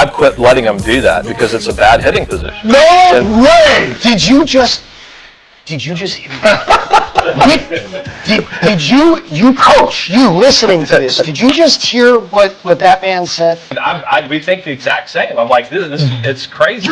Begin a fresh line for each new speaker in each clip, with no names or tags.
I quit letting him do that because it's a bad hitting position.
No way! Did you just did you coach, you listening to this, did you just hear what that man said?
We think the exact same. I'm like, this it's crazy.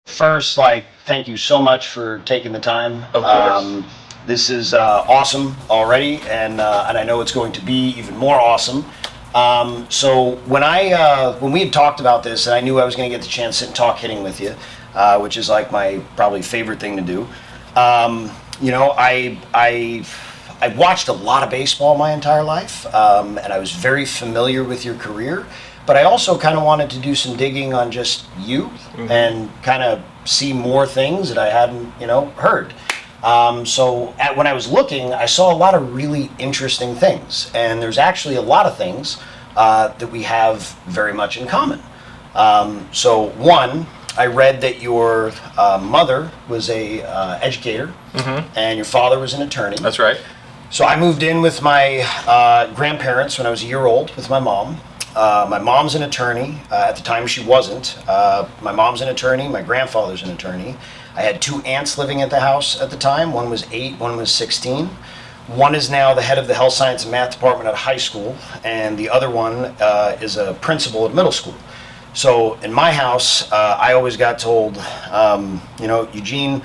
First, thank you so much for taking the time.
Of course.
This is awesome already, and I know it's going to be even more awesome. So when we had talked about this, and I knew I was going to get the chance to sit and talk hitting with you, which is like my probably favorite thing to do. I've watched a lot of baseball my entire life, and I was very familiar with your career. But I also kind of wanted to do some digging on just you and kind of see more things that I hadn't, heard. So when I was looking, I saw a lot of really interesting things. And there's actually a lot of things that we have very much in common. So one, I read that your mother was a educator and your father was an attorney.
That's right.
So I moved in with my grandparents when I was a year old with my mom. My mom's an attorney. At the time, she wasn't. My mom's an attorney. My grandfather's an attorney. I had two aunts living at the house at the time. One was 8, one was 16. One is now the head of the health science and math department at high school, and the other one is a principal at middle school. So in my house, I always got told, Eugene,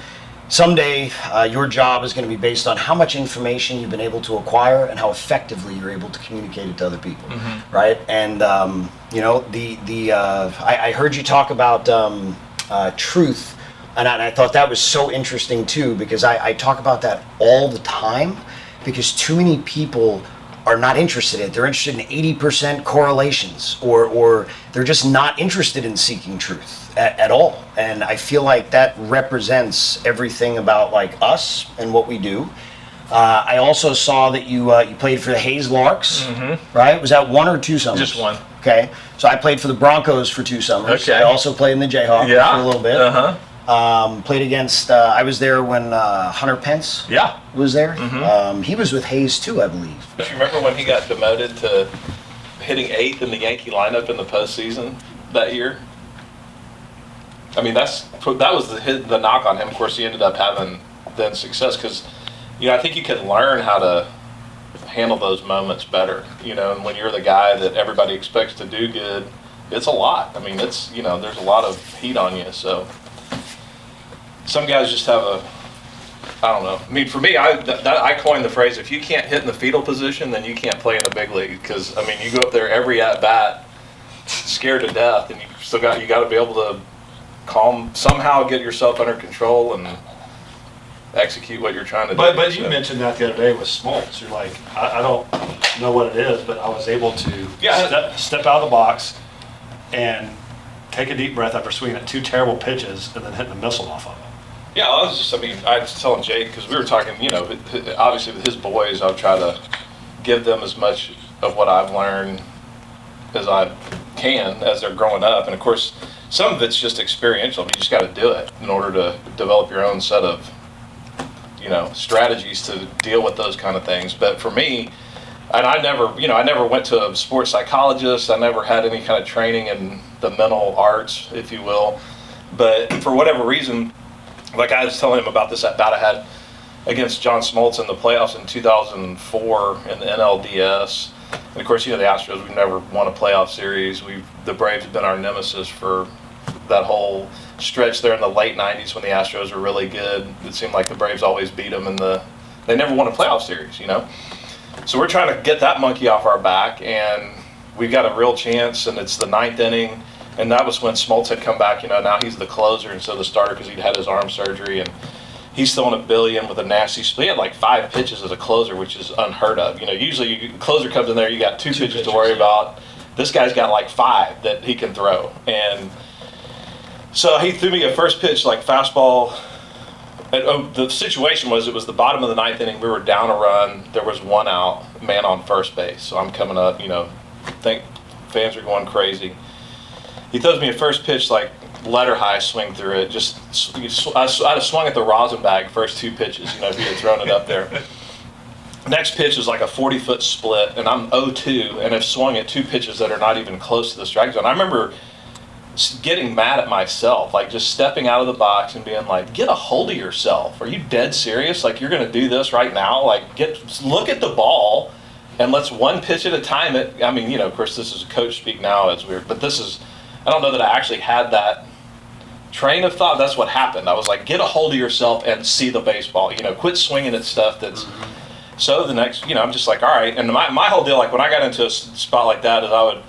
someday your job is going to be based on how much information you've been able to acquire and how effectively you're able to communicate it to other people, right? And I heard you talk about truth, and I thought that was so interesting too, because I talk about that all the time, because too many people are not interested in it. They're interested in 80% correlations, or they're just not interested in seeking truth at all. And I feel like that represents everything about us and what we do. I also saw that you played for the Hayes Larks, right? Was that 1 or 2 summers?
Just 1.
Okay. So I played for the Broncos for 2 summers.
Okay.
I also played in the Jayhawks for a little bit. Played against, I was there when Hunter Pence was there. He was with Hayes too, I believe.
Do you remember when he got demoted to hitting 8th in the Yankee lineup in the postseason that year? I mean, that was the knock on him. Of course, he ended up having then success because, I think you can learn how to handle those moments better. And when you're the guy that everybody expects to do good, it's a lot. I mean, there's a lot of heat on you. So some guys just have I don't know. I mean, for me, I coined the phrase: if you can't hit in the fetal position, then you can't play in the big league. Because you go up there every at bat, scared to death, and you got to be able to somehow get yourself under control and execute what you're trying to do.
But you mentioned that the other day with Smoltz. You're like, I don't know what it is, but I was able to step out of the box and take a deep breath after swinging at 2 terrible pitches and then hitting a missile off of it.
Yeah, I was telling Jake, because we were talking, obviously with his boys, I'll try to give them as much of what I've learned as I can as they're growing up. And of course, some of it's just experiential. You just got to do it in order to develop your own set of, strategies to deal with those kind of things. But for me, and I never went to a sports psychologist. I never had any kind of training in the mental arts, if you will. But for whatever reason, like I was telling him about this at bat I had against John Smoltz in the playoffs in 2004 in the NLDS. And of course, the Astros, we've never won a playoff series. The Braves have been our nemesis for that whole stretch there in the late 90s when the Astros were really good. It seemed like the Braves always beat them they never won a playoff series, So we're trying to get that monkey off our back, and we've got a real chance, and it's the 9th inning. And that was when Smoltz had come back, now he's the closer instead of the starter because he'd had his arm surgery, and he's throwing $1 billion with a nasty split. He had like 5 pitches as a closer, which is unheard of. Usually closer comes in there, you got 2 pitches to worry about. This guy's got like 5 that he can throw. And so he threw me a first pitch, like fastball. And, the situation was, it was the bottom of the 9th inning. We were down a run. There was 1 out, man on first base. So I'm coming up, think fans are going crazy. He throws me a first pitch, like letter high swing through it. I'd have swung at the rosin bag first 2 pitches, if he had thrown it up there. Next pitch is like a 40-foot split, and I'm 0-2, and have swung at 2 pitches that are not even close to the strike zone. I remember getting mad at myself, like just stepping out of the box and being like, get a hold of yourself. Are you dead serious? Like, you're going to do this right now? Like, look at the ball, and let's one pitch at a time. I mean, of course, this is a coach speak now. It's weird, but I don't know that I actually had that train of thought. That's what happened. I was like, get a hold of yourself and see the baseball. Quit swinging at stuff that's. Mm-hmm. So the next, I'm just like, all right. And my whole deal, like when I got into a spot like that, is I would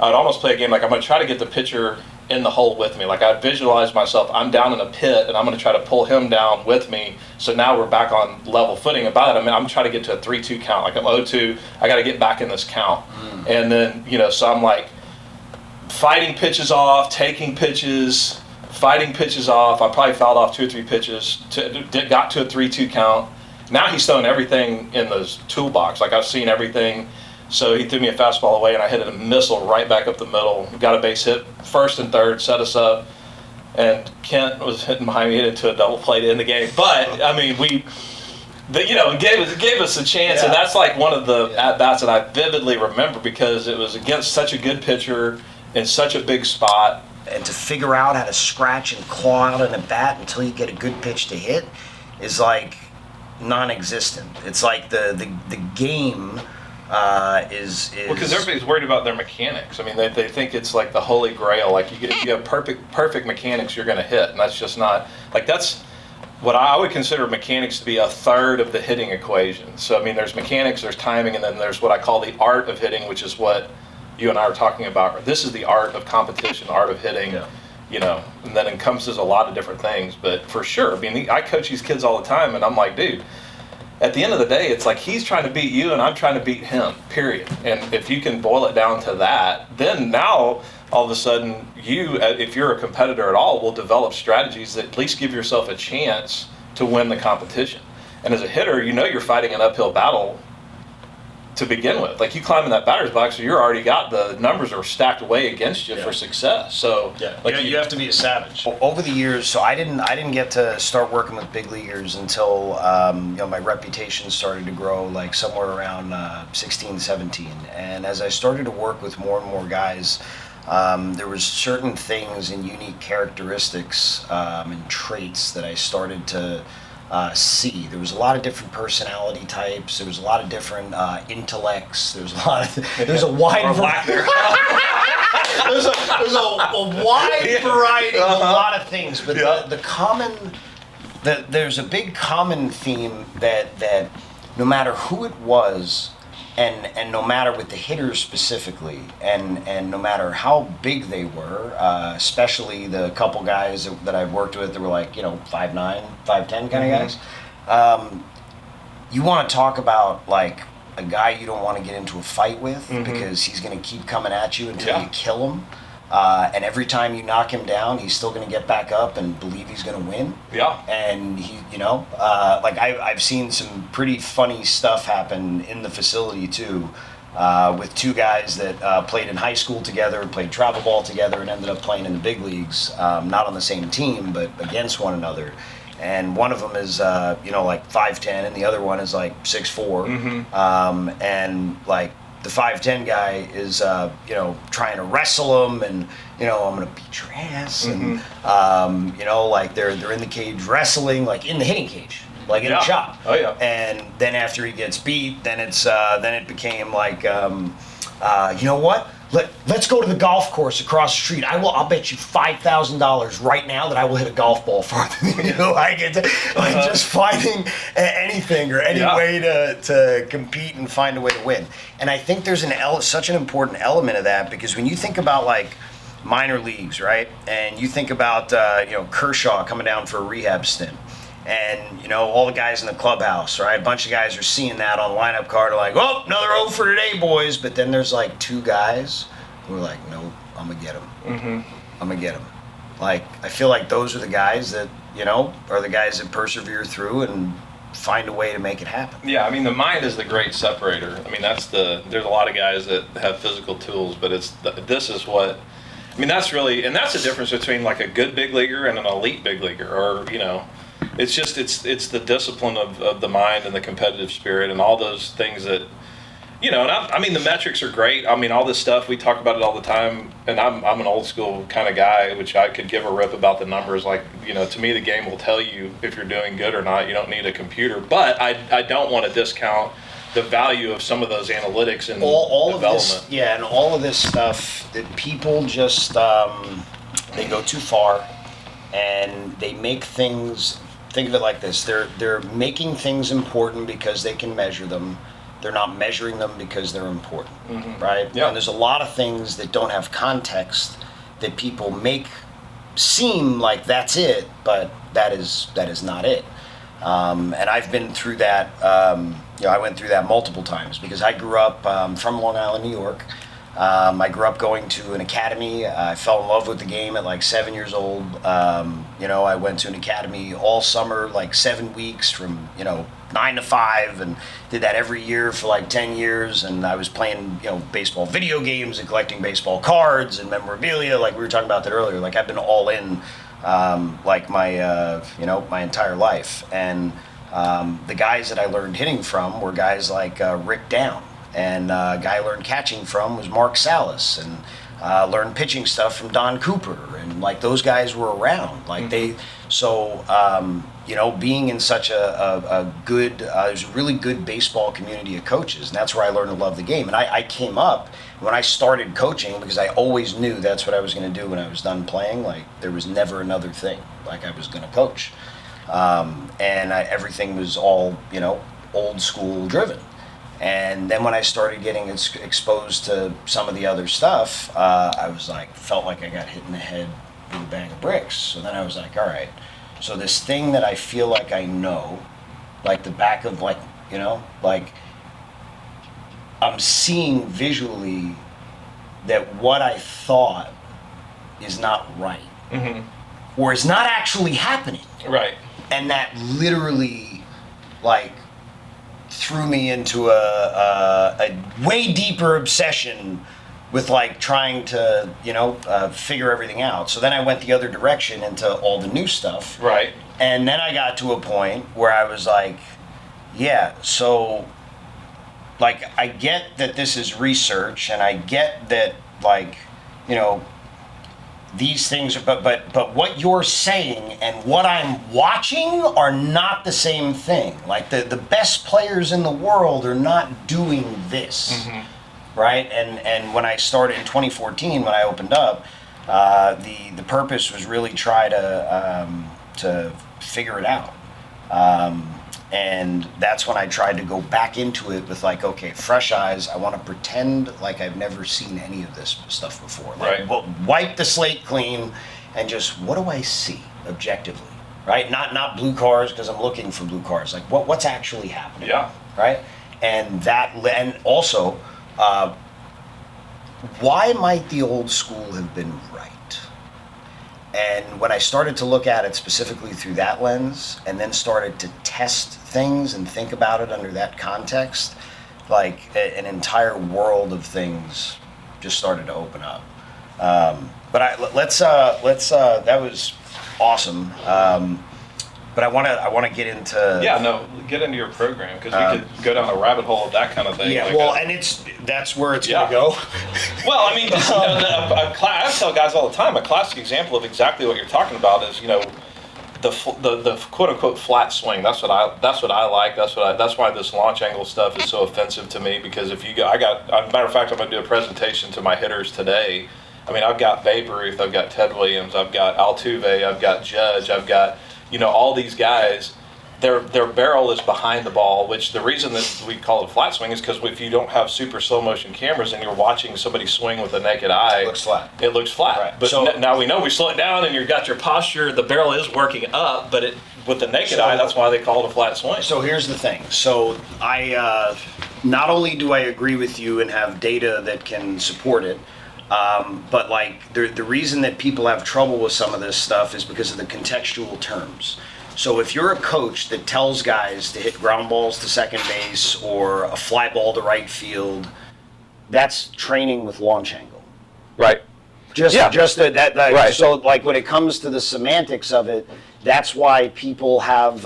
almost play a game like I'm going to try to get the pitcher in the hole with me. Like I'd visualize myself, I'm down in a pit, and I'm going to try to pull him down with me. So now we're back on level footing. And by that, I'm trying to get to a 3-2 count. Like I'm 0-2, I got to get back in this count. And then, so I'm like fighting pitches off, taking pitches, fighting pitches off. I probably fouled off 2 or 3 pitches, got to a 3-2 count. Now he's throwing everything in the toolbox. Like I've seen everything. So he threw me a fastball away, and I hit a missile right back up the middle. Got a base hit, first and third, set us up. And Kent was hitting behind me, hit into a double play to end the game. But I mean, it gave us a chance, and that's like one of the at bats that I vividly remember because it was against such a good pitcher in such a big spot.
And to figure out how to scratch and claw out an at bat until you get a good pitch to hit is like non-existent. It's like the game. Is
well, because everybody's worried about their mechanics. I mean, they think it's like the holy grail. Like if you have perfect mechanics, you're going to hit, and that's just not like that's what I would consider mechanics to be a third of the hitting equation. So I mean, there's mechanics, there's timing, and then there's what I call the art of hitting, which is what you and I were talking about. This is the art of competition, art of hitting. Yeah. And that encompasses a lot of different things. But for sure, I mean, I coach these kids all the time, and I'm like, dude. At the end of the day, it's like he's trying to beat you and I'm trying to beat him, period. And if you can boil it down to that, then now all of a sudden if you're a competitor at all, will develop strategies that at least give yourself a chance to win the competition. And as a hitter, you're fighting an uphill battle to begin with. Like you climb in that batter's box, so you're already got the numbers are stacked way against you for success. So
you have to be a savage.
Over the years, so I didn't get to start working with big leaguers until my reputation started to grow like somewhere around 16, 17. And as I started to work with more and more guys, there was certain things and unique characteristics and traits that I started to see. There was a lot of different personality types. There was a lot of different intellects. There's a wide variety. there's a wide variety of a lot of things. But there's a big common theme that no matter who it was, and no matter with the hitters specifically, and no matter how big they were, especially the couple guys that I've worked with that were like 5'9", 5'10" kind of guys, you want to talk about like a guy you don't want to get into a fight with because he's going to keep coming at you until you kill him. And every time you knock him down, he's still going to get back up and believe he's going to win.
Yeah.
And I've seen some pretty funny stuff happen in the facility too, with 2 guys that played in high school together, played travel ball together, and ended up playing in the big leagues, not on the same team, but against one another. And one of them is, like 5'10", and the other one is like 6'4", and like. The 5'10" guy is, trying to wrestle him, and I'm gonna beat your ass, and like they're in the cage wrestling, like in the hitting cage, like in a shop.
Oh yeah.
And then after he gets beat, then it became like, you know what? Let's go to the golf course across the street. I'll bet you $5,000 right now that I will hit a golf ball farther than you. I get to just fighting anything or any way to compete and find a way to win. And I think there's such an important element of that, because when you think about like minor leagues, right, and you think about Kershaw coming down for a rehab stint. And, all the guys in the clubhouse, right? A bunch of guys are seeing that on the lineup card, are like, oh, another 0 for today, boys. But then there's like 2 guys who are like, nope, I'm going to get him. I'm going to get him. Like, I feel like those are the guys that, are the guys that persevere through and find a way to make it happen.
Yeah, I mean, the mind is the great separator. I mean, there's a lot of guys that have physical tools, but this is what, I mean, that's really, and that's the difference between like a good big leaguer and an elite big leaguer, or, you know, it's just, it's the discipline of the mind and the competitive spirit and all those things that, you know, and I mean, the metrics are great. I mean, all this stuff, we talk about it all the time, and I'm an old school kind of guy, which I could give a rip about the numbers. Like, you know, to me, the game will tell you if you're doing good or not. You don't need a computer. But I don't want to discount the value of some of those analytics and
all
development.
Of this, yeah, and all of this stuff that people just, they go too far, and they make things, think of it like this, they're making things important because they can measure them. They're not measuring them because they're important, right?
Yeah.
And there's a lot of things that don't have context that people make seem like that's it, but that is not it. And I've been through that. You know, I went through that multiple times because I grew up from Long Island, New York. I grew up going to an academy. I fell in love with the game at like 7 years old. You know, I went to an academy all summer, like 7 weeks from, you know, 9 to 5, and did that every year for like 10 years. And I was playing, you know, baseball video games and collecting baseball cards and memorabilia. Like we were talking about that earlier. Like I've been all in, like my, you know, my entire life. And the guys that I learned hitting from were guys like Rick Down. And a guy I learned catching from was Mark Salas, and learned pitching stuff from Don Cooper, and like those guys were around. Like you know, being in such a good, there's a really good baseball community of coaches, and that's where I learned to love the game. And I came up when I started coaching because I always knew that's what I was going to do when I was done playing. Like there was never another thing. Like I was going to coach, and everything was all, you know, old school driven. And then when I started getting exposed to some of the other stuff, I was like, felt like I got hit in the head with a bag of bricks. So then I was like, all right, so this thing that I feel like I know, like the back of like, you know, like I'm seeing visually that what I thought is not right, or is not actually happening.
Right.
And that literally, like, threw me into a way deeper obsession with like trying to, you know, figure everything out. So then I went the other direction into all the new stuff.
Right.
And then I got to a point where I was like, yeah, so like I get that this is research, and I get that, like, you know, these things are, but what you're saying and what I'm watching are not the same thing. Like the best players in the world are not doing this, right? And when I started in 2014, when I opened up, the purpose was really try to figure it out. And that's when I tried to go back into it with like, okay, fresh eyes. I want to pretend like I've never seen any of this stuff before. Like,
Right.
Wipe the slate clean and just, what do I see objectively, right? Not blue cars because I'm looking for blue cars. Like what's actually happening,
Yeah.
right? And also, why might the old school have been right? And when I started to look at it specifically through that lens, and then started to test things and think about it under that context, like an entire world of things just started to open up. But let's that was awesome. But I want to get into
Get into your program, because we could go down a rabbit hole of that kind of thing.
yeah.
like
Well,
a-
and that's where it's
Yeah.
gonna go.
Well, I mean, just, you know, I tell guys all the time, a classic example of exactly what you're talking about is, you know, the quote unquote flat swing. That's what I like. That's why this launch angle stuff is so offensive to me, because if you go, as a matter of fact, I'm going to do a presentation to my hitters today. I mean, I've got Babe Ruth, I've got Ted Williams, I've got Altuve, I've got Judge, I've got, you know, all these guys. Their barrel is behind the ball, which the reason that we call it flat swing is because if you don't have super slow motion cameras and you're watching somebody swing with a naked eye,
It looks flat.
It looks flat.
Right.
But
So-
now we know we slow it down and you've got your posture, the barrel is working up, but with the naked eye, that's why they call it a flat swing.
So here's the thing. So I not only do I agree with you and have data that can support it, but like the reason that people have trouble with some of this stuff is because of the contextual terms. So if you're a coach that tells guys to hit ground balls to second base or a fly ball to right field, that's training with launch angle.
Right.
Right. So like when it comes to the semantics of it, that's why people have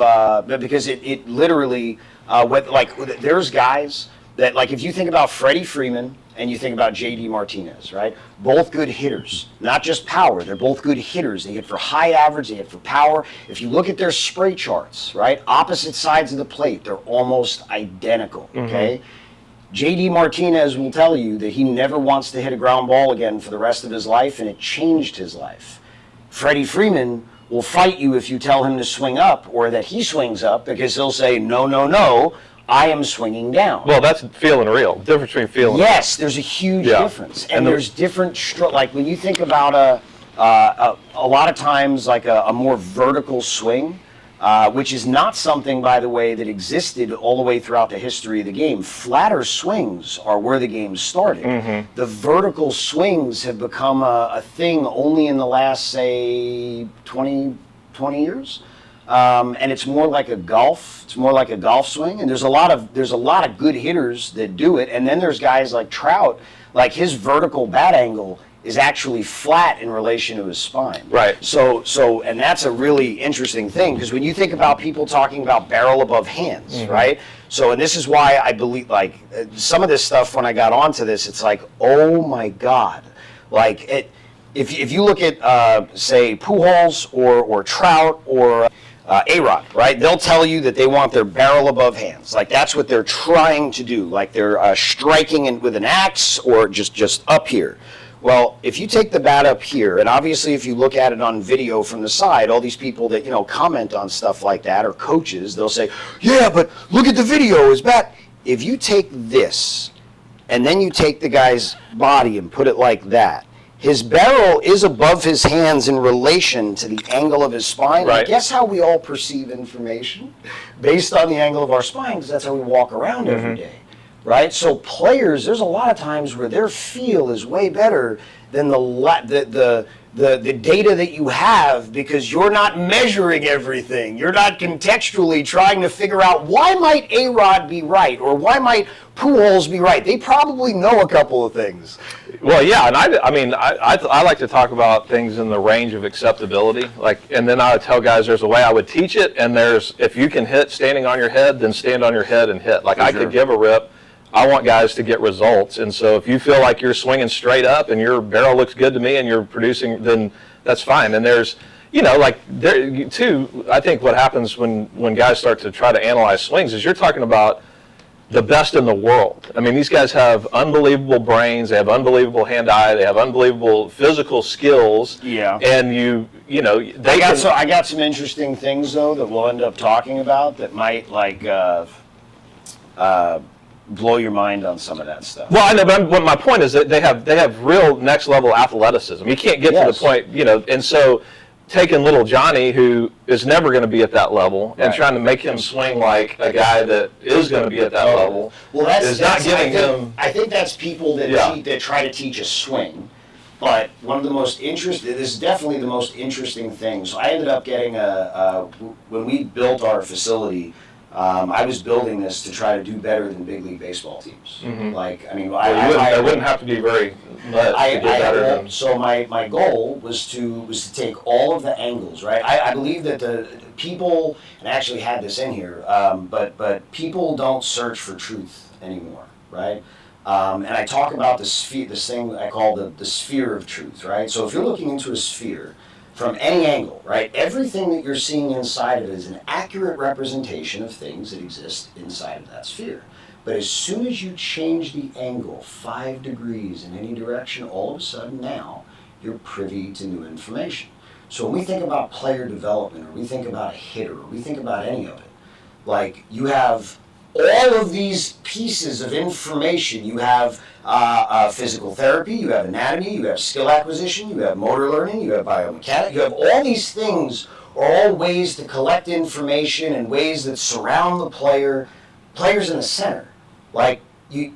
because it literally there's guys that, like, if you think about Freddie Freeman and you think about J.D. Martinez, right? Both good hitters, not just power. They're both good hitters. They hit for high average, they hit for power. If you look at their spray charts, right? Opposite sides of the plate, they're almost identical, okay? J.D. Martinez will tell you that he never wants to hit a ground ball again for the rest of his life, and it changed his life. Freddie Freeman will fight you if you tell him to swing up or that he swings up, because he'll say, no, no, no, I am swinging down.
Well, that's feeling real. Difference between feeling.
Yes, there's a huge difference, and there's different like when you think about a lot of times like a more vertical swing, which is not something, by the way, that existed all the way throughout the history of the game. Flatter swings are where the game started. The vertical swings have become a thing only in the last, say, 20 years. And it's more like a golf. It's more like a golf swing. And there's a lot of good hitters that do it. And then there's guys like Trout, like his vertical bat angle is actually flat in relation to his spine.
Right.
So, and that's a really interesting thing, because when you think about people talking about barrel above hands, right? So, and this is why I believe, like, some of this stuff, when I got onto this, it's like, oh my God, like if you look at say Pujols or Trout or A-Rod, right? They'll tell you that they want their barrel above hands. Like, that's what they're trying to do. Like, they're striking with an axe or just up here. Well, if you take the bat up here, and obviously if you look at it on video from the side, all these people that, comment on stuff like that, or coaches, they'll say, yeah, but look at the video, his bat. If you take this, and then you take the guy's body and put it like that, his barrel is above his hands in relation to the angle of his spine.
Right.
And guess how we all perceive information? Based on the angle of our spine, because that's how we walk around every day. Right? So players, there's a lot of times where their feel is way better than the data that you have, because you're not measuring everything. You're not contextually trying to figure out, why might A-Rod be right, or why might Pujols be right? They probably know a couple of things.
Well, yeah, and I like to talk about things in the range of acceptability. Like, and then I would tell guys there's a way I would teach it, and if you can hit standing on your head, then stand on your head and hit. Like, I could give a rip. I want guys to get results, and so if you feel like you're swinging straight up and your barrel looks good to me and you're producing, then that's fine. And there's, I think what happens when guys start to try to analyze swings is you're talking about the best in the world. I mean, these guys have unbelievable brains, they have unbelievable hand-eye, they have unbelievable physical skills.
Yeah.
And
I got some interesting things, though, that we'll end up talking about that might, blow your mind on some of that stuff.
Well, I know, but my point is that they have real next level athleticism. You can't get to the point, and so taking little Johnny, who is never going to be at that level, and trying to make him swing like a guy that is going to be at that level, is not giving him.
I think that's people that try to teach a swing. But one of the most interesting, this is definitely the most interesting thing. So I ended up getting when we built our facility, I was building this to try to do better than big league baseball teams.
I wouldn't have to be very much to do better than.
So my goal was to take all of the angles, right? I believe that the people, and I actually had this in here, but people don't search for truth anymore, right? And I talk about this thing I call the sphere of truth, right? So if you're looking into a sphere, from any angle, right? Everything that you're seeing inside of it is an accurate representation of things that exist inside of that sphere. But as soon as you change the angle 5 degrees in any direction, all of a sudden now you're privy to new information. So when we think about player development, or we think about a hitter, or we think about any of it, like, you have all of these pieces of information. You have physical therapy, you have anatomy, you have skill acquisition, you have motor learning, you have biomechanics, you have all these things are all ways to collect information and ways that surround the player. Players in the center. Like, you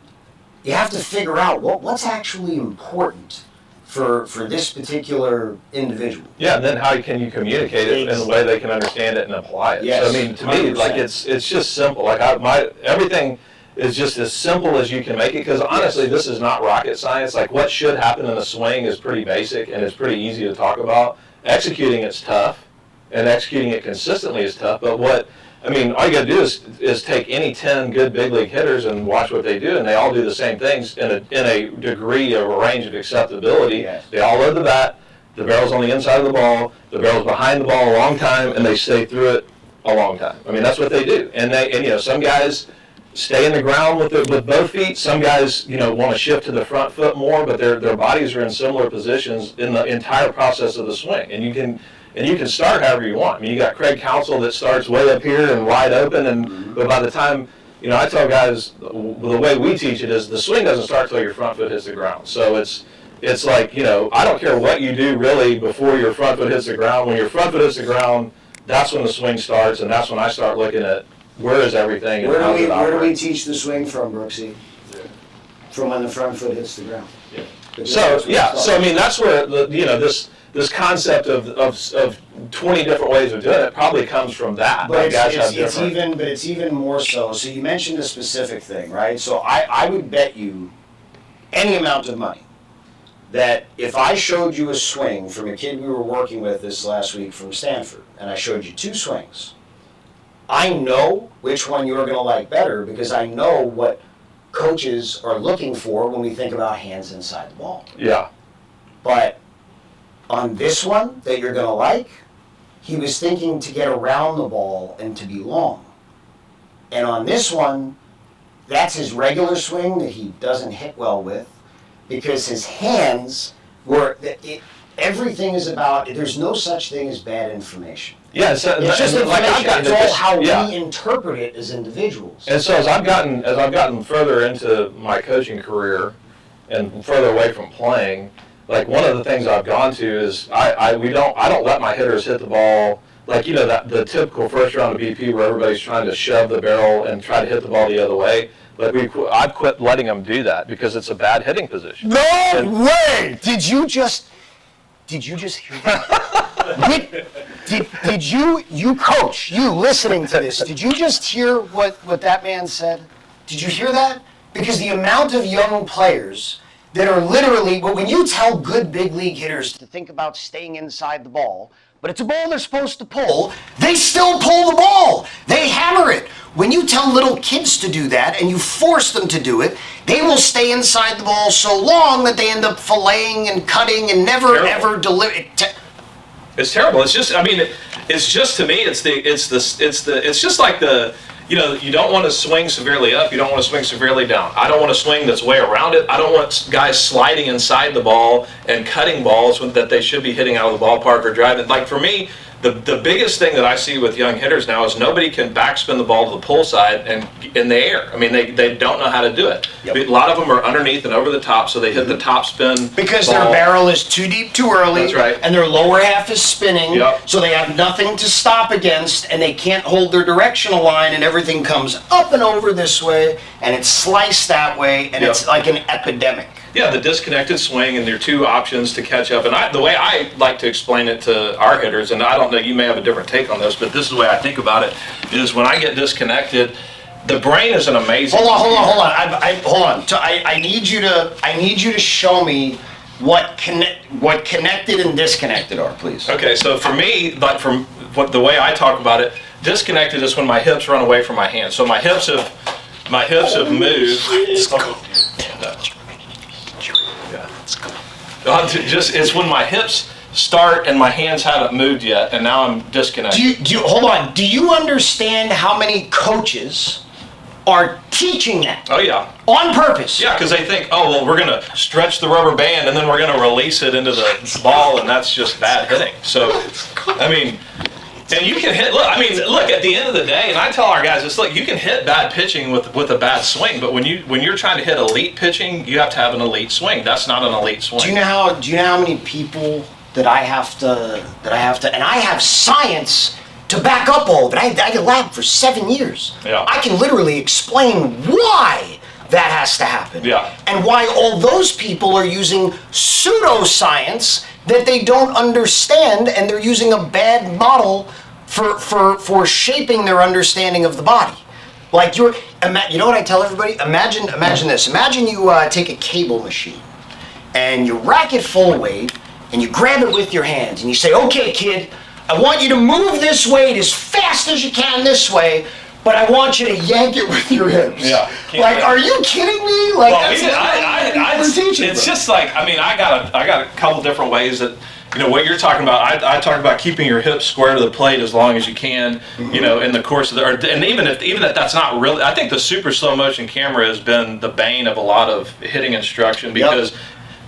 have to figure out what's actually important for this particular individual.
Yeah, and then how can you communicate it in a way they can understand it and apply it?
Yes,
So, I mean, to me, like, it's just simple. Like, everything, is just as simple as you can make it, because honestly, this is not rocket science. Like, what should happen in a swing is pretty basic, and it's pretty easy to talk about. Executing it's tough, and executing it consistently is tough, but all you gotta do is take any 10 good big league hitters and watch what they do, and they all do the same things in a degree of a range of acceptability.
Yes.
They all load the bat, the barrel's on the inside of the ball, the barrel's behind the ball a long time, and they stay through it a long time. That's what they do. And some guys stay in the ground with both feet. Some guys, want to shift to the front foot more, but their bodies are in similar positions in the entire process of the swing. And you can start however you want. You got Craig Counsell that starts way up here and wide open, but by the time, I tell guys the way we teach it is the swing doesn't start till your front foot hits the ground. So it's like, I don't care what you do really before your front foot hits the ground. When your front foot hits the ground, that's when the swing starts, and that's when I start looking at where is everything and how does it operate.
Where do we teach the swing from, Brooksy? From when the front foot hits the ground.
Yeah.
So that's where this concept of 20 different ways of doing it probably comes from that.
But it's even more so. So you mentioned a specific thing, right? So I would bet you any amount of money that if I showed you a swing from a kid we were working with this last week from Stanford, and I showed you 2 swings, I know which one you're going to like better because I know what coaches are looking for when we think about hands inside the ball.
Yeah.
But on this one that you're going to like, he was thinking to get around the ball and to be long. And on this one, that's his regular swing that he doesn't hit well with because his hands were... Everything is about, there's no such thing as bad information.
Yeah,
it's just information. It's all how we interpret it as individuals.
And so as I've gotten further into my coaching career and further away from playing, like one of the things I've gone to is I don't let my hitters hit the ball like that the typical first round of BP where everybody's trying to shove the barrel and try to hit the ball the other way. Like I've quit letting them do that because it's a bad hitting position.
No way! Did you just hear that? did you coach, you listening to this, did you just hear what that man said? Did you hear that? Because the amount of young players that are literally, when you tell good big league hitters to think about staying inside the ball, but it's a ball they're supposed to pull, they still pull the ball. They hammer it. When you tell little kids to do that and you force them to do it, they will stay inside the ball so long that they end up filleting and cutting and never ever deliver.
It's terrible. It's just, it's just to me, it's just like you don't want to swing severely up. You don't want to swing severely down. I don't want to swing that's way around it. I don't want guys sliding inside the ball and cutting balls that they should be hitting out of the ballpark or driving. Like for me, the biggest thing that I see with young hitters now is nobody can backspin the ball to the pull side and in the air. They don't know how to do it. Yep. A lot of them are underneath and over the top, so they hit the top spin
because
ball.
Their barrel is too deep too early.
That's right.
And their lower half is spinning,
yep.
So they have nothing to stop against, and they can't hold their directional line, and everything comes up and over this way, and it's sliced that way, and it's like an epidemic.
Yeah, the disconnected swing, and there are 2 options to catch up. And the way I like to explain it to our hitters, and I don't know, you may have a different take on this, but this is the way I think about it, is when I get disconnected, the brain is an amazing...
Hold on. I need you to show me what connected and disconnected are, please.
Okay, so for me, like the way I talk about it, disconnected is when my hips run away from my hands. So my hips have moved. It's when my hips start and my hands haven't moved yet, and now I'm disconnected.
Hold on. Do you understand how many coaches are teaching that?
Oh, yeah.
On purpose?
Yeah, because they think, we're going to stretch the rubber band and then we're going to release it into the ball, and that's just bad hitting. So, and you can hit, look, at the end of the day, and I tell our guys this, look, you can hit bad pitching with a bad swing, but when you're trying to hit elite pitching, you have to have an elite swing. That's not an elite swing.
Do you know how many people that I have to, and I have science to back up all of it. I did lab for 7 years.
Yeah.
I can literally explain why that has to happen.
Yeah.
And why all those people are using pseudoscience that they don't understand, and they're using a bad model for shaping their understanding of the body. Like you know what I tell everybody? Imagine this. Imagine you take a cable machine and you rack it full of weight and you grab it with your hands and you say, okay, kid, I want you to move this weight as fast as you can this way, but I want you to yank it with your hips.
Yeah.
Like, are you kidding me? Like,
Well, it's just like, I mean, I got a couple different ways that, you know, what you're talking about. I talk about keeping your hips square to the plate as long as you can, you know, in the course of and even if that's not really, I think the super slow motion camera has been the bane of a lot of hitting instruction, because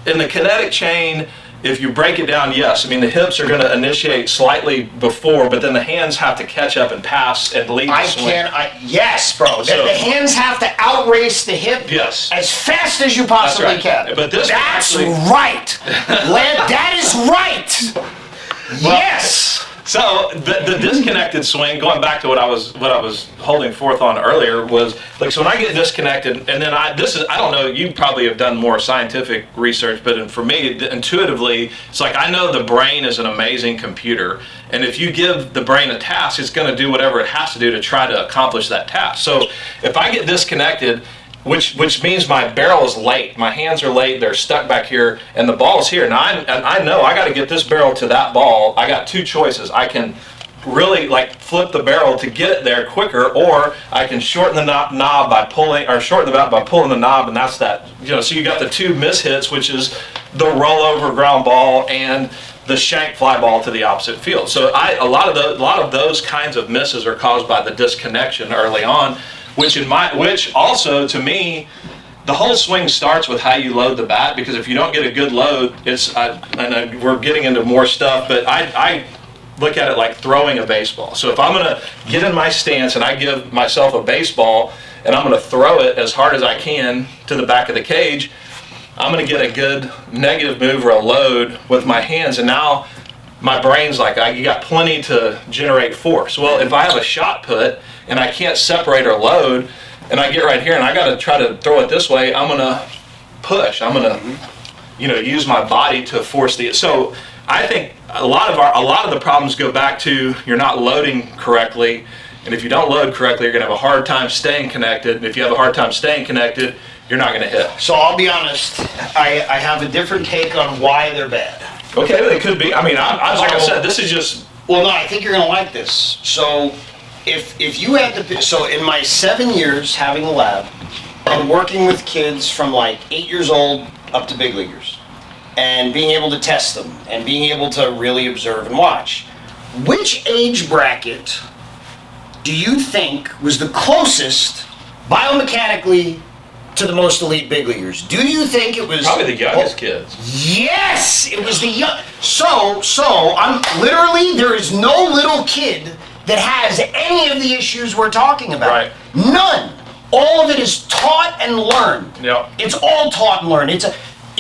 in the kinetic chain, if you break it down, yes, I mean, the hips are going to initiate slightly before, but then the hands have to catch up and pass and lead the swing.
Yes, bro.
So,
the hands have to outrace the hip as fast as you possibly can.
But this
that's right. That is right. Yes.
So the disconnected swing, going back to what I was holding forth on earlier, was like, so when I get disconnected, and then I don't know, you probably have done more scientific research, but for me, intuitively, it's like, I know the brain is an amazing computer, and if you give the brain a task, it's going to do whatever it has to do to try to accomplish that task. So if I get disconnected, which means my barrel is late, my hands are late, they're stuck back here, and the ball is here. Now I know I got to get this barrel to that ball. I got two choices. I can really like flip the barrel to get it there quicker, or I can shorten the knob by pulling, or shorten the knob by pulling the knob, and that's that. You know, so you got the two mishits, which is the rollover ground ball and the shank fly ball to the opposite field. So a lot of those kinds of misses are caused by the disconnection early on. Which also, to me, the whole swing starts with how you load the bat, because if you don't get a good load, and we're getting into more stuff, but I look at it like throwing a baseball. So if I'm going to get in my stance and I give myself a baseball and I'm going to throw it as hard as I can to the back of the cage, I'm going to get a good negative move or a load with my hands, and now my brain's like, you got plenty to generate force. Well, if I have a shot put and I can't separate or load, and I get right here and I got to try to throw it this way, I'm going to push. I'm going to, use my body to force the. So I think a lot of the problems go back to you're not loading correctly, and if you don't load correctly, you're going to have a hard time staying connected. And if you have a hard time staying connected, you're not going to hit.
So I'll be honest, I have a different take on why they're bad.
Okay, they could be. I mean, like I said, this is just.
Well, no, I think you're going to like this. So if you had to, so in my 7 years having a lab and working with kids from like 8 years old up to big leaguers, and being able to test them and being able to really observe and watch, which age bracket do you think was the closest biomechanically to the most elite big leaguers? Do you think it was
probably the youngest kids?
Yes, it was the young. So I'm literally, there is no little kid that has any of the issues we're talking about.
Right.
None. All of it is taught and learned.
Yep.
It's all taught and learned.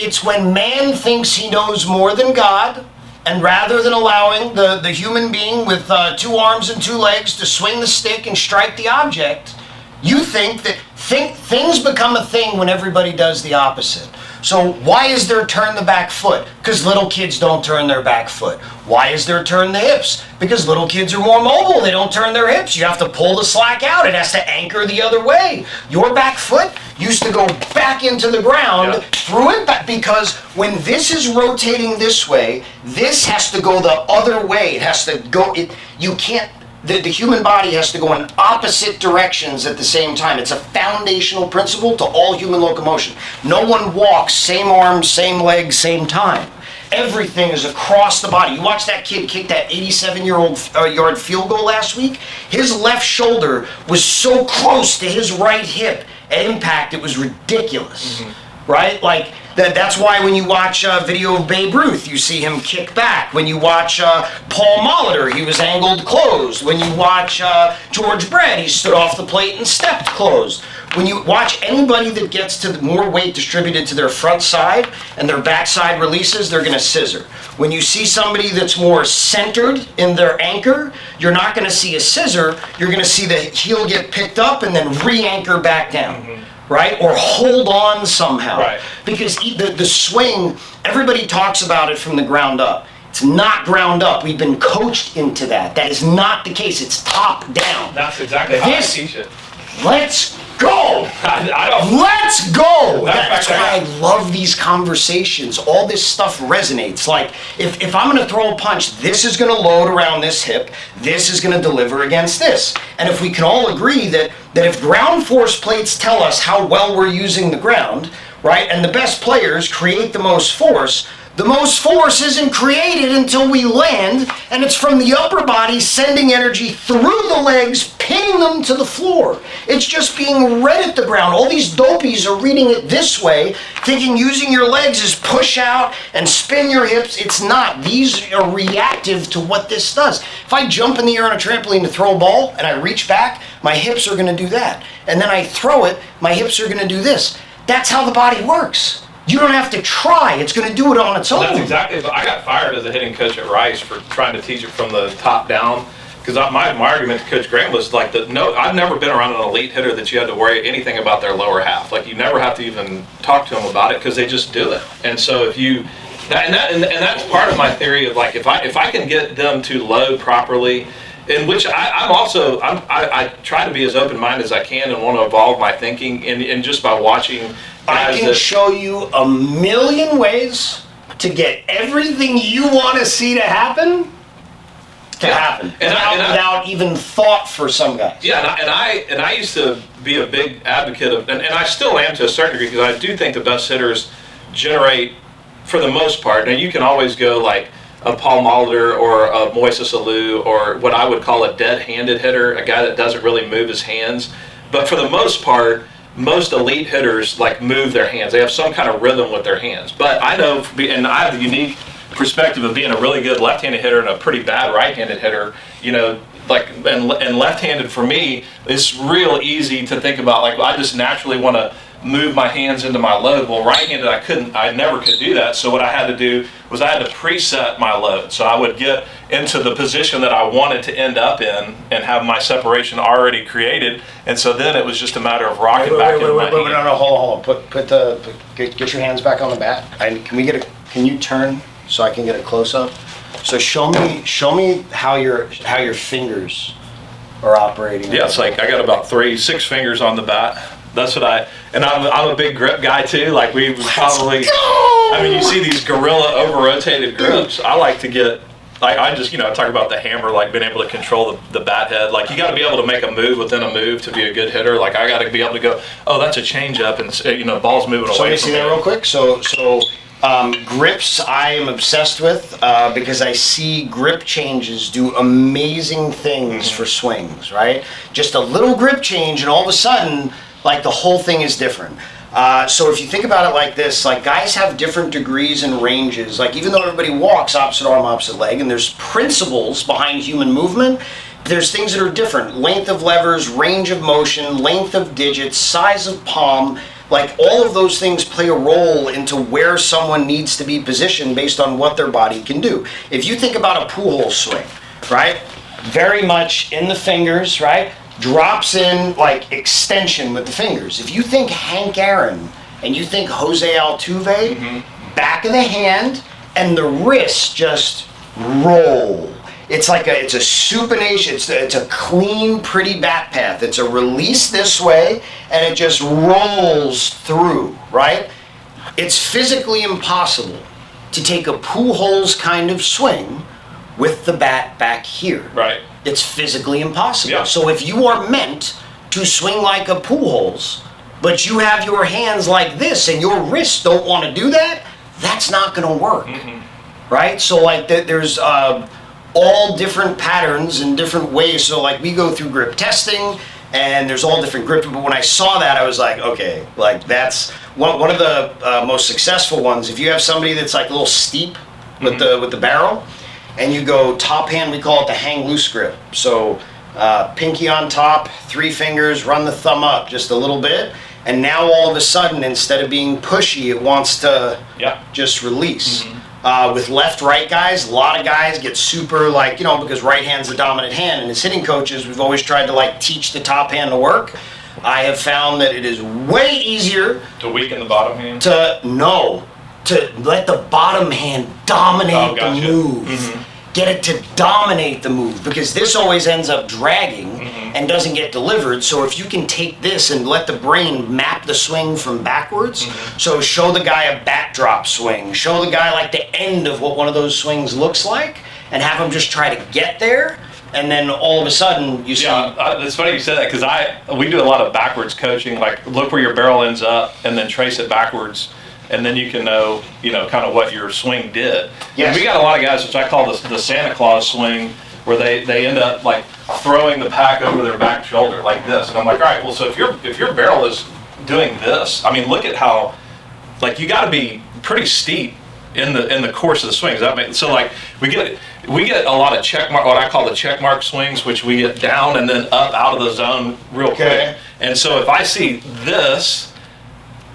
It's when man thinks he knows more than God, and rather than allowing the human being with 2 arms and 2 legs to swing the stick and strike the object, you think that things become a thing when everybody does the opposite. So why is there turn the back foot? Because little kids don't turn their back foot. Why is there turn the hips? Because little kids are more mobile. They don't turn their hips. You have to pull the slack out. It has to anchor the other way. Your back foot used to go back into the ground, through it back, because when this is rotating this way, this has to go the other way. It has to go, you can't, the human body has to go in opposite directions at the same time. It's a foundational principle to all human locomotion. No one walks same arm, same leg, same time. Everything is across the body. You watch that kid kick that 87-yard field goal last week. His left shoulder was so close to his right hip at impact, it was ridiculous. Right? Like, that's why when you watch a video of Babe Ruth, you see him kick back. When you watch Paul Molitor, he was angled closed. When you watch George Brett, he stood off the plate and stepped closed. When you watch anybody that gets to more weight distributed to their front side and their backside releases, they're going to scissor. When you see somebody that's more centered in their anchor, you're not going to see a scissor. You're going to see the heel get picked up and then re-anchor back down. Right? Or hold on somehow.
Right.
Because the swing, everybody talks about it from the ground up. It's not ground up. We've been coached into that. That is not the case. It's top down.
That's exactly how I teach it.
let's go.
I don't.
Let's go. That's
fact,
why I love these conversations. All this stuff resonates. Like, if I'm going to throw a punch, this is going to load around this hip. This is going to deliver against this. And if we can all agree that if ground force plates tell us how well we're using the ground, right, and the best players create the most force isn't created until we land, and it's from the upper body sending energy through the legs, pinning them to the floor. It's just being read at the ground. All these dopies are reading it this way, thinking using your legs is push out and spin your hips. It's not. These are reactive to what this does. If I jump in the air on a trampoline to throw a ball and I reach back, my hips are going to do that. And then I throw it, my hips are going to do this. That's how the body works. You don't have to try. It's going to do it on its own.
That's exactly. I got fired as a hitting coach at Rice for trying to teach it from the top down. Because my argument to Coach Graham was like, I've never been around an elite hitter that you had to worry anything about their lower half. Like, you never have to even talk to them about it because they just do it. And so if you, and that's part of my theory of like, if I can get them to load properly, in which I try to be as open-minded as I can and want to evolve my thinking, and just by watching.
I can show you a million ways to get everything you want to see to happen without even thought for some guys.
Yeah, and I used to be a big advocate of, and I still am to a certain degree, because I do think the best hitters generate, for the most part. Now you can always go like a Paul Molitor or a Moises Alou, or what I would call a dead-handed hitter, a guy that doesn't really move his hands. But for the most part, most elite hitters like move their hands. They have some kind of rhythm with their hands. But I know, and I have the unique perspective of being a really good left-handed hitter and a pretty bad right-handed hitter. You know, like, and left-handed for me, it's real easy to think about. Like, I just naturally want to move my hands into my load. Well, right-handed, I never could do that. So what I had to do was I had to preset my load. So I would get into the position that I wanted to end up in and have my separation already created. And so then it was just a matter of rocking back into my hand.
No, hold on. Get your hands back on the bat. Can you turn so I can get a close-up? So show me how your fingers are operating.
Yeah, it's like I got about 6 fingers on the bat. That's what I'm a big grip guy too. Like, we would probably, I mean, you see these gorilla over-rotated grips. I like to get, like, I just, talk about the hammer, like being able to control the bat head. Like, you got to be able to make a move within a move to be a good hitter. Like, I got to be able to go, oh, that's a changeup, and ball's moving away.
So let me see that real quick. So grips I am obsessed with because I see grip changes do amazing things for swings, right? Just a little grip change and all of a sudden, like, the whole thing is different. So if you think about it like this, like, guys have different degrees and ranges. Like, even though everybody walks opposite arm, opposite leg, and there's principles behind human movement, there's things that are different. Length of levers, range of motion, length of digits, size of palm. Like, all of those things play a role into where someone needs to be positioned based on what their body can do. If you think about a Pujols swing, right? Very much in the fingers, right? Drops in, like, extension with the fingers. If you think Hank Aaron and you think Jose Altuve, back of the hand and the wrist just roll. It's like it's a supination, it's a clean, pretty bat path. It's a release this way, and it just rolls through, right? It's physically impossible to take a Pujols kind of swing with the bat back here.
Right.
It's physically impossible.
Yeah.
So if you are meant to swing like a Pujols, but you have your hands like this and your wrists don't want to do that, that's not going to work, right? So, like, there's all different patterns and different ways. So, like, we go through grip testing, and there's all different grips. But when I saw that, I was like, okay, like, that's one of the most successful ones. If you have somebody that's like a little steep with the barrel, and you go top hand, we call it the hang loose grip. So pinky on top, 3 fingers, run the thumb up just a little bit, and now all of a sudden, instead of being pushy, it wants to just release. With left-right guys, a lot of guys get super, like, because right hand's the dominant hand, and as hitting coaches, we've always tried to, like, teach the top hand to work. I have found that it is way easier
to weaken the bottom hand. To
let the bottom hand dominate the move. get it to dominate the move, because this always ends up dragging and doesn't get delivered. So if you can take this and let the brain map the swing from backwards, so show the guy a backdrop swing, show the guy like the end of what one of those swings looks like, and have him just try to get there, and then all of a sudden you see.
Yeah, it's funny you said that, because we do a lot of backwards coaching, like look where your barrel ends up and then trace it backwards. And then you can know, kind of what your swing did.
Yes.
And we got a lot of guys, which I call the Santa Claus swing, where they end up like throwing the pack over their back shoulder like this. And I'm like, all right, well, so if your barrel is doing this, I mean, look at how, like, you got to be pretty steep in the course of the swings. So like we get a lot of check mark, what I call the check mark swings, which we get down and then up out of the zone real quick. And so if I see this.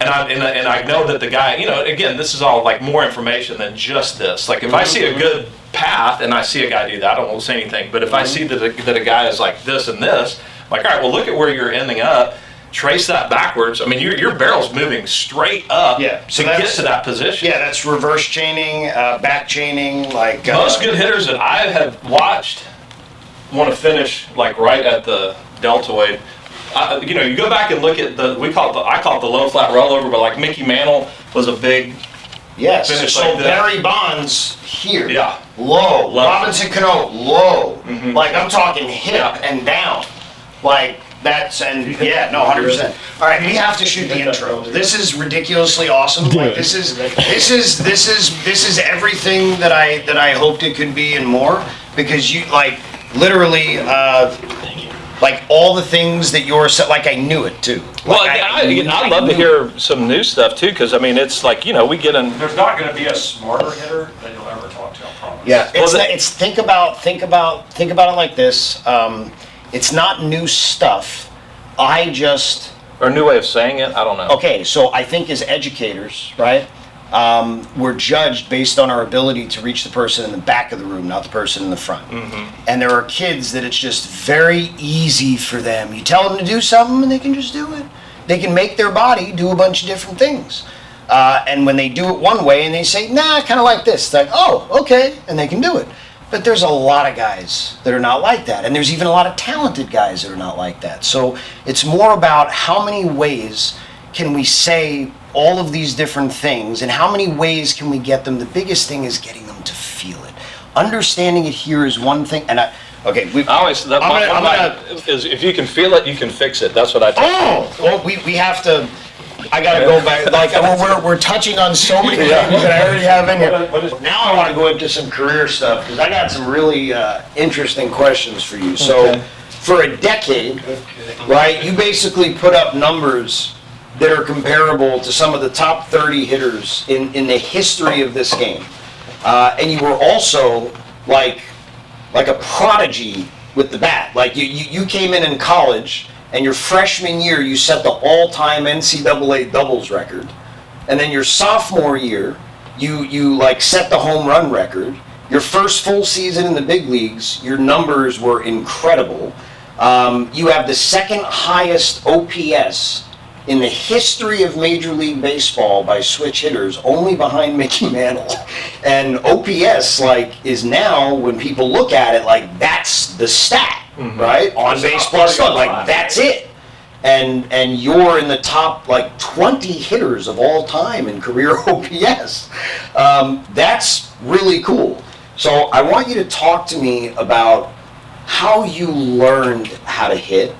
And I know that the guy, again, this is all like more information than just this. Like if I see a good path and I see a guy do that, I won't say anything. But if I see that a guy is like this and this, I'm like, all right, well, look at where you're ending up. Trace that backwards. I mean, your barrel's moving straight up to get to that position.
Yeah, that's reverse chaining, back chaining. Like
most good hitters that I have watched want to finish like right at the deltoid. You go back and look at I call it the low flat rollover, but like Mickey Mantle was a big finish
so
like this.
Barry Bonds here,
low.
Robinson Cano, low. Like I'm talking hip and down, like that's 100%. All right, we have to shoot the intro. This is ridiculously awesome. Like this is everything that I hoped it could be and more, because you like literally. Like all the things that you're like, I knew it too.
Well, I'd love to hear some new stuff too, because I mean, it's like we get in.
There's not going to be a smarter hitter that you'll ever talk to. I promise.
Yeah, it's think about it like this. It's not new stuff.
Or a new way of saying it. I don't know.
Okay, so I think as educators, right? We're judged based on our ability to reach the person in the back of the room, not the person in the front. And there are kids that it's just very easy for them. You tell them to do something and they can just do it. They can make their body do a bunch of different things. And when they do it one way and they say, nah, I kind of like this, it's like, oh, okay, and they can do it. But there's a lot of guys that are not like that. And there's even a lot of talented guys that are not like that. So it's more about how many ways can we say all of these different things, and how many ways can we get them? The biggest thing is getting them to feel it. Understanding it here is one thing, and
is if you can feel it, you can fix it. That's what I tell you.
Well, we have to. I got to go back. Like we're touching on so many things that I already have in here. Now I want to go into some career stuff, because I got some really interesting questions for you. So, for a decade, right? You basically put up numbers that are comparable to some of the top 30 hitters in the history of this game. And you were also like a prodigy with the bat. Like you came in college, and your freshman year you set the all-time NCAA doubles record. And then your sophomore year, you like set the home run record. Your first full season in the big leagues, your numbers were incredible. You have the second highest OPS in the history of Major League Baseball by switch hitters, only behind Mickey Mantle. And OPS is now, when people look at it, like that's the stat, right? On Base Plus One, like that's it. And you're in the top 20 hitters of all time in career OPS. That's really cool. So I want you to talk to me about how you learned how to hit.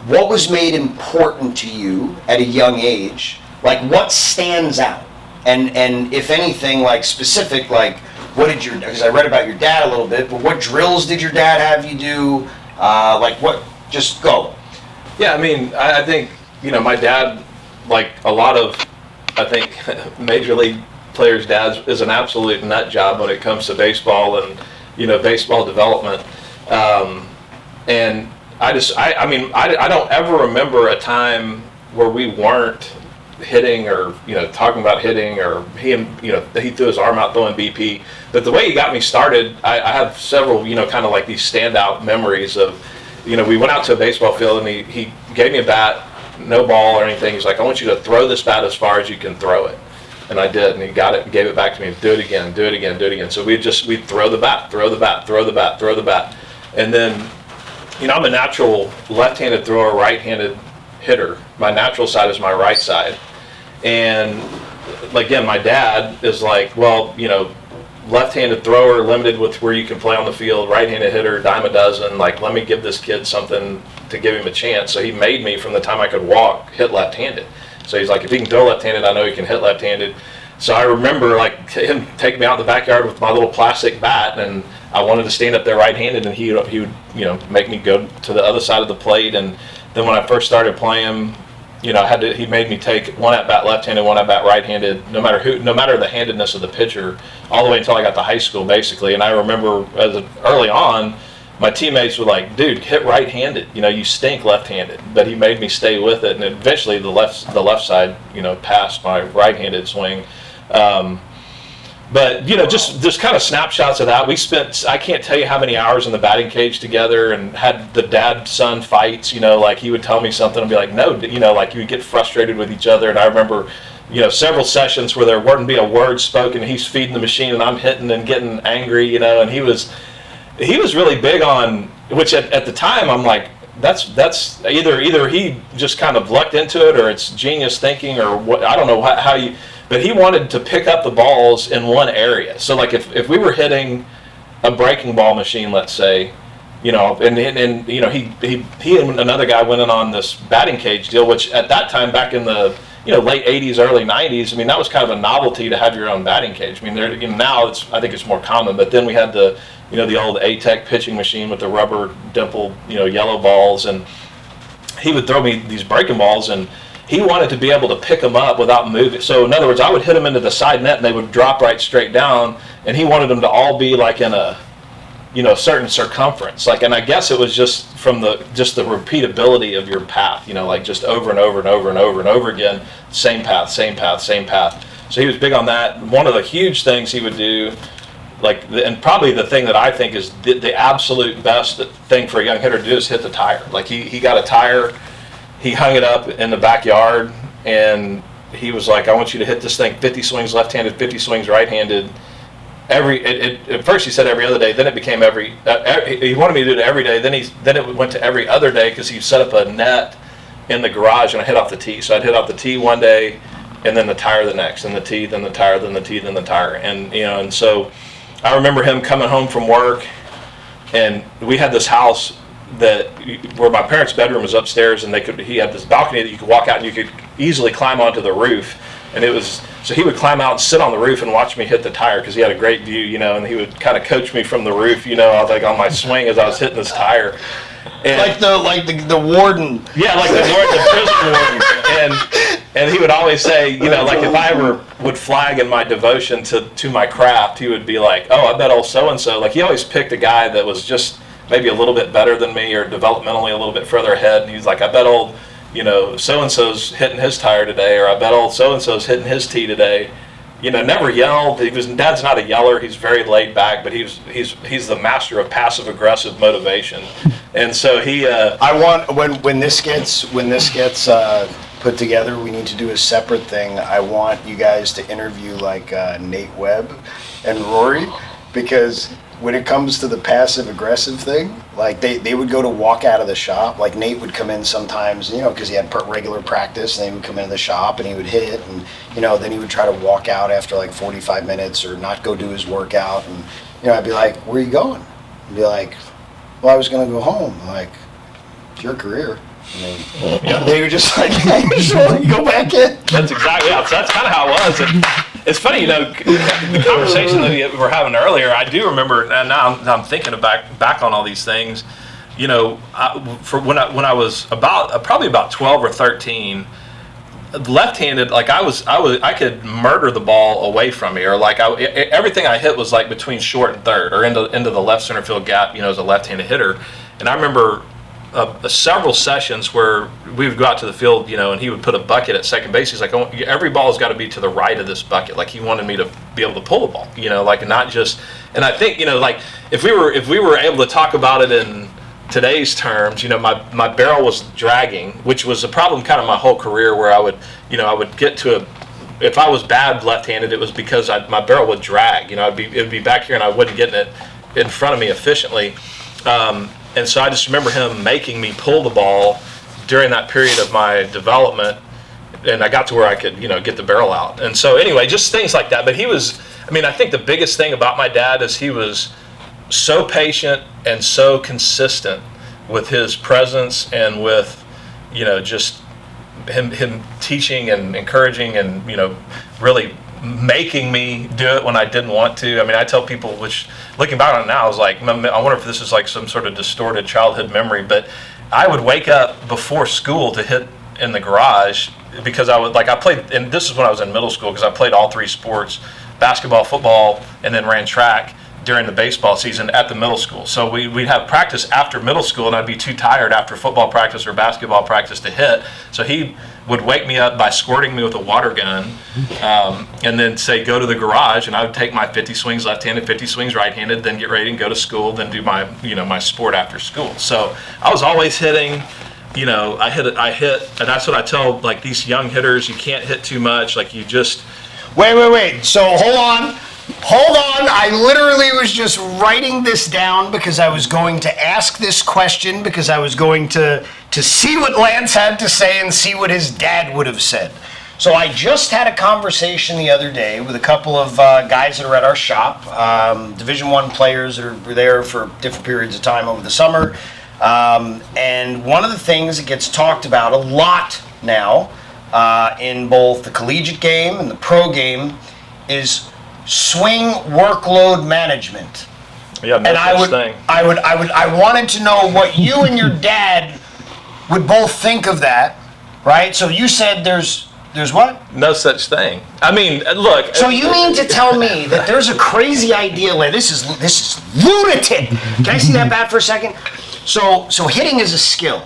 What was made important to you at a young age? Like what stands out? And if anything, specific, what did because I read about your dad a little bit, but what drills did your dad have you do? Just go.
Yeah, I mean, I think, my dad, like a lot of, I think, major league players' dads, is an absolute nut job when it comes to baseball and, baseball development. And I don't ever remember a time where we weren't hitting or, talking about hitting, or he threw his arm out throwing BP. But the way he got me started, I have several, kind of like these standout memories of, we went out to a baseball field and he gave me a bat, no ball or anything. He's like, I want you to throw this bat as far as you can throw it.
And I did, and he got it and gave it back to me. Do it again, do it again, do it again. So we'd throw the bat, throw the bat, throw the bat, throw the bat. And then, I'm a natural left-handed thrower, right-handed hitter. My natural side is my right side. And again, my dad is like, well, left-handed thrower, limited with where you can play on the field, right-handed hitter, dime a dozen. Like, let me give this kid something to give him a chance. So he made me, from the time I could walk, hit left-handed. So he's like, if he can throw left-handed, I know he can hit left-handed. So I remember like him taking me out in the backyard with my little plastic bat, and I wanted to stand up there right-handed, and he would make me go to the other side of the plate. And then when I first started playing, he made me take one at bat left-handed, one at bat right-handed, no matter the handedness of the pitcher, all the way until I got to high school, basically. And I remember early on, my teammates were like, dude, hit right-handed. You stink left-handed. But he made me stay with it, and eventually the left side, passed my right-handed swing. But just kind of snapshots of that. We spent, I can't tell you how many hours in the batting cage together, and had the dad-son fights. Like he would tell me something and be like, no, like you would get frustrated with each other. And I remember, several sessions where there wouldn't be a word spoken. He's feeding the machine and I'm hitting and getting angry. And he was really big on, which at the time I'm like, that's either he just kind of lucked into it, or it's genius thinking, or what. I don't know how you. But he wanted to pick up the balls in one area. So like if we were hitting a breaking ball machine, let's say, and he and another guy went in on this batting cage deal, which at that time, back in the late 80s, early 90s, that was kind of a novelty to have your own batting cage. Now I think it's more common, but then we had the old A-Tech pitching machine with the rubber dimple, yellow balls, and he would throw me these breaking balls, and he wanted to be able to pick them up without moving. So in other words, I would hit them into the side net and they would drop right straight down, and he wanted them to all be like in a certain circumference. And I guess it was just from the repeatability of your path, like just over and over and over and over and over again, same path, same path, same path. So he was big on that. One of the huge things he would do, and probably the thing that I think is the absolute best thing for a young hitter to do, is hit the tire. Like he got a tire, he hung it up in the backyard, and he was like, I want you to hit this thing 50 swings left-handed, 50 swings right-handed. At first he said every other day, then it became he wanted me to do it every day, then it went to every other day, because he set up a net in the garage, and I hit off the tee. So I'd hit off the tee one day, and then the tire the next, and the tee, then the tire, then the tee, then the tire. And so I remember him coming home from work, and we had this house where my parents' bedroom was upstairs, and he had this balcony that you could walk out and you could easily climb onto the roof. And so he would climb out and sit on the roof and watch me hit the tire, because he had a great view, and he would kind of coach me from the roof, I was like on my swing as I was hitting this tire. And,
like the warden.
Yeah, like the prison warden. And he would always say, like if I ever would flag in my devotion to my craft, he would be like, oh, I bet old so-and-so. Like he always picked a guy that was just maybe a little bit better than me, or developmentally a little bit further ahead. And he's like, I bet old, so-and-so's hitting his tire today, or I bet old so-and-so's hitting his tee today. Never yelled. Dad's not a yeller. He's very laid back, but he's the master of passive aggressive motivation. And so he.
I want when this gets put together, we need to do a separate thing. I want you guys to interview like Nate Webb and Rory, because when it comes to the passive aggressive thing, like they would go to walk out of the shop. Like Nate would come in sometimes, because he had regular practice, and he would come into the shop and he would hit, and then he would try to walk out after like 45 minutes or not go do his workout, and I'd be like, where are you going? He'd be like, well, I was going to go home. I'm like, it's your career. They were just like, I just want to go back in.
That's exactly, so that's kind of how it was. And it's funny, the conversation that we were having earlier, I do remember, and now I'm thinking back on all these things. When I was probably about 12 or 13, left-handed, like I could murder the ball away from me, or like everything I hit was like between short and third, or into the left center field gap, as a left-handed hitter. And I remember several sessions where we would go out to the field, and he would put a bucket at second base. He's like, every ball's got to be to the right of this bucket. Like he wanted me to be able to pull the ball, like not just. And I think, like if we were able to talk about it in today's terms, my barrel was dragging, which was a problem kind of my whole career, where I would get to if I was bad left-handed, it was because my barrel would drag. You know, it would be back here and I wasn't getting it in front of me efficiently. And so I just remember him making me pull the ball during that period of my development, and I got to where I could, get the barrel out. And so anyway, just things like that. But I think the biggest thing about my dad is he was so patient and so consistent with his presence and with, just him teaching and encouraging and, really making me do it when I didn't want to. I mean, I tell people, which looking back on it now, I was like, I wonder if this is like some sort of distorted childhood memory, but I would wake up before school to hit in the garage because I played, and this is when I was in middle school, because I played all three sports, basketball, football, and then ran track during the baseball season at the middle school. So we'd have practice after middle school, and I'd be too tired after football practice or basketball practice to hit. So he would wake me up by squirting me with a water gun, and then say, go to the garage, and I would take my 50 swings left-handed, 50 swings right-handed, then get ready and go to school, then do my, my sport after school. So I was always hitting. I hit, and that's what I tell like these young hitters, you can't hit too much, like you just...
Wait. So hold on. I literally was just writing this down because I was going to ask this question, because I was going to see what Lance had to say and see what his dad would have said. So I just had a conversation the other day with a couple of guys that are at our shop, Division I players that were there for different periods of time over the summer. And one of the things that gets talked about a lot now in both the collegiate game and the pro game is swing workload management.
Yeah, no such thing.
I wanted to know what you and your dad would both think of that, right? So you said there's what?
No such thing. I mean, look.
So you mean to tell me that there's a crazy idea? This is lunatic. Can I see that bat for a second? So hitting is a skill,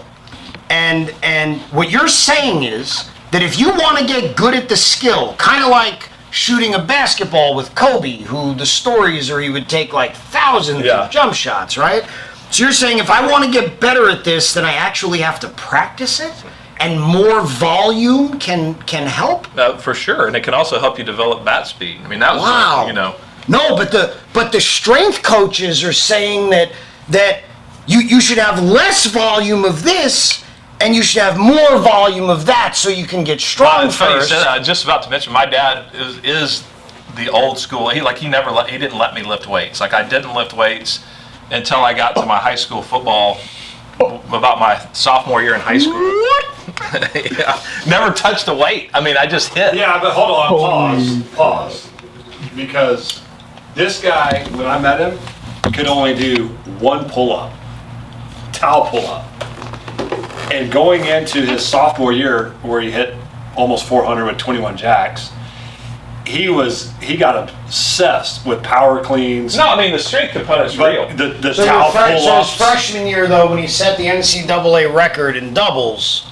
and what you're saying is that if you want to get good at the skill, kind of like shooting a basketball with Kobe, who the stories are he would take like thousands of jump shots, right? So you're saying if I want to get better at this, then I actually have to practice it, and more volume can help?
For sure, and it can also help you develop bat speed. I mean, that was
No, but the strength coaches are saying that you should have less volume of this, and you should have more volume of that, so you can get strong first.
I was just about to mention, my dad is the old school. He didn't let me lift weights. Like, I didn't lift weights until I got to my high school football, about my sophomore year in high school. Yeah. Never touched a weight. I mean, I just hit.
Yeah, but hold on, pause. Because this guy, when I met him, could only do one pull-up, towel pull-up. And going into his sophomore year, where he hit almost 400 with 21 jacks, he got obsessed with power cleans.
No, I mean, the strength component's real.
The towel pull-ups.
So his freshman year, though, when he set the NCAA record in doubles,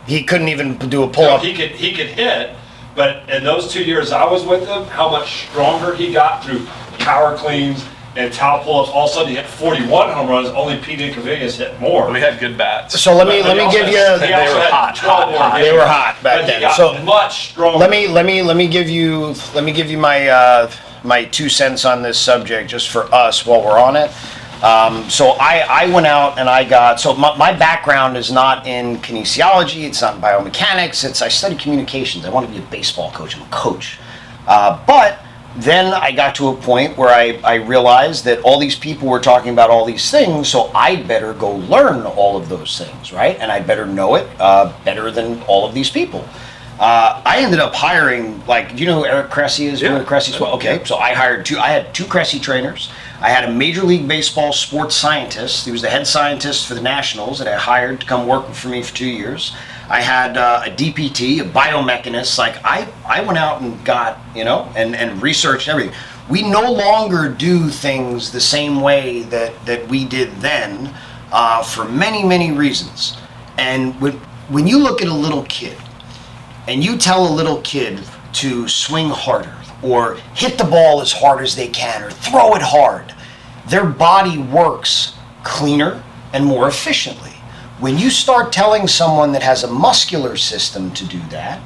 he couldn't even do a pull-up.
No, he could hit, but in those 2 years I was with him, how much stronger he got through power cleans and towel pull-ups. All of a sudden he hit 41 home runs. Only Pete Inconvenience hit more.
We had good bats.
So let me give you.
They were hot.
They were hot back then. So
much stronger.
Let me give you my 2 cents on this subject, just for us while we're on it. So I went out and I got, so my background is not in kinesiology, it's not in biomechanics, I studied communications. I want to be a baseball coach, I'm a coach. But then I got to a point where I realized that all these people were talking about all these things, so I'd better go learn all of those things, right? And I'd better know it better than all of these people. I ended up hiring, do you know who Eric Cressy is?
Yeah.
Cressy's, okay, so I had two Cressy trainers. I had a Major League Baseball sports scientist. He was the head scientist for the Nationals that I hired to come work for me for 2 years. I had a DPT, a biomechanist. I went out and got, and researched everything. We no longer do things the same way that we did then for many, many reasons. And when you look at a little kid and you tell a little kid to swing harder or hit the ball as hard as they can or throw it hard, their body works cleaner and more efficiently. When you start telling someone that has a muscular system to do that,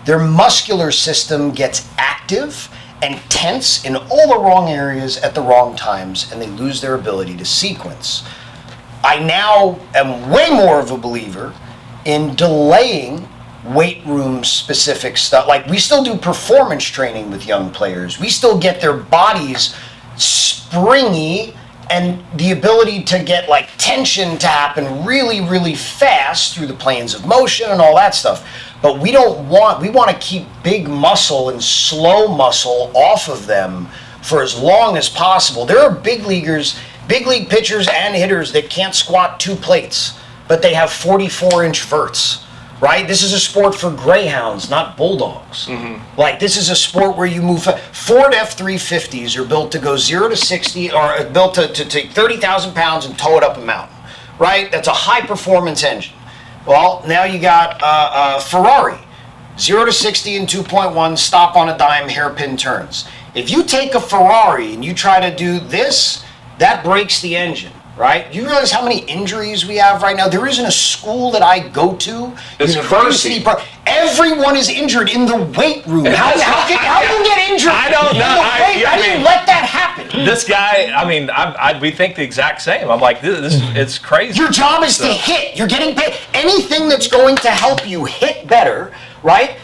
their muscular system gets active and tense in all the wrong areas at the wrong times, and they lose their ability to sequence. I now am way more of a believer in delaying weight room specific stuff. Like, we still do performance training with young players. We still get their bodies springy and the ability to get like tension to happen really, really fast through the planes of motion and all that stuff. But we want to keep big muscle and slow muscle off of them for as long as possible. There are big leaguers, big league pitchers and hitters that can't squat 2 plates, but they have 44-inch verts. Right? This is a sport for greyhounds, not bulldogs. Like, this is a sport where you move. Ford F-350s are built to go 0 to 60, or built to take 30,000 pounds and tow it up a mountain. Right? That's a high-performance engine. Well, now you got Ferrari, 0 to 60 in 2.1, stop on a dime, hairpin turns. If you take a Ferrari and you try to do this, that breaks the engine. Right? You realize how many injuries we have right now? There isn't a school that I go to.
It's crazy.
Everyone is injured in the weight room. How do you get injured?
I don't know.
How do you let that happen?
This guy, I mean, we think the exact same. I'm like, this it's crazy.
Your job is to hit. You're getting paid. Anything that's going to help you hit better, right?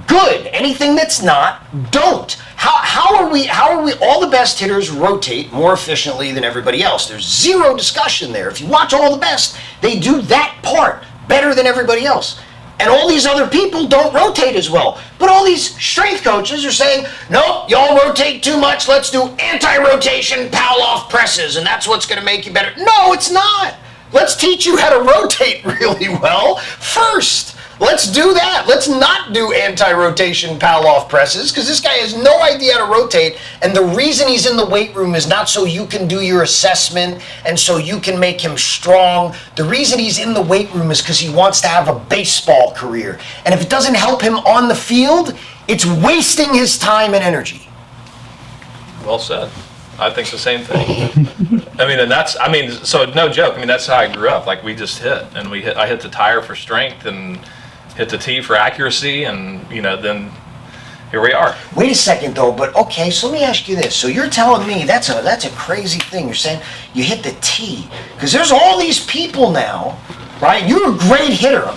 Good. Anything that's not, don't. How are we, all the best hitters rotate more efficiently than everybody else? There's zero discussion there. If you watch all the best, they do that part better than everybody else. And all these other people don't rotate as well. But all these strength coaches are saying, nope, y'all rotate too much, let's do anti-rotation Pavlov presses, and that's what's gonna make you better. No, it's not. Let's teach you how to rotate really well first. Let's do that. Let's not do anti-rotation Pavlov presses, because this guy has no idea how to rotate, and the reason he's in the weight room is not so you can do your assessment and so you can make him strong. The reason he's in the weight room is because he wants to have a baseball career. And if it doesn't help him on the field, it's wasting his time and energy.
Well said. I think the same thing. I mean, so no joke. I mean, that's how I grew up. Like, we just hit, and I hit the tire for strength and hit the tee for accuracy, and then here we are.
Wait a second though, but okay, so let me ask you this. So you're telling me that's a crazy thing. You're saying you hit the tee, because there's all these people now, right? You're a great hitter,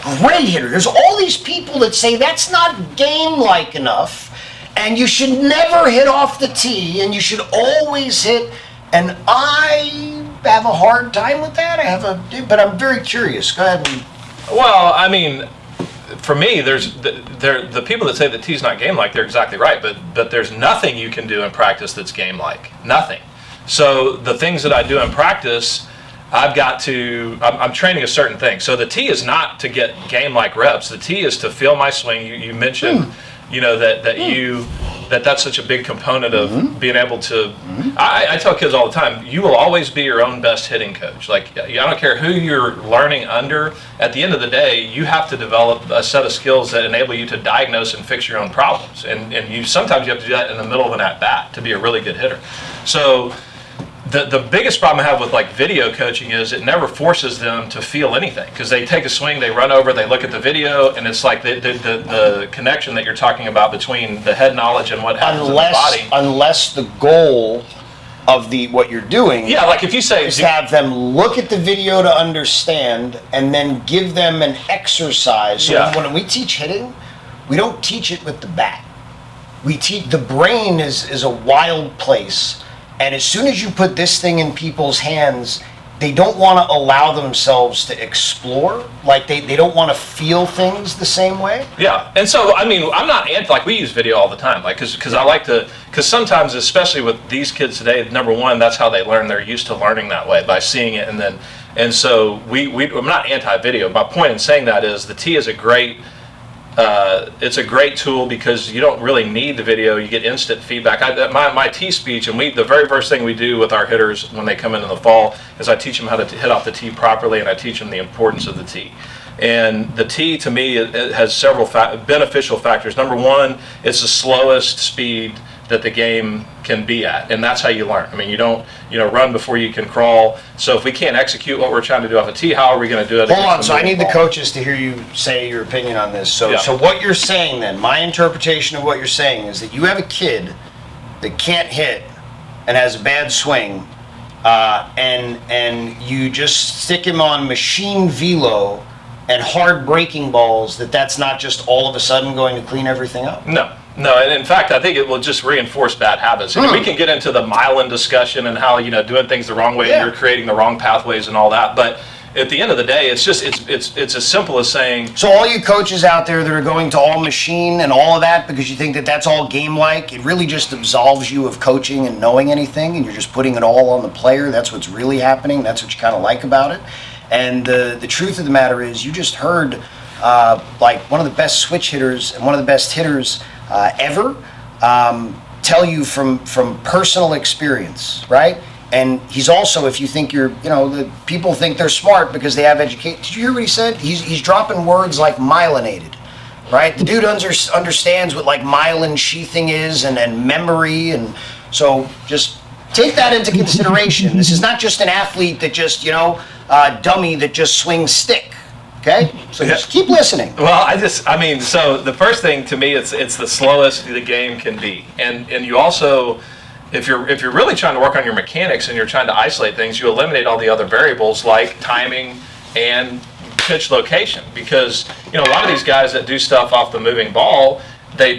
There's all these people that say that's not game-like enough, and you should never hit off the tee, and you should always hit, and I have a hard time with that. But I'm very curious. Go ahead.
Well, I mean, for me, the people that say that tee's not game-like, they're exactly right, but there's nothing you can do in practice that's game-like. Nothing. So the things that I do in practice, I'm training a certain thing. So the tee is not to get game-like reps. The tee is to feel my swing. You mentioned, that's such a big component of being able to. I tell kids all the time, you will always be your own best hitting coach. Like, I don't care who you're learning under. At the end of the day, you have to develop a set of skills that enable you to diagnose and fix your own problems. And sometimes you have to do that in the middle of an at-bat to be a really good hitter. So the biggest problem I have with like video coaching is it never forces them to feel anything, because they take a swing, they run over, they look at the video, and it's like the connection that you're talking about between the head knowledge and what happens in the body.
Unless the goal of what you're doing,
yeah, like if you say,
is to have them look at the video to understand, and then give them an exercise. So when we teach hitting, we don't teach it with the bat. We teach the brain is a wild place. And as soon as you put this thing in people's hands, they don't want to allow themselves to explore. Like, they don't want to feel things the same way.
Yeah, and so, I mean, I'm not anti, like, we use video all the time, like, because I like to, because sometimes, especially with these kids today, number one, that's how they learn. They're used to learning that way, by seeing it, and so I'm not anti-video. My point in saying that is the tee is it's a great tool, because you don't really need the video. You get instant feedback. My tee speech, and the very first thing we do with our hitters when they come in the fall is I teach them how to hit off the tee properly, and I teach them the importance of the tee. And the tee, to me, it has several beneficial factors. Number one, it's the slowest speed
that the game can be at, and that's how you learn. I mean, you don't, run before you can crawl. So if we can't execute what we're trying to do off a tee, how are we going to do it?
Hold on, so I need the coaches to hear you say your opinion on this. So what you're saying then, my interpretation of what you're saying is that you have a kid that can't hit and has a bad swing, and you just stick him on machine velo and hard breaking balls, that's not just all of a sudden going to clean everything up?
No, and in fact, I think it will just reinforce bad habits. And we can get into the myelin discussion and how, doing things the wrong way, and you're creating the wrong pathways and all that. But at the end of the day, it's just, it's as simple as saying...
So all you coaches out there that are going to all machine and all of that because you think that that's all game-like, it really just absolves you of coaching and knowing anything, and you're just putting it all on the player. That's what's really happening. That's what you kind of like about it. And the truth of the matter is, you just heard like one of the best switch hitters and one of the best hitters ever tell you from personal experience, right? And he's also, if you think the people think they're smart because they have education. Did you hear what he said? He's dropping words like myelinated, right? The dude understands what like myelin sheathing is and memory, and so just take that into consideration. This is not just an athlete that just, dummy that just swings stick. Okay? So just keep listening.
Well, so the first thing to me, it's the slowest the game can be. And you also, if you're really trying to work on your mechanics and you're trying to isolate things, you eliminate all the other variables like timing and pitch location. Because, a lot of these guys that do stuff off the moving ball, they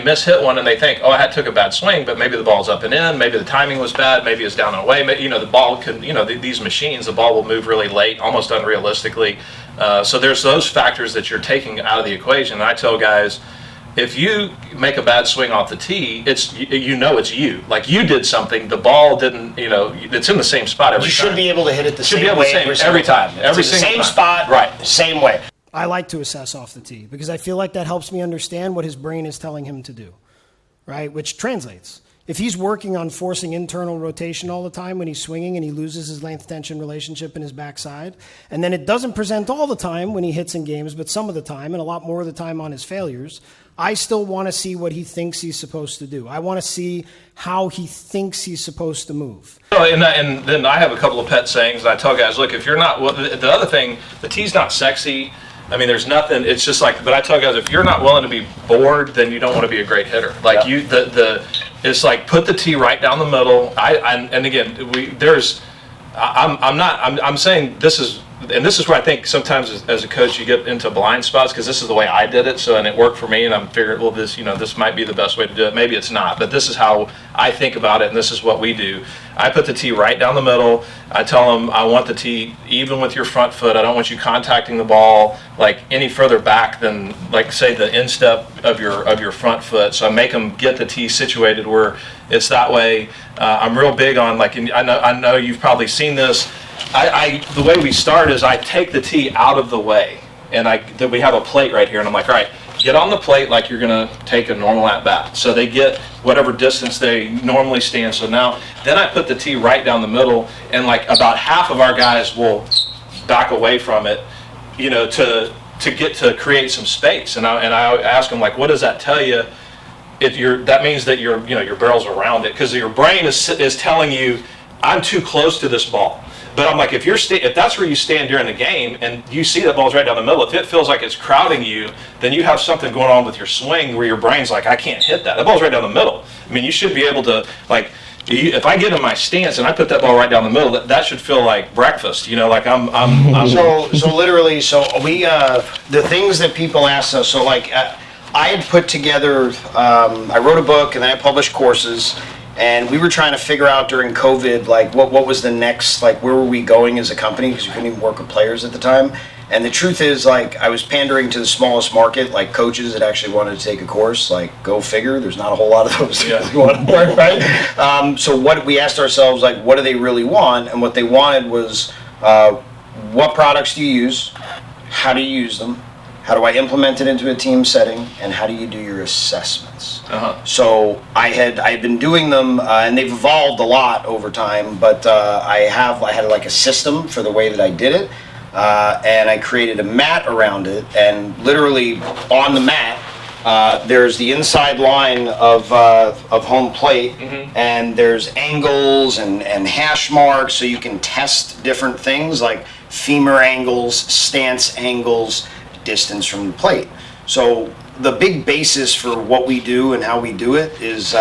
miss-hit one and they think, oh, I took a bad swing, but maybe the ball's up and in, maybe the timing was bad, maybe it's down and away. The ball could, these machines, the ball will move really late, almost unrealistically. So there's those factors that you're taking out of the equation. And I tell guys, if you make a bad swing off the tee, it's you. Like, you did something, the ball didn't, it's in the same spot every time.
You should be able to hit it the same way
every time. Every single
same
time.
Spot,
right?
The same way.
I like to assess off the tee because I feel like that helps me understand what his brain is telling him to do, right? Which translates. If he's working on forcing internal rotation all the time when he's swinging and he loses his length-tension relationship in his backside, and then it doesn't present all the time when he hits in games, but some of the time and a lot more of the time on his failures, I still want to see what he thinks he's supposed to do. I want to see how he thinks he's supposed to move.
And then I have a couple of pet sayings, and I tell guys, look, if you're not, the other thing, the tee's not sexy. I mean, there's nothing. It's just like, but I tell guys, if you're not willing to be bored, then you don't want to be a great hitter. Like it's like put the tee right down the middle. I'm saying this is, and this is where I think sometimes as a coach you get into blind spots because this is the way I did it. So, and it worked for me, and I'm figuring, well, this might be the best way to do it. Maybe it's not, but this is how I think about it, and this is what we do. I put the tee right down the middle. I tell them I want the tee even with your front foot. I don't want you contacting the ball like any further back than, like, say, the instep of your front foot. So I make them get the tee situated where it's that way. I'm real big on, like, I know you've probably seen this. The way we start is I take the tee out of the way, and we have a plate right here, and I'm like, all right, get on the plate like you're going to take a normal at-bat. So they get whatever distance they normally stand. So then I put the tee right down the middle, and like about half of our guys will back away from it, to create some space. And I ask them, like, what does that tell you? That means that your barrel's around it, because your brain is telling you, I'm too close to this ball. But I'm like, if that's where you stand during the game and you see that ball's right down the middle, if it feels like it's crowding you, then you have something going on with your swing where your brain's like, I can't hit that. That ball's right down the middle. I mean, you should be able to, like, if I get in my stance and I put that ball right down the middle, that should feel like breakfast. Like I'm.
So literally, we the things that people ask us. So like, I had put together. I wrote a book and then I published courses. And we were trying to figure out during COVID, like, what was the next, like, where were we going as a company, because we couldn't even work with players at the time. And the truth is, like, I was pandering to the smallest market, like coaches that actually wanted to take a course. Like, go figure, there's not a whole lot of those that want to work, right? So we asked ourselves, like, what do they really want? And what they wanted was, what products do you use? How do you use them? How do I implement it into a team setting? And how do you do your assessments? So I had been doing them, and they've evolved a lot over time, but I had like a system for the way that I did it, and I created a mat around it, and literally on the mat there's the inside line of home plate, and there's angles and hash marks, so you can test different things like femur angles, stance angles, distance from the plate. So the big basis for what we do and how we do it is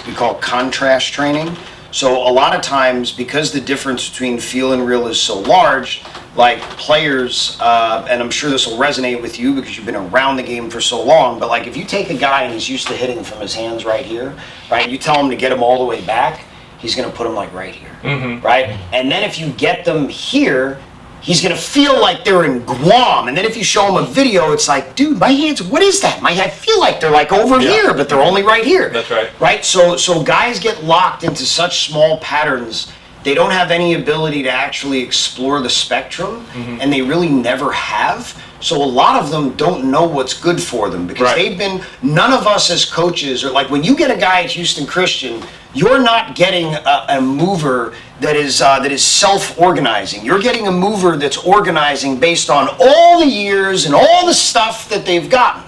we call contrast training. So a lot of times, because the difference between feel and real is so large, like players, and I'm sure this will resonate with you because you've been around the game for so long, but like if you take a guy and he's used to hitting from his hands right here, right, you tell him to get him all the way back, he's going to put him like right here, right? And then if you get them here, he's going to feel like they're in Guam. And then if you show him a video, it's like, dude, my hands, what is that? I feel like they're like over here, but they're only right here.
That's right.
Right? So guys get locked into such small patterns, they don't have any ability to actually explore the spectrum, and they really never have. So a lot of them don't know what's good for them because none of us as coaches are like, when you get a guy at Houston Christian, you're not getting a mover that is self-organizing. You're getting a mover that's organizing based on all the years and all the stuff that they've gotten.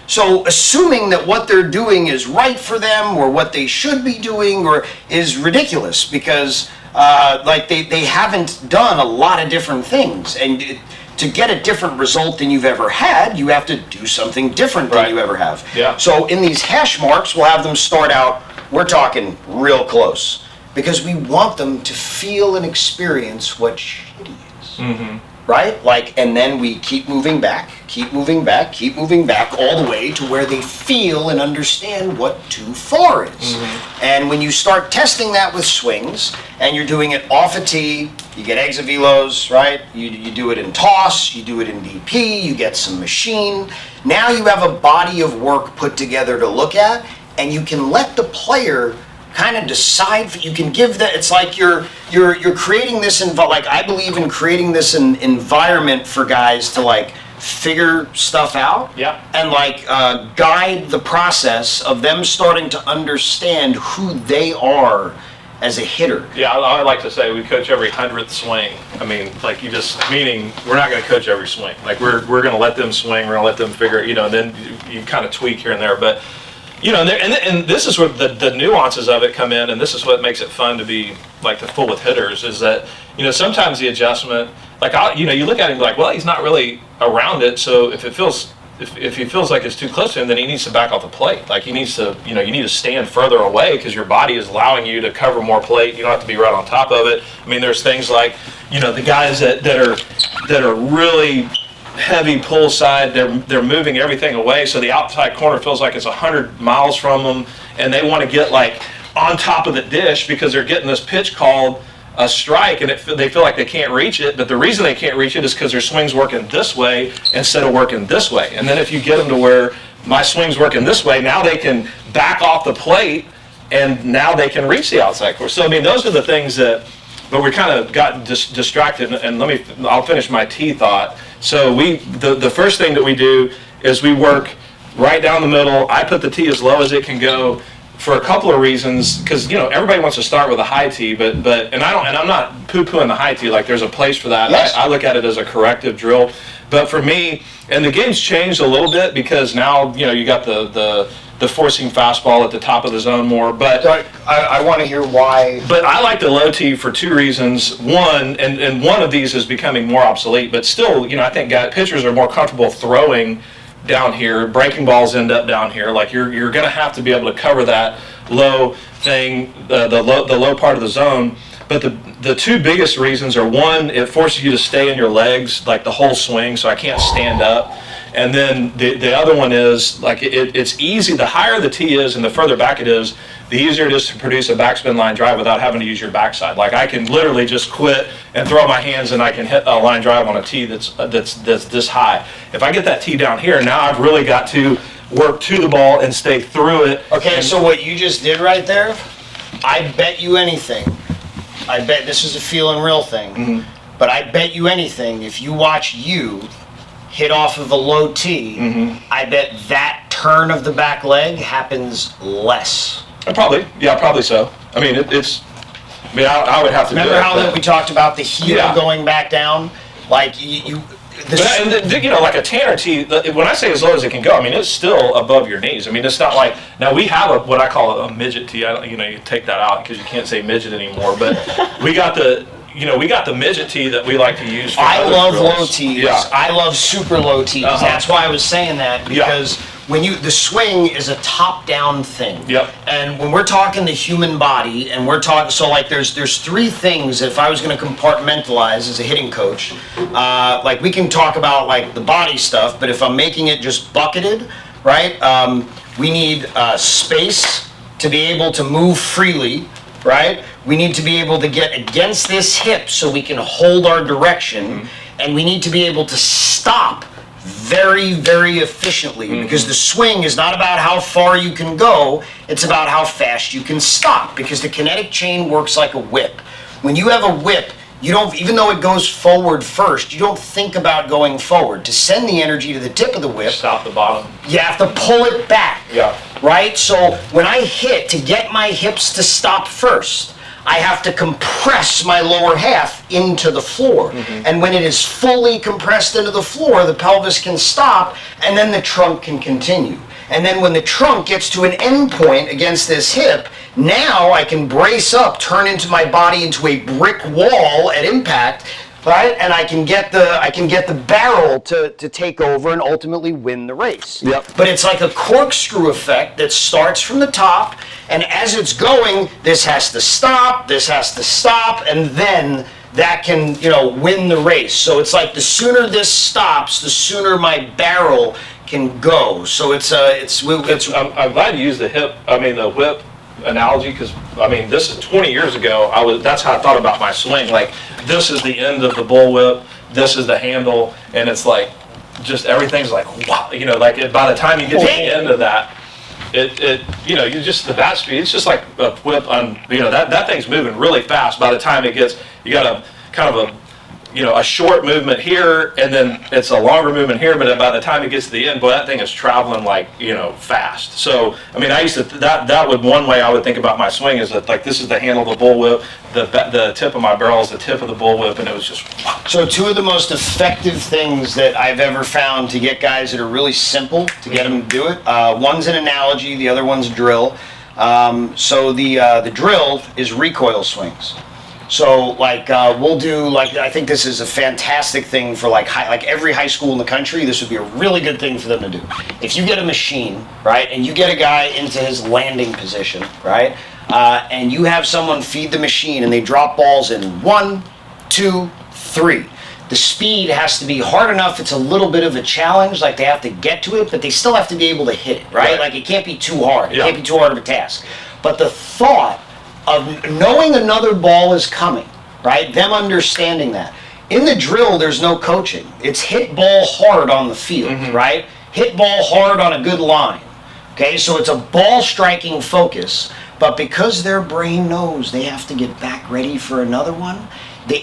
So assuming that what they're doing is right for them or what they should be doing or is ridiculous because they haven't done a lot of different things. And to get a different result than you've ever had, you have to do something different than you ever have.
Yeah.
So in these hash marks, we'll have them start out, we're talking real close, because we want them to feel and experience what shitty is. Right? Like, and then we keep moving back, keep moving back, keep moving back, all the way to where they feel and understand what too far is. And when you start testing that with swings, and you're doing it off a tee, you get exit velos, right? You do it in toss, you do it in DP, you get some machine. Now you have a body of work put together to look at, and you can let the player kind of decide. You can give that. It's like you're creating this like I believe in creating this environment for guys to like figure stuff out.
Yeah.
And like guide the process of them starting to understand who they are as a hitter.
Yeah, I like to say we coach every 100th swing. I mean, like meaning we're not going to coach every swing. Like we're going to let them swing. We're going to let them figure, and then you kind of tweak here and there, but. And this is where the nuances of it come in, and this is what makes it fun to be like the full with hitters. Is that sometimes the adjustment, like you look at him like, well, he's not really around it. So if he feels like it's too close to him, then he needs to back off the plate. Like he needs to, you need to stand further away because your body is allowing you to cover more plate. You don't have to be right on top of it. I mean, there's things like the guys that are really heavy pull side, they're moving everything away, so the outside corner feels like it's 100 miles from them, and they want to get like on top of the dish because they're getting this pitch called a strike, and they feel like they can't reach it, but the reason they can't reach it is because their swing's working this way instead of working this way. And then if you get them to where my swing's working this way, now they can back off the plate, and now they can reach the outside corner. So I mean, those are the things that, but we kind of got distracted, and I'll finish my tee thought. So the first thing that we do is we work right down the middle. I put the tee as low as it can go for a couple of reasons, because everybody wants to start with a high tee, but I'm not poo-pooing the high tee. Like there's a place for that.
Yes.
I look at it as a corrective drill. But for me, and the game's changed a little bit because now you got the forcing fastball at the top of the zone more, but
I want to hear why.
But I like the low tee for two reasons. One, and one of these is becoming more obsolete, but still, I think pitchers are more comfortable throwing down here. Breaking balls end up down here. Like you're going to have to be able to cover that low thing, the low part of the zone. But the two biggest reasons are, one, it forces you to stay in your legs like the whole swing, so I can't stand up. And then the other one is, like, it's easy. The higher the tee is and the further back it is, the easier it is to produce a backspin line drive without having to use your backside. Like, I can literally just quit and throw my hands and I can hit a line drive on a tee that's this high. If I get that tee down here, now I've really got to work to the ball and stay through it.
Okay, so what you just did right there, I bet you anything. I bet this is a feel and real thing, but I bet you anything, if you watch you hit off of a low tee, I bet that turn of the back leg happens less.
Probably so. I mean, I would have to
remember
do it.
Remember how we talked about the heel going back down? Like, you
Like a Tanner tee, when I say as low as it can go, I mean, it's still above your knees. I mean, it's not like, now we have what I call a midget tee. I don't, you take that out because you can't say midget anymore, but we got the midget tee that we like to use.
I love
drills.
low tees.
Yeah.
I love super low tees. That's why I was saying that, because when the swing is a top-down thing.
Yep.
And when we're talking the human body, and we're talking, so like there's three things. If I was going to compartmentalize as a hitting coach, like we can talk about like the body stuff, but if I'm making it just bucketed, right? We need space to be able to move freely, right? We need to be able to get against this hip so we can hold our direction, and we need to be able to stop very, very efficiently, because the swing is not about how far you can go, it's about how fast you can stop, because the kinetic chain works like a whip. When you have a whip, you don't, even though it goes forward first, you don't think about going forward. To send the energy to the tip of the whip,
Stop the bottom.
you have to pull it back.
Yeah.
Right? So when I hit, to get my hips to stop first, I have to compress my lower half into the floor. And when it is fully compressed into the floor, the pelvis can stop, and then the trunk can continue. And then when the trunk gets to an end point against this hip, now I can brace up, turn into my body into a brick wall at impact, right? And I can get the barrel to take over and ultimately win the race.
Yep.
But it's like a corkscrew effect that starts from the top, and as it's going, this has to stop, and then that can, win the race. So it's like the sooner this stops, the sooner my barrel can go. So
I'm glad you used the whip analogy, because this is 20 years ago. That's how I thought about my swing. Like, this is the end of the bullwhip, this is the handle, and it's like just everything's like wow. Like by the time you get to the end of that, you just the bat speed. It's just like a whip on. That thing's moving really fast. By the time it gets, you got a kind of a short movement here, and then it's a longer movement here, but by the time it gets to the end, boy, that thing is traveling like, fast. So, I used to, that would, one way I would think about my swing is that, like, this is the handle of the bullwhip, the tip of my barrel is the tip of the bullwhip, and it was just, wow.
So two of the most effective things that I've ever found to get guys that are really simple, to get them to do it, one's an analogy, the other one's drill. So the drill is recoil swings. So we'll do I think this is a fantastic thing for every high school in the country. This would be a really good thing for them to do. If you get a machine, right, and you get a guy into his landing position, right, and you have someone feed the machine and they drop balls in 1, 2, 3. The speed has to be hard enough. It's a little bit of a challenge. Like they have to get to it, but they still have to be able to hit it, right? Like it can't be too hard. It can't be too hard of a task. But the thought of knowing another ball is coming, right? Them understanding that. In the drill, there's no coaching. It's hit ball hard on the field, right? Hit ball hard on a good line. Okay, so it's a ball striking focus, but because their brain knows they have to get back ready for another one,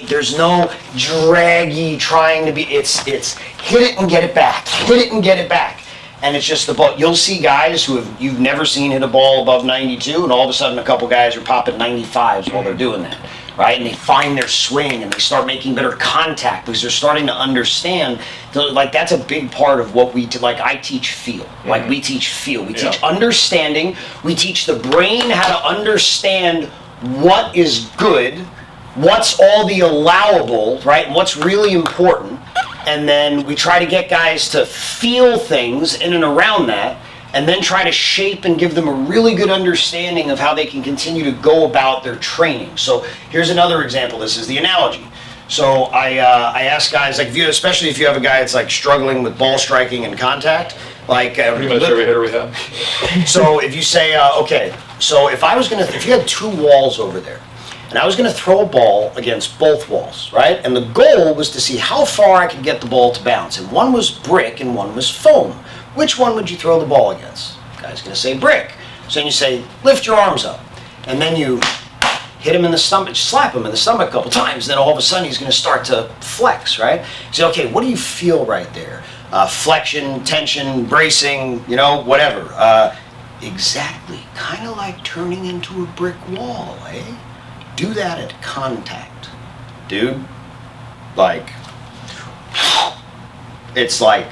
there's no draggy trying to be, it's hit it and get it back, hit it and get it back. And it's just the ball. You'll see guys you've never seen hit a ball above 92, and all of a sudden a couple guys are popping 95s while they're doing that, right? And they find their swing and they start making better contact because they're starting to understand. That's a big part of what we do. I teach feel. We teach feel. We teach understanding. We teach the brain how to understand what is good, what's all the allowable, right? And what's really important. And then we try to get guys to feel things in and around that, and then try to shape and give them a really good understanding of how they can continue to go about their training. So here's another example. This is the analogy. So I ask guys, especially if you have a guy that's struggling with ball striking and contact,
pretty much every hitter we have.
So if you say, okay, so if you had two walls over there, and I was going to throw a ball against both walls, right? And the goal was to see how far I could get the ball to bounce. And one was brick and one was foam. Which one would you throw the ball against? The guy's going to say brick. So then you say, lift your arms up. And then you hit him in the stomach, slap him in the stomach a couple times. Then all of a sudden he's going to start to flex, right? You say, okay, what do you feel right there? Flexion, tension, bracing, whatever. Exactly. Kind of like turning into a brick wall, eh? Do that at contact, dude. it's like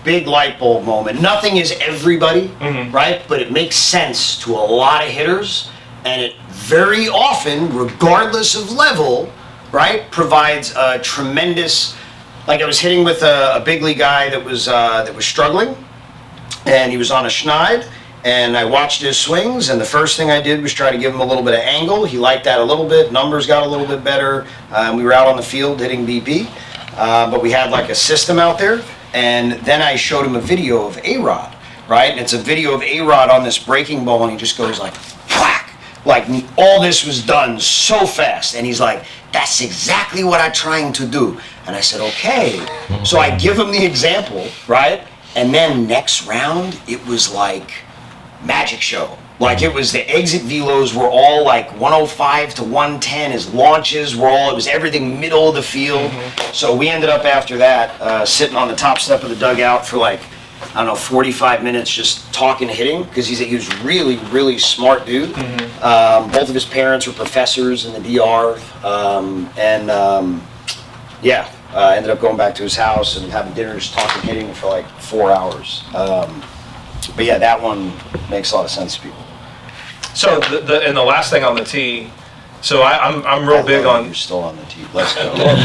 big light bulb moment. Nothing is everybody, right? But it makes sense to a lot of hitters, and it very often, regardless of level, right, provides a tremendous. Like I was hitting with a big league guy that was struggling, and he was on a schneid, and I watched his swings, and the first thing I did was try to give him a little bit of angle. He liked that a little bit. Numbers got a little bit better. We were out on the field hitting BP, but we had like a system out there. And then I showed him a video of A-Rod, right? And it's a video of A-Rod on this breaking ball, and he just goes like, whack! Like, all this was done so fast. And he's like, that's exactly what I'm trying to do. And I said, okay. So I give him the example, right? And then next round, it was like magic show. Like, it was the exit velos were all like 105 to 110. His launches were all, it was everything middle of the field. So we ended up after that sitting on the top step of the dugout for like, I don't know, 45 minutes just talking, hitting, because he was really, really smart dude. Both of his parents were professors in the DR. I ended up going back to his house and having dinner, just talking, hitting for like 4 hours. But yeah, that one makes a lot of sense to people.
So and the last thing on the tee. So I'm real big on.
You're still on the tee. Let's go.
Well,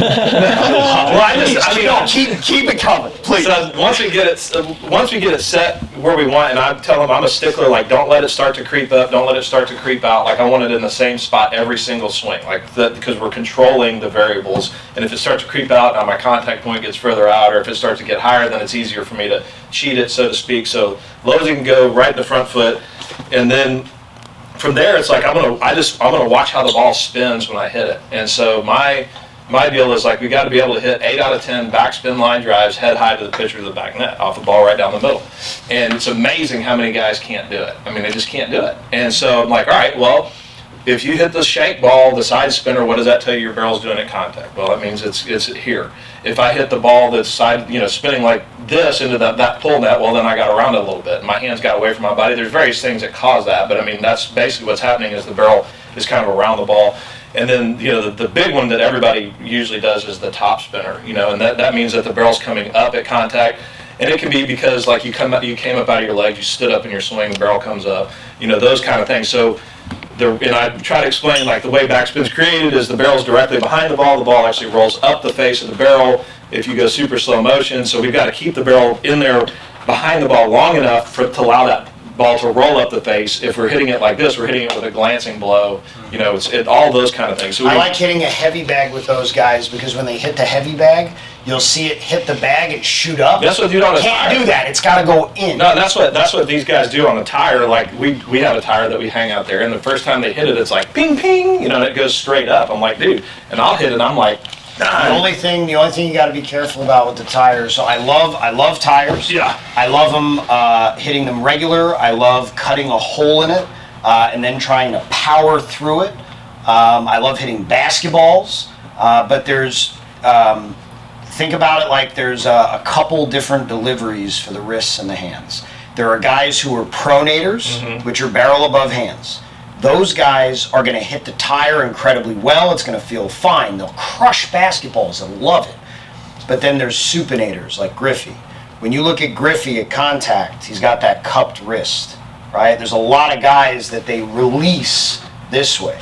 keep it coming, please.
So once we get it set where we want, and I tell them I'm a stickler. Like, don't let it start to creep up. Don't let it start to creep out. Like, I want it in the same spot every single swing. Like that, because we're controlling the variables. And if it starts to creep out, now my contact point gets further out, or if it starts to get higher, then it's easier for me to cheat it, so to speak. So lows can go right in the front foot, and then from there, it's like I'm gonna watch how the ball spins when I hit it. And so my deal is like we got to be able to hit 8 out of 10 backspin line drives head high to the pitcher of the back net off the ball right down the middle. And it's amazing how many guys can't do it. I mean, they just can't do it. And so I'm like, all right, well, if you hit the shank ball, the side spinner, what does that tell you your barrel's doing at contact? Well, that means it's here. If I hit the ball that's side, spinning like this into that pull net, well, then I got around it a little bit. My hands got away from my body. There's various things that cause that, but I mean, that's basically what's happening is the barrel is kind of around the ball. And then, the big one that everybody usually does is the top spinner, and that means that the barrel's coming up at contact. And it can be because, like, you came up out of your legs, you stood up in your swing, the barrel comes up, those kind of things. So, and I try to explain, like, the way backspin's created is the barrel's directly behind the ball actually rolls up the face of the barrel if you go super slow motion. So we've got to keep the barrel in there behind the ball long enough to allow that ball to roll up the face. If we're hitting it like this, we're hitting it with a glancing blow. It's all those kind of things. So
I like hitting a heavy bag with those guys because when they hit the heavy bag, you'll see it hit the bag and shoot up.
That's what you do on a tire.
Can't do that. It's got to go in.
No, that's what these guys do on a tire. Like we have a tire that we hang out there, and the first time they hit it, it's like ping ping, and it goes straight up. I'm like, dude, and I'll hit it. I'm like.
The only thing you got to be careful about with the tires. So I love tires.
Yeah.
I love them hitting them regular. I love cutting a hole in it and then trying to power through it. I love hitting basketballs, but there's think about it like there's a couple different deliveries for the wrists and the hands. There are guys who are pronators, which are barrel above hands. Those guys are going to hit the tire incredibly well. It's going to feel fine. They'll crush basketballs. They'll love it. But then there's supinators like Griffey. When you look at Griffey at contact, he's got that cupped wrist, right? There's a lot of guys that they release this way.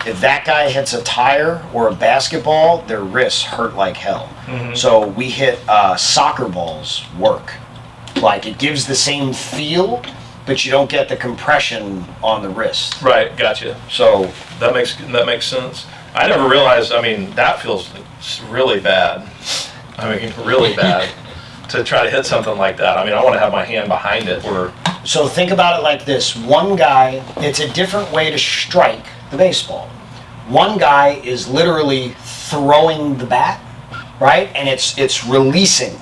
If that guy hits a tire or a basketball, their wrists hurt like hell. So we hit soccer balls work. Like it gives the same feel, but you don't get the compression on the wrist.
Right, gotcha.
So
that makes sense. I never realized. I mean, that feels really bad. I mean, really bad to try to hit something like that. I mean, I want to have my hand behind it.
So think about it like this: one guy, it's a different way to strike the baseball. One guy is literally throwing the bat, right, and it's releasing,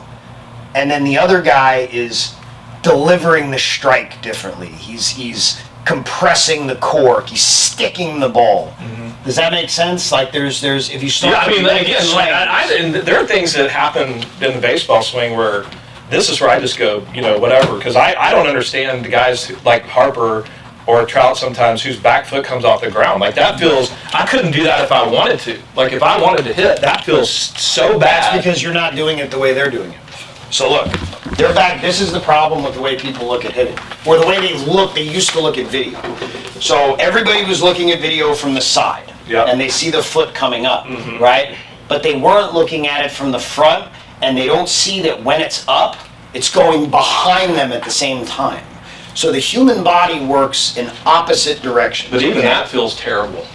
and then the other guy is delivering the strike differently. He's compressing the cork. He's sticking the ball. Does that make sense? Like there's if you start.
Yeah, I mean, again, like there are things that happen in the baseball swing where this is where I just go, whatever, because I don't understand the guys like Harper or Trout sometimes whose back foot comes off the ground. Like that feels. I couldn't do that if I wanted to. Like if I wanted to hit, that feels so bad.
That's because you're not doing it the way they're doing it. So look, they're back. This is the problem with the way people look at hitting, or the way they used to look at video. So everybody was looking at video from the side, and they see the foot coming up, right? But they weren't looking at it from the front, and they don't see that when it's up, it's going behind them at the same time. So the human body works in opposite directions.
But even that feels terrible.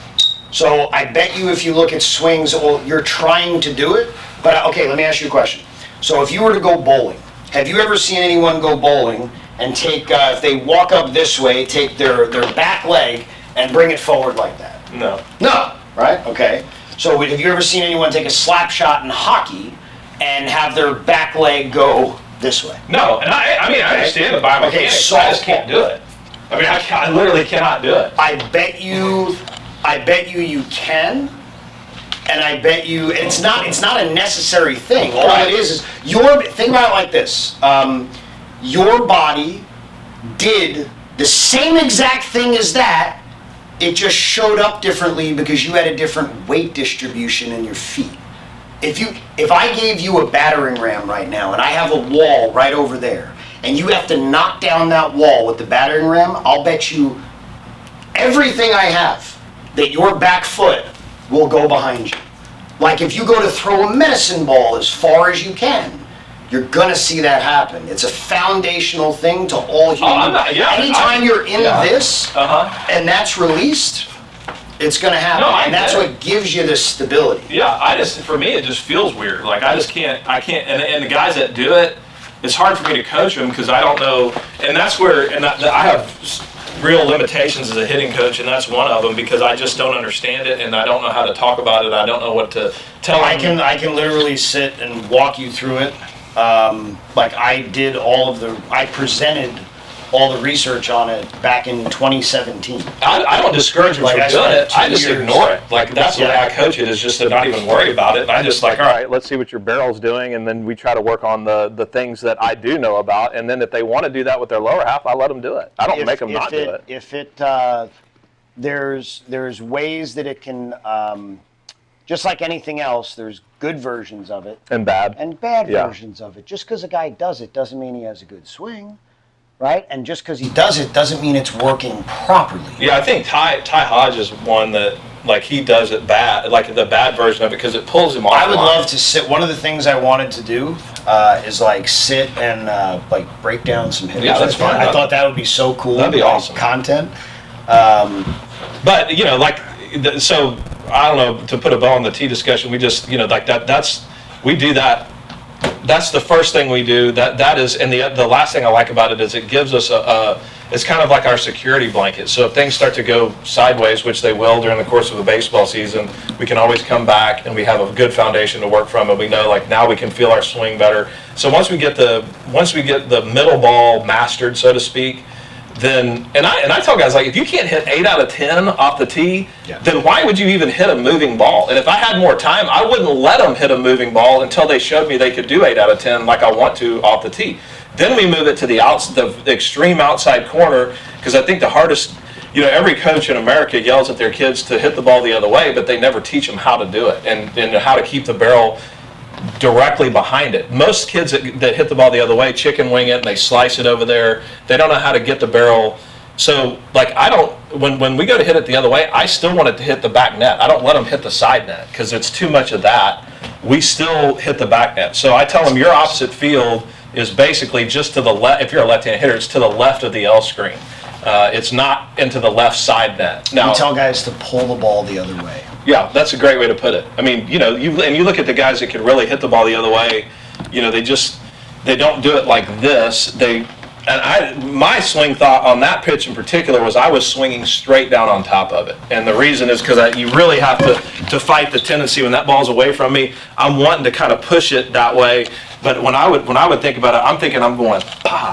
So I bet you if you look at swings, well, you're trying to do it, but okay, let me ask you a question. So if you were to go bowling, have you ever seen anyone go bowling and take, if they walk up this way, take their back leg and bring it forward like that?
No.
No, right? Okay. So have you ever seen anyone take a slap shot in hockey and have their back leg go this way?
No, and I mean, I understand the biomechanics,
Okay, so
I just can't do it. I mean, I literally cannot do it.
I bet you you can, and I bet you it's not a necessary thing. All it is your think about it like this. Your body did the same exact thing as that. It just showed up differently because you had a different weight distribution in your feet. If I gave you a battering ram right now and I have a wall right over there and you have to knock down that wall with the battering ram, I'll bet you everything I have that your back foot will go behind you. Like if you go to throw a medicine ball as far as you can, you're gonna see that happen. It's a foundational thing to all humans. Anytime you're in this and that's released, it's gonna happen. And that's what gives you the stability.
Yeah, for me, it just feels weird. Like I can't, and the guys that do it, it's hard for me to coach them because I don't know, and that's where, I have real limitations as a hitting coach, and that's one of them because I just don't understand it and I don't know how to talk about it. I don't know what to tell them.
I can literally sit and walk you through it. Like I presented all the research on it back in 2017.
I don't discourage them from doing it. I just ignore it. Like that's the way I coach it, is just to not even worry about it. And I just like, all right,
let's see what your barrel's doing, and then we try to work on the things that I do know about, and then if they want to do that with their lower half, I let them do it. I don't make them not do it.
If there's ways that it can, just like anything else, there's good versions of it.
And bad.
And bad versions of it. Just because a guy does it doesn't mean he has a good swing. Right? And just because he does it doesn't mean it's working properly.
Yeah, I think Ty Hodge is one that, like, he does it bad, like the bad version of it, because it pulls him off.
I would love to sit. One of the things I wanted to do is like sit and like break down some hitters.
Yeah, that's fine.
I thought that would be so cool.
That'd be awesome.
Content.
But, you know, like, so, I don't know, to put a bow on the tee discussion, we just, you know, like we do that. That's the first thing we do. That is, and the last thing I like about it is it gives us it's kind of like our security blanket. So if things start to go sideways, which they will during the course of a baseball season, we can always come back and we have a good foundation to work from, and we know like now we can feel our swing better. So once we get the middle ball mastered, so to speak, then and I tell guys, like, if you can't hit 8 out of 10 off the tee, then why would you even hit a moving ball? And if I had more time, I wouldn't let them hit a moving ball until they showed me they could do 8 out of 10 like I want to off the tee. Then we move it to the extreme outside corner, because I think the hardest, you know, every coach in America yells at their kids to hit the ball the other way, but they never teach them how to do it and how to keep the barrel directly behind it. Most kids that hit the ball the other way chicken wing it and they slice it over there. They don't know how to get the barrel. So like when we go to hit it the other way, I still want it to hit the back net. I don't let them hit the side net because it's too much of that. We still hit the back net. So I tell them your opposite field is basically just to the left. If you're a left-handed hitter, it's to the left of the L screen. It's not into the left side net. Now,
we tell guys to pull the ball the other way.
Yeah, that's a great way to put it. I mean, you know, you look at the guys that can really hit the ball the other way. You know, they don't do it like this. My swing thought on that pitch in particular was I was swinging straight down on top of it, and the reason is because you really have to fight the tendency when that ball's away from me. I'm wanting to kind of push it that way. But when I would think about it, I'm thinking I'm going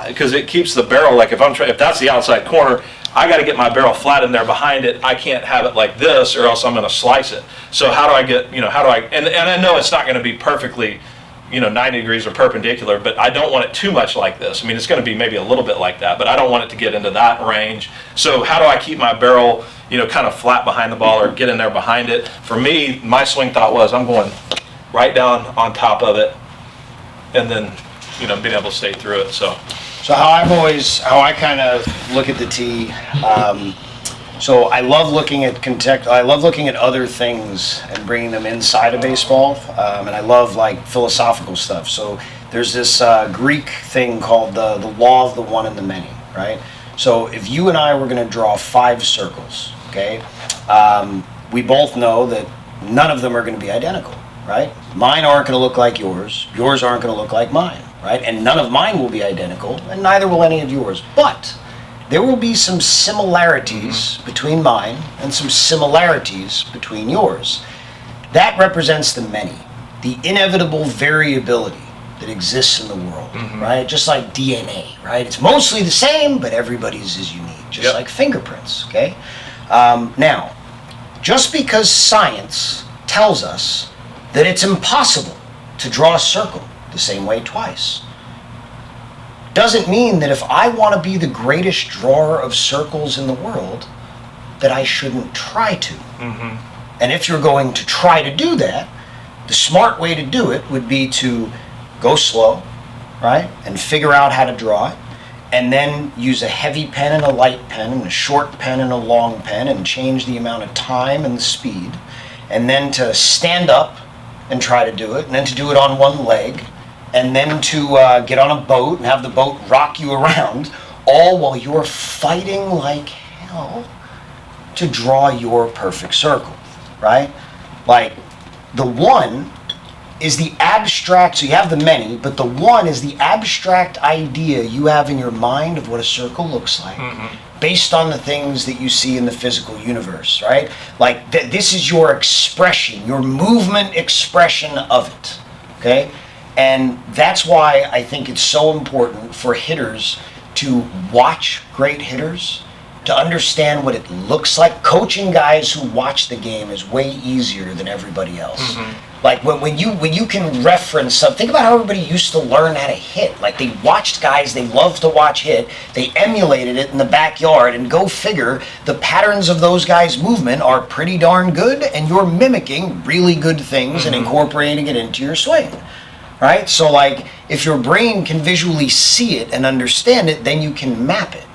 because it keeps the barrel, like if that's the outside corner, I got to get my barrel flat in there behind it. I can't have it like this, or else I'm going to slice it. So how do I get, and I know it's not going to be perfectly, 90 degrees or perpendicular, but I don't want it too much like this. I mean, it's going to be maybe a little bit like that, but I don't want it to get into that range. So how do I keep my barrel, kind of flat behind the ball or get in there behind it? For me, my swing thought was I'm going right down on top of it and then being able to stay through it. So
how I kind of look at the tee. So I love looking at I love looking at other things and bringing them inside of baseball, and I love like philosophical stuff. So there's this Greek thing called the law of the one and the many, right? So if you and I were going to draw 5 circles, okay, we both know that none of them are going to be identical, right? Mine aren't going to look like yours. Yours aren't going to look like mine, right? And none of mine will be identical, and neither will any of yours. But there will be some similarities between mine and some similarities between yours. That represents the many, the inevitable variability that exists in the world, right? Just like DNA, right? It's mostly the same, but everybody's is unique, just like fingerprints, okay? Now, just because science tells us that it's impossible to draw a circle the same way twice, doesn't mean that if I want to be the greatest drawer of circles in the world, that I shouldn't try to. And if you're going to try to do that, the smart way to do it would be to go slow, right? And figure out how to draw it. And then use a heavy pen and a light pen and a short pen and a long pen and change the amount of time and the speed. And then to stand up and try to do it. And then to do it on one leg. And then to get on a boat and have the boat rock you around, all while you're fighting like hell to draw your perfect circle, right? Like, the one is the abstract, so you have the many, but the one is the abstract idea you have in your mind of what a circle looks like, based on the things that you see in the physical universe, right? Like, this is your expression, your movement expression of it, okay? And that's why I think it's so important for hitters to watch great hitters, to understand what it looks like. Coaching guys who watch the game is way easier than everybody else. Like when you can reference something, think about how everybody used to learn how to hit. Like they watched guys they loved to watch hit, they emulated it in the backyard, and go figure, the patterns of those guys' movement are pretty darn good, and you're mimicking really good things and incorporating it into your swing. Right? So like, if your brain can visually see it and understand it, then you can map it,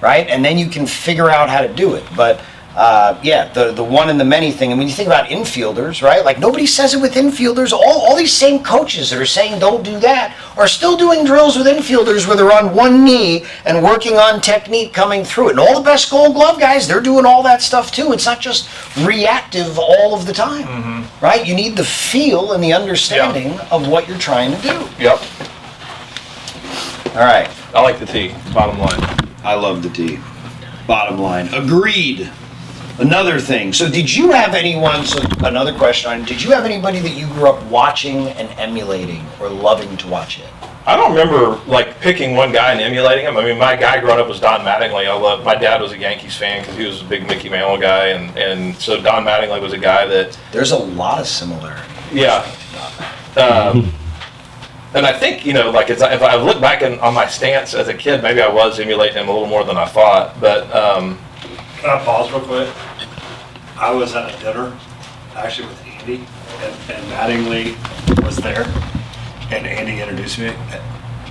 right? And then you can figure out how to do it. But the one and the many thing, and when you think about infielders, right? Like nobody says it with infielders. All these same coaches that are saying don't do that are still doing drills with infielders where they're on one knee and working on technique coming through it. And all the best Gold Glove guys, they're doing all that stuff too. It's not just reactive all of the time, right? You need the feel and the understanding of what you're trying to do.
Yep.
All right.
I like the T, bottom line.
I love the T. Bottom line. Agreed. Another thing. So did you have anyone, so another question on, did you have anybody that you grew up watching and emulating or loving to watch it?
I don't remember like picking one guy and emulating him. I mean, my guy growing up was Don Mattingly. My dad was a Yankees fan because he was a big Mickey Mantle guy, and so Don Mattingly was a guy that...
There's a lot of similarities.
Yeah. And I think, like if I look back on my stance as a kid, maybe I was emulating him a little more than I thought. But
can I pause real quick? I was at a dinner, actually with Andy, and Mattingly was there, and Andy introduced me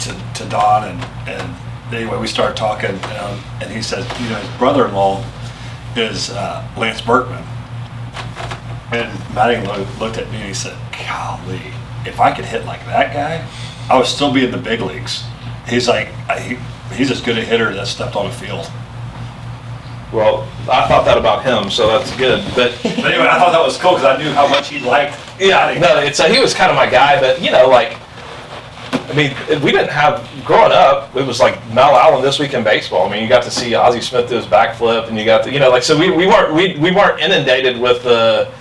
to Don, and anyway, we started talking, and he said, his brother-in-law is Lance Berkman, and Mattingly looked at me and he said, golly, if I could hit like that guy, I would still be in the big leagues. He's like, he's as good a hitter that stepped on a field.
Well, I thought that about him, so that's good. But
anyway, I thought that was cool because I knew how much he liked.
Yeah, no, he was kind of my guy. But we didn't have, growing up, it was like Mel Allen This Week in Baseball. I mean, you got to see Ozzie Smith do his backflip, and you got to, so we weren't inundated with the,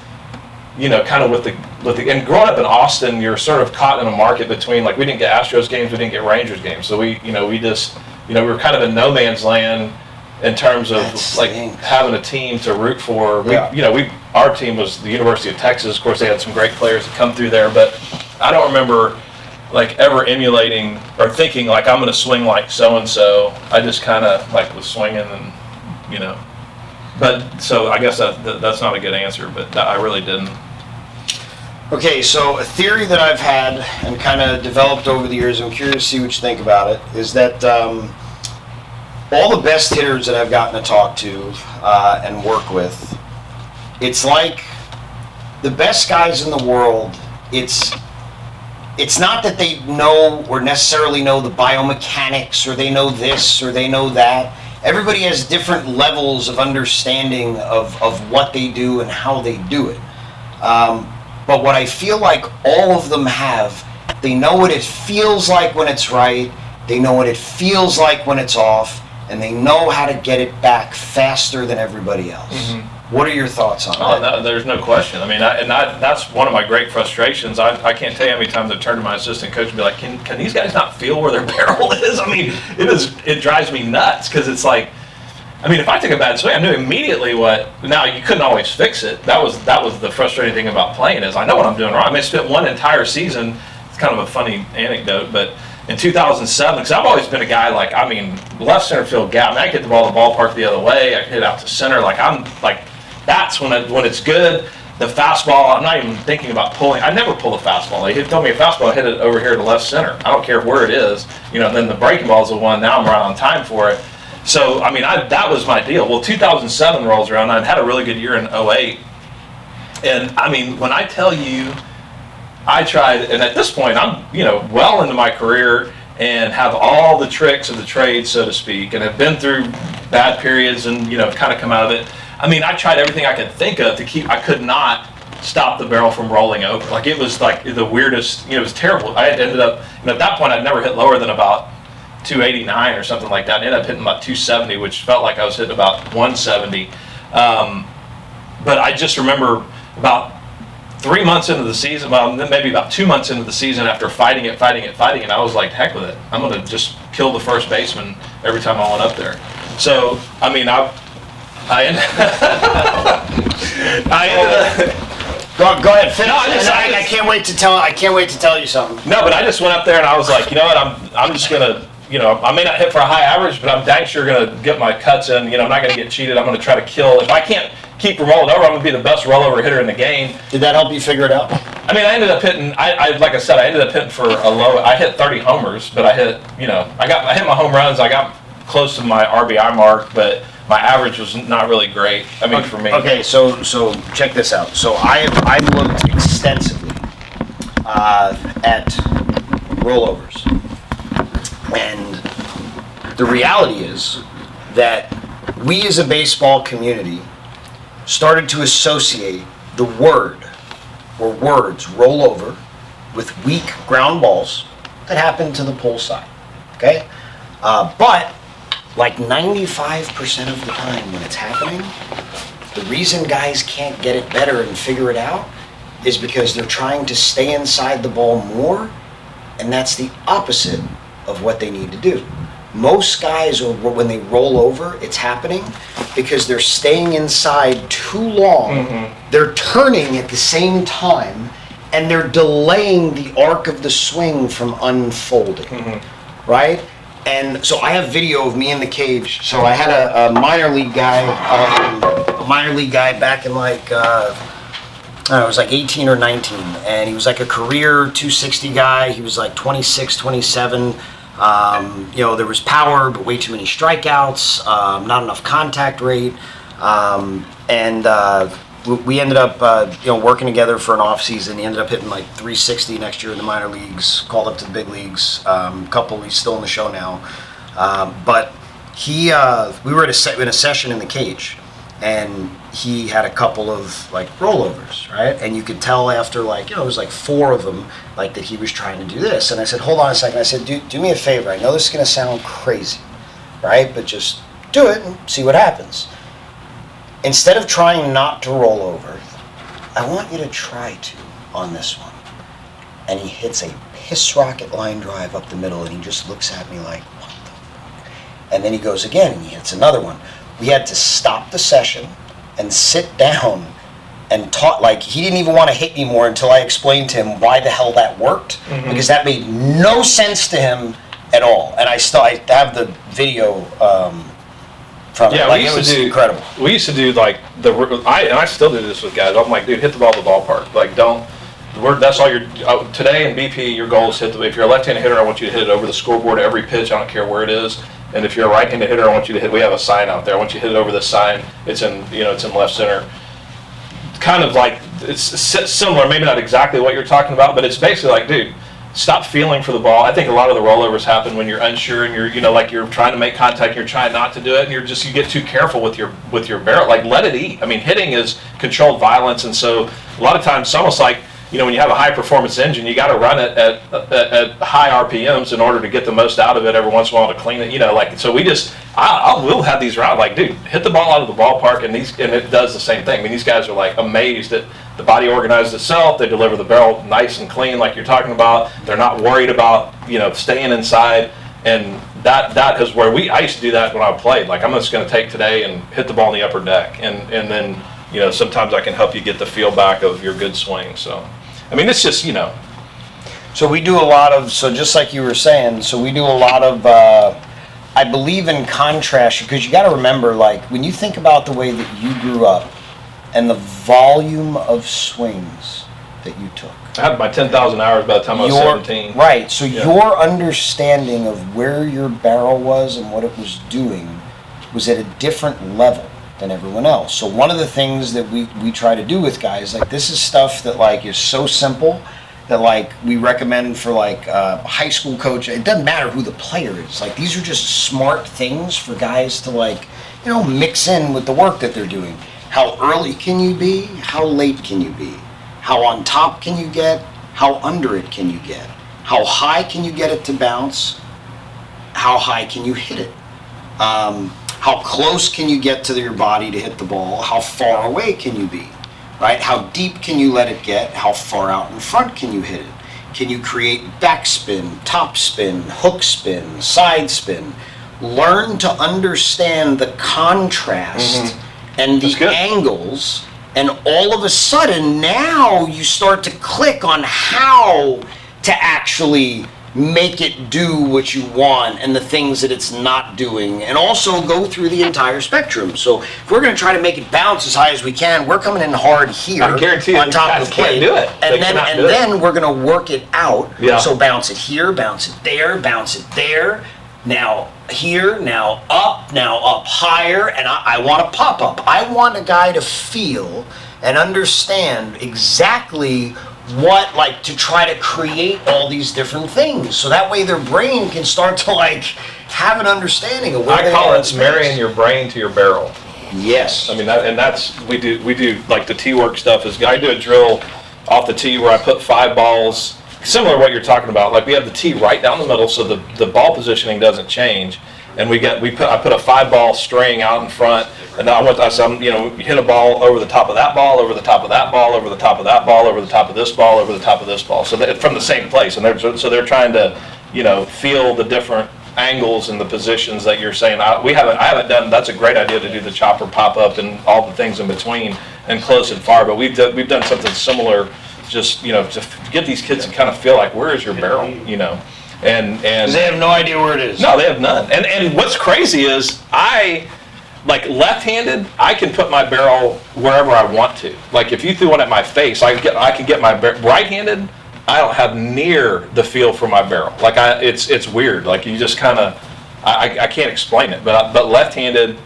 kind of with the, and growing up in Austin, you're sort of caught in a market between, like, we didn't get Astros games, we didn't get Rangers games, so we were kind of in no man's land in terms of having a team to root for. Our team was the University of Texas. Of course, they had some great players that come through there, but I don't remember like ever emulating or thinking like I'm going to swing like so and so. I just kind of like was swinging and But so I guess that's not a good answer, but I really didn't.
Okay, so a theory that I've had and kind of developed over the years, I'm curious to see what you think about it, is that all the best hitters that I've gotten to talk to and work with, it's like the best guys in the world, it's not that they know or necessarily know the biomechanics or they know this or they know that. Everybody has different levels of understanding of what they do and how they do it. But what I feel like all of them have, they know what it feels like when it's right, they know what it feels like when it's off, and they know how to get it back faster than everybody else. Mm-hmm. What are your thoughts on that?
No, there's no question. I mean, that's one of my great frustrations. I can't tell you how many times I've turned to my assistant coach and be like, can these guys not feel where their barrel is? I mean, it drives me nuts because it's like, I mean, if I took a bad swing, I knew immediately what. Now you couldn't always fix it. That was the frustrating thing about playing is I know what I'm doing wrong. I mean, I spent one entire season. It's kind of a funny anecdote, but in 2007, because I've always been a guy like, I mean, left center field gap. I mean, I get the ball to the ballpark the other way. I hit out to center. Like I'm like, that's when it's good. The fastball, I'm not even thinking about pulling. I never pull the fastball. They told me a fastball, I hit it over here to left center. I don't care where it is. And then the breaking ball is the one. Now I'm right on time for it. So, I mean, that was my deal. Well, 2007 rolls around, and I had a really good year in 08. And, I mean, when I tell you, I tried, and at this point, I'm, well into my career and have all the tricks of the trade, so to speak, and have been through bad periods and, kind of come out of it. I mean, I tried everything I could think of I could not stop the barrel from rolling over. Like, it was like the weirdest, it was terrible. I had ended up, at that point, I'd never hit lower than about 289 or something like that. I ended up hitting about 270, which felt like I was hitting about 170. But I just remember about 3 months into the season, well, maybe about 2 months into the season after fighting it, and I was like, heck with it. I'm going to just kill the first baseman every time I went up there. So, I mean, I ended
Go ahead, finish. No, I can't wait to tell you something.
No, but I just went up there and I was like, you know what? I'm just gonna, I may not hit for a high average, but I'm dang sure gonna get my cuts in. I'm not gonna get cheated. I'm gonna try to kill. If I can't keep from rolling over, I'm gonna be the best rollover hitter in the game.
Did that help you figure it out?
I mean, I ended up hitting. Like I said, I ended up hitting for a low. I hit 30 homers, but I hit. I hit my home runs. I got close to my RBI mark, but my average was not really great. I mean, for me.
Okay, so check this out. So I looked extensively at rollovers, and the reality is that we as a baseball community started to associate the word or words rollover with weak ground balls that happen to the pull side. Okay, but like 95% of the time when it's happening, the reason guys can't get it better and figure it out is because they're trying to stay inside the ball more, and that's the opposite of what they need to do. Most guys, when they roll over, it's happening because they're staying inside too long. Mm-hmm. They're turning at the same time, and they're delaying the arc of the swing from unfolding, mm-hmm. right? And so I have video of me in the cage. So I had a minor league guy back in like, I don't know, it was like 18 or 19. And he was like a career 260 guy. He was like 26, 27. There was power, but way too many strikeouts, not enough contact rate. We ended up, working together for an off season. He ended up hitting like 360 next year in the minor leagues, called up to the big leagues. He's still in the show now. But we were in a session in the cage, and he had a couple of like rollovers, right? And you could tell after it was like 4 of them, like that he was trying to do this. And I said, hold on a second. I said, do me a favor. I know this is going to sound crazy, right? But just do it and see what happens. Instead of trying not to roll over, I want you to try to on this one. And he hits a piss rocket line drive up the middle, and he just looks at me like, what the fuck? And then he goes again, and he hits another one. We had to stop the session and sit down and talk. Like, he didn't even want to hit anymore until I explained to him why the hell that worked, mm-hmm. because that made no sense to him at all. And I have the video from it. It was incredible.
We used to do like and I still do this with guys. I'm like, dude, hit the ball to the ballpark. Like, don't. That's all your today in BP. Your goal is hit. If you're a left-handed hitter, I want you to hit it over the scoreboard every pitch. I don't care where it is. And if you're a right-handed hitter, I want you to hit. We have a sign out there. I want you to hit it over the sign. It's in it's in left center. Kind of like it's similar, maybe not exactly what you're talking about, but it's basically like, dude, stop feeling for the ball. I think a lot of the rollovers happen when you're unsure and you're like you're trying to make contact, and you're trying not to do it, and you get too careful with your barrel. Like, let it eat. I mean, hitting is controlled violence, and so a lot of times it's almost like, when you have a high performance engine, you got to run it at high RPMs in order to get the most out of it every once in a while to clean it. So we'll have these rounds like, dude, hit the ball out of the ballpark, and it does the same thing. I mean, these guys are like amazed that the body organizes itself. They deliver the barrel nice and clean, like you're talking about. They're not worried about staying inside, and that is where I used to do that when I played. Like, I'm just going to take today and hit the ball in the upper deck, and then sometimes I can help you get the feel back of your good swing. So. I mean, it's just,
So we do a lot of, just like you were saying, we do a lot of, I believe in contrast, because you got to remember, like, when you think about the way that you grew up and the volume of swings that you took.
I had my 10,000 hours by the time I was 17.
Right, so your understanding of where your barrel was and what it was doing was at a different level than everyone else. So one of the things that we try to do with guys, like, this is stuff that like is so simple that like we recommend for like high school coach. It doesn't matter who the player is. Like, these are just smart things for guys to like mix in with the work that they're doing. How early can you be? How late can you be? How on top can you get? How under it can you get? How high can you get it to bounce? How high can you hit it? How close can you get to your body to hit the ball? How far away can you be, right? How deep can you let it get? How far out in front can you hit it? Can you create backspin, topspin, hook spin, side spin? Learn to understand the contrast and the angles, and all of a sudden now you start to click on how to actually make it do what you want and the things that it's not doing, and also go through the entire spectrum. So if we're going to try to make it bounce as high as we can, we're coming in hard here.
I guarantee
on top of the plate,
do it.
and then we're going to work it out.
Yeah.
So bounce it here, bounce it there, bounce it there. Now here, now up higher, and I want to pop up. I want a guy to feel and understand exactly what, like, to try to create all these different things, so that way their brain can start to like have an understanding of where
I
they
call
are
it marrying your brain to your barrel.
Yes.
I mean, that's we do like the tee work stuff. I do a drill off the tee where I put 5 balls, similar to what you're talking about. Like, we have the tee right down the middle, so the ball positioning doesn't change, and I put a 5-ball string out in front. And now you hit a ball over the top of that ball, over the top of that ball, over the top of that ball, over the top of this ball, over the top of this ball. So from the same place, and they're trying to, feel the different angles and the positions that you're saying. I haven't done. That's a great idea to do the chopper pop up and all the things in between and close and far. But we've done something similar, just to get these kids to kind of feel like, where is your barrel, and
they have no idea where it is.
No, they have none. And what's crazy is like, left-handed, I can put my barrel wherever I want to. Like, if you threw one at my face, I can get my barrel. Right-handed, I don't have near the feel for my barrel. Like, it's weird. Like, you just kind of, I can't explain it. But left-handed,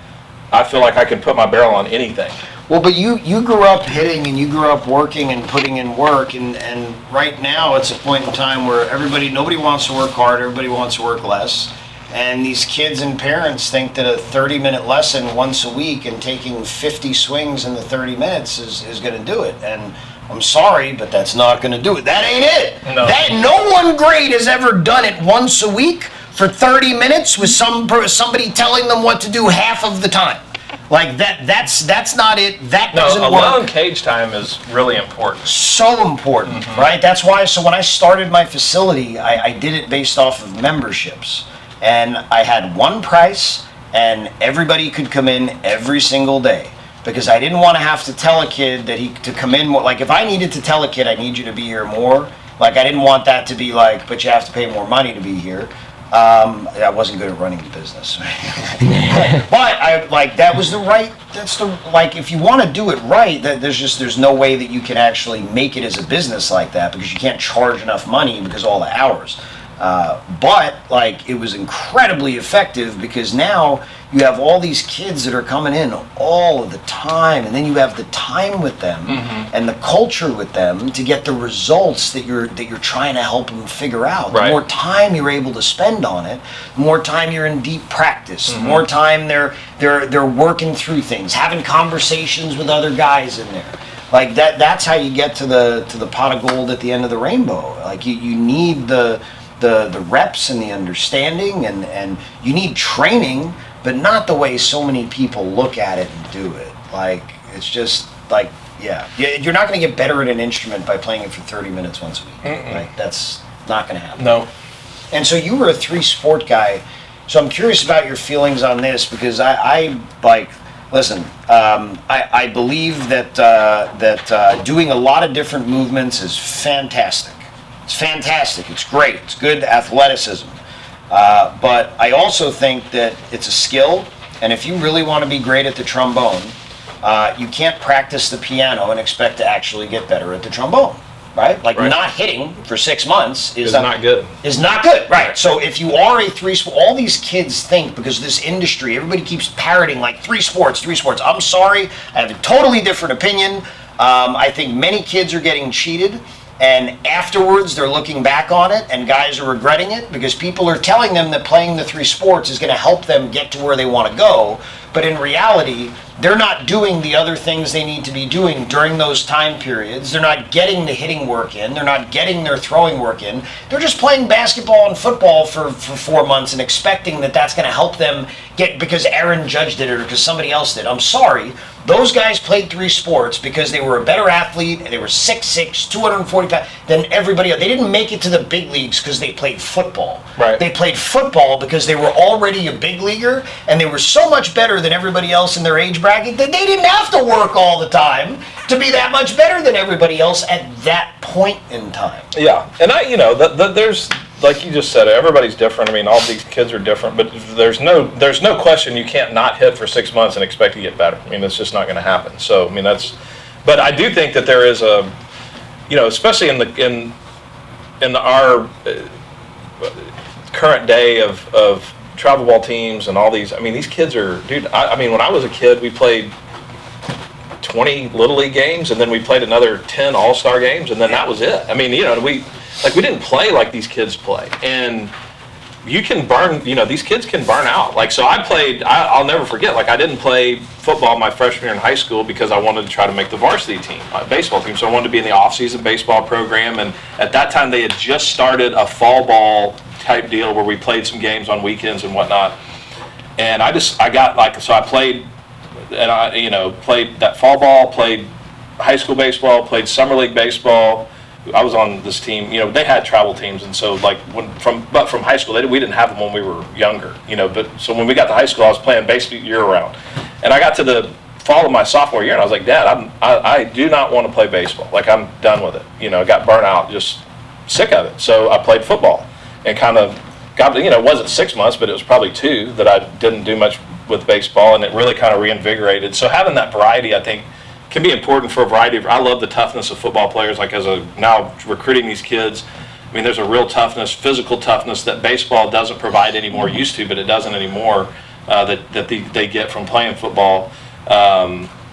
I feel like I can put my barrel on anything.
Well, but you grew up hitting, and you grew up working and putting in work, and right now it's a point in time where nobody wants to work hard, everybody wants to work less. And these kids and parents think that a 30-minute lesson once a week and taking 50 swings in the 30 minutes is going to do it. And I'm sorry, but that's not going to do it. That ain't it. No one great has ever done it once a week for 30 minutes with somebody telling them what to do half of the time. Like, that's not it. That doesn't work.
Alone cage time is really important.
So important, right? That's why, so when I started my facility, I did it based off of memberships. And I had one price, and everybody could come in every single day, because I didn't want to have to tell a kid to come in more. Like, if I needed to tell a kid I need you to be here more, like, I didn't want that to be like, but you have to pay more money to be here. I wasn't good at running the business. But that was if you want to do it right, there's no way that you can actually make it as a business like that, because you can't charge enough money because of all the hours. But it was incredibly effective, because now you have all these kids that are coming in all of the time, and then you have the time with them and the culture with them to get the results that you're trying to help them figure out.
Right.
The more time you're able to spend on it, the more time you're in deep practice, the more time they're working through things, having conversations with other guys in there. That's how you get to the pot of gold at the end of the rainbow. You need the reps and the understanding, and you need training, but not the way so many people look at it and do it. It's just you're not going to get better at an instrument by playing it for 30 minutes once a week. That's not going to happen.
No.
And so you were a 3-sport guy, so I'm curious about your feelings on this, because I believe that doing a lot of different movements is fantastic. It's fantastic. It's great. It's good athleticism. But I also think that it's a skill, and if you really want to be great at the trombone, you can't practice the piano and expect to actually get better at the trombone, right? Not hitting for 6 months is
not good.
Is not good, right? So if you are a 3-sport, all these kids think, because of this industry, everybody keeps parroting 3 sports. I'm sorry, I have a totally different opinion. I think many kids are getting cheated. And afterwards, they're looking back on it, and guys are regretting it, because people are telling them that playing the 3 sports is going to help them get to where they want to go. But in reality, they're not doing the other things they need to be doing during those time periods. They're not getting the hitting work in. They're not getting their throwing work in. They're just playing basketball and football for 4 months and expecting that that's going to help them get, because Aaron Judge did it or because somebody else did. I'm sorry. Those guys played 3 sports because they were a better athlete, and they were 6'6", 240 pounds than everybody else. They didn't make it to the big leagues because they played football.
Right.
They played football because they were already a big leaguer, and they were so much better than everybody else in their age bracket that they didn't have to work all the time to be that much better than everybody else at that point in time.
Yeah, and there's, like you just said, everybody's different. I mean, all these kids are different, but there's no question you can't not hit for 6 months and expect to get better. I mean, it's just not going to happen. So, I mean, but I do think that there is a, especially in our current day of travel ball teams and all these. I mean, these kids are, dude. I mean, when I was a kid, we played 20 Little League games, and then we played another 10 All-Star games, and then that was it. I mean, we didn't play like these kids play, and you can burn. These kids can burn out. So I played. I'll never forget. I didn't play football my freshman year in high school because I wanted to try to make the varsity team, baseball team. So I wanted to be in the off-season baseball program, and at that time they had just started a fall ball type deal where we played some games on weekends and whatnot. And I played, and I played that fall ball, played high school baseball, played summer league baseball. I was on this team. They had travel teams, and so from high school, we didn't have them when we were younger. But so when we got to high school, I was playing basically year round. And I got to the fall of my sophomore year, and I was like, Dad, I do not want to play baseball. I'm done with it. I got burnt out, just sick of it. So I played football, and kind of got. It wasn't 6 months, but it was probably 2 that I didn't do much with baseball, and it really kind of reinvigorated. So having that variety, I think, can be important for a variety of. I love the toughness of football players. Now recruiting these kids, I mean, there's a real toughness, physical toughness that baseball doesn't provide anymore. Used to, but it doesn't anymore. That they get from playing football.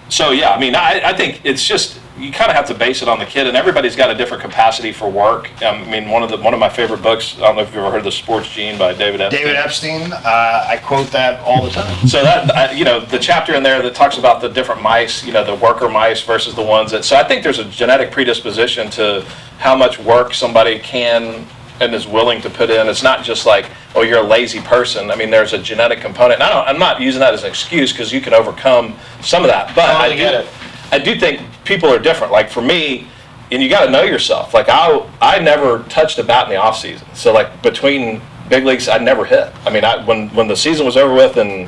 So yeah, I mean, I think it's just you kind of have to base it on the kid, and everybody's got a different capacity for work. I mean, one of my favorite books. I don't know if you've ever heard of The Sports Gene by David Epstein.
David Epstein, I quote that all the time.
So that the chapter in there that talks about the different mice, the worker mice versus the ones that. So I think there's a genetic predisposition to how much work somebody can and is willing to put in. It's not just you're a lazy person. I mean, there's a genetic component. And I'm not using that as an excuse, because you can overcome some of that. But I do think people are different. For me, and you got to know yourself. I never touched a bat in the off season. So between big leagues, I never hit. I mean, when the season was over with in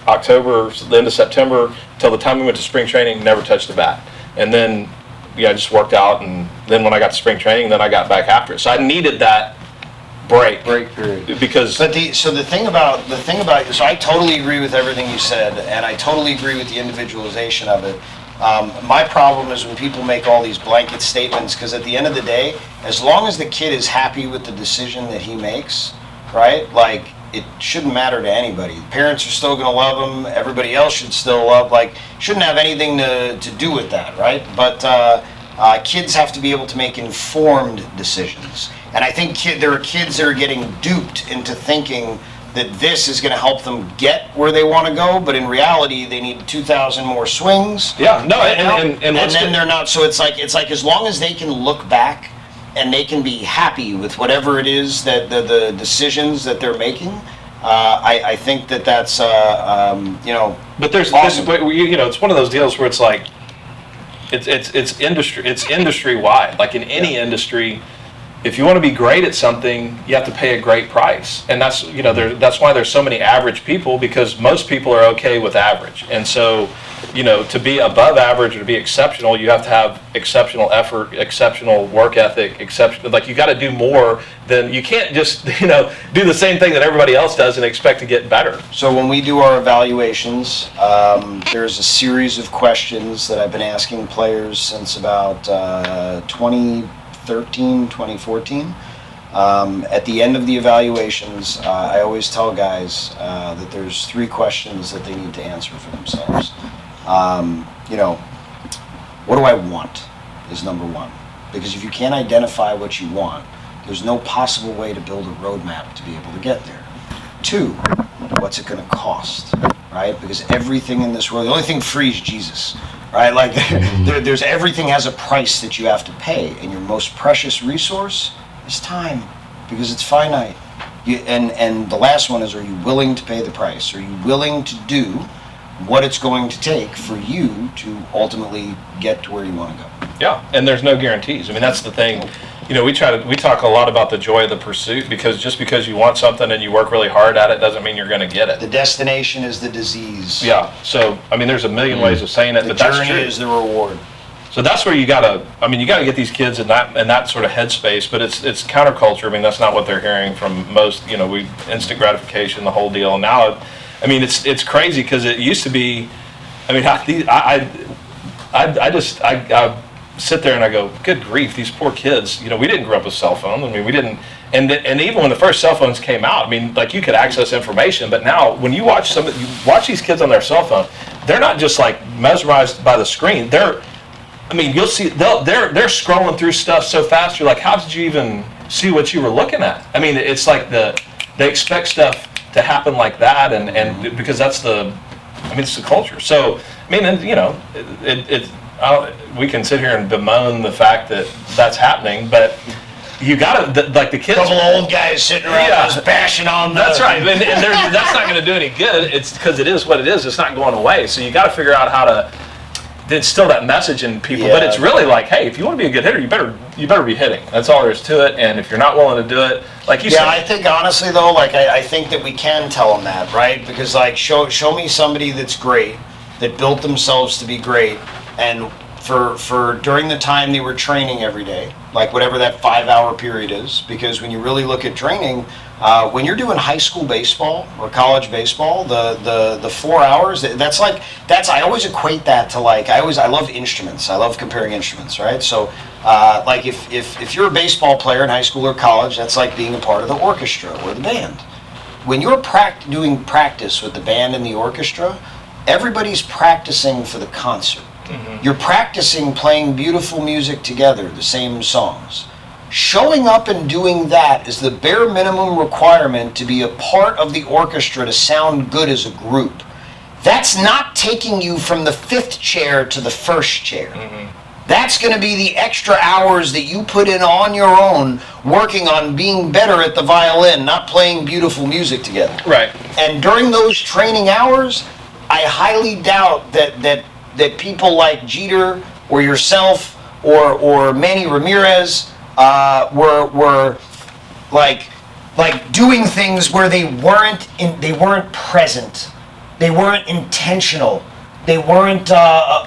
October, the end of September, till the time we went to spring training, never touched a bat. And then I just worked out, and then when I got to spring training, then I got back after it. So I needed that break
period.
because
But the thing about so I totally agree with everything you said, and I totally agree with the individualization of it. My problem is when people make all these blanket statements, because at the end of the day, as long as the kid is happy with the decision that he makes, right? Like, it shouldn't matter to anybody. Parents are still going to love him. Everybody else should still love. Like, shouldn't have anything to do with that, right? But kids have to be able to make informed decisions. And I think there are kids that are getting duped into thinking that this is going to help them get where they want to go, but in reality, they need 2,000 more swings.
yeah, no,
And
and
then they're not. So it's like as long as they can look back and they can be happy with whatever it is that the decisions that they're making, I think that's
But there's
awesome.
but it's one of those deals where it's like it's industry wide. Like in any industry, if you want to be great at something, you have to pay a great price, and that's that's why there's so many average people, because most people are okay with average, and so to be above average or to be exceptional, you have to have exceptional effort, exceptional work ethic, like you got to do more than you can't just do the same thing that everybody else does and expect to get better.
So when we do our evaluations, there's a series of questions that I've been asking players since about 2013, 2014. At the end of the evaluations, I always tell guys that there's 3 questions that they need to answer for themselves. What do I want is number 1. Because if you can't identify what you want, there's no possible way to build a roadmap to be able to get there. 2, what's it going to cost, right? Because everything in this world, the only thing free is Jesus, right? Like there's everything has a price that you have to pay, and your most precious resource is time, because it's finite. And the last one is, are you willing to pay the price? Are you willing to do what it's going to take for you to ultimately get to where you want to go?
Yeah, and there's no guarantees. I mean, that's the thing. We talk a lot about the joy of the pursuit, because just because you want something and you work really hard at it doesn't mean you're going to get it.
The destination is the disease.
Yeah. So I mean, there's a million ways of saying it,
The
but that's
journey
true.
is the reward.
So that's where you gotta get these kids in that sort of headspace, but it's counterculture. I mean, that's not what they're hearing from most. We instant gratification, the whole deal. And now, I mean, it's crazy, because it used to be. I mean, I sit there and I go, good grief, these poor kids. We didn't grow up with cell phones. I mean, we didn't. And even when the first cell phones came out, I mean, like, you could access information, but now when you watch these kids on their cell phone, they're not just like mesmerized by the screen. You'll see they're scrolling through stuff so fast. You're like, how did you even see what you were looking at? I mean, it's like they expect stuff to happen like that, and because it's the culture. So I mean, and we can sit here and bemoan the fact that that's happening, but you gotta like the kids.
Couple old guys sitting around just bashing on.
That's right, and that's not going to do any good. It's because it is what it is. It's not going away. So you got to figure out how to instill that message in people. But it's really like, hey, if you want to be a good hitter, you better be hitting. That's all there is to it. And if you're not willing to do it, like you said.
Yeah, I think honestly though, like I think that we can tell them that, right? Because like show me somebody that's great, that built themselves to be great, and for during the time they were training every day, like whatever that 5-hour period is. Because when you really look at training, when you're doing high school baseball or college baseball, the 4 hours, I always equate that to like, I love instruments. I love comparing instruments, right? So like if you're a baseball player in high school or college, that's like being a part of the orchestra or the band. When you're doing practice with the band and the orchestra, everybody's practicing for the concert. Mm-hmm. You're practicing playing beautiful music together, the same songs. Showing up and doing that is the bare minimum requirement to be a part of the orchestra, to sound good as a group. That's not taking you from the 5th chair to the 1st chair. Mm-hmm. That's going to be the extra hours that you put in on your own, working on being better at the violin, not playing beautiful music together.
Right.
And during those training hours, I highly doubt that people like Jeter or yourself or Manny Ramirez were like doing things where they weren't present, they weren't intentional, they weren't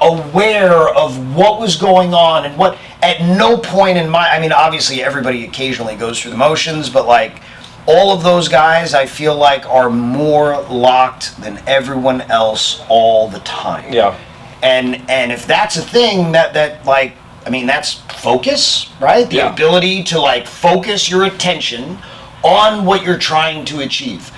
aware of what was going on, and what at no point in obviously everybody occasionally goes through the motions, but like all of those guys I feel like are more locked than everyone else all the time.
Yeah.
And if that's a thing that like, I mean, that's focus, right? The
Yeah.
ability to like focus your attention on what you're trying to achieve.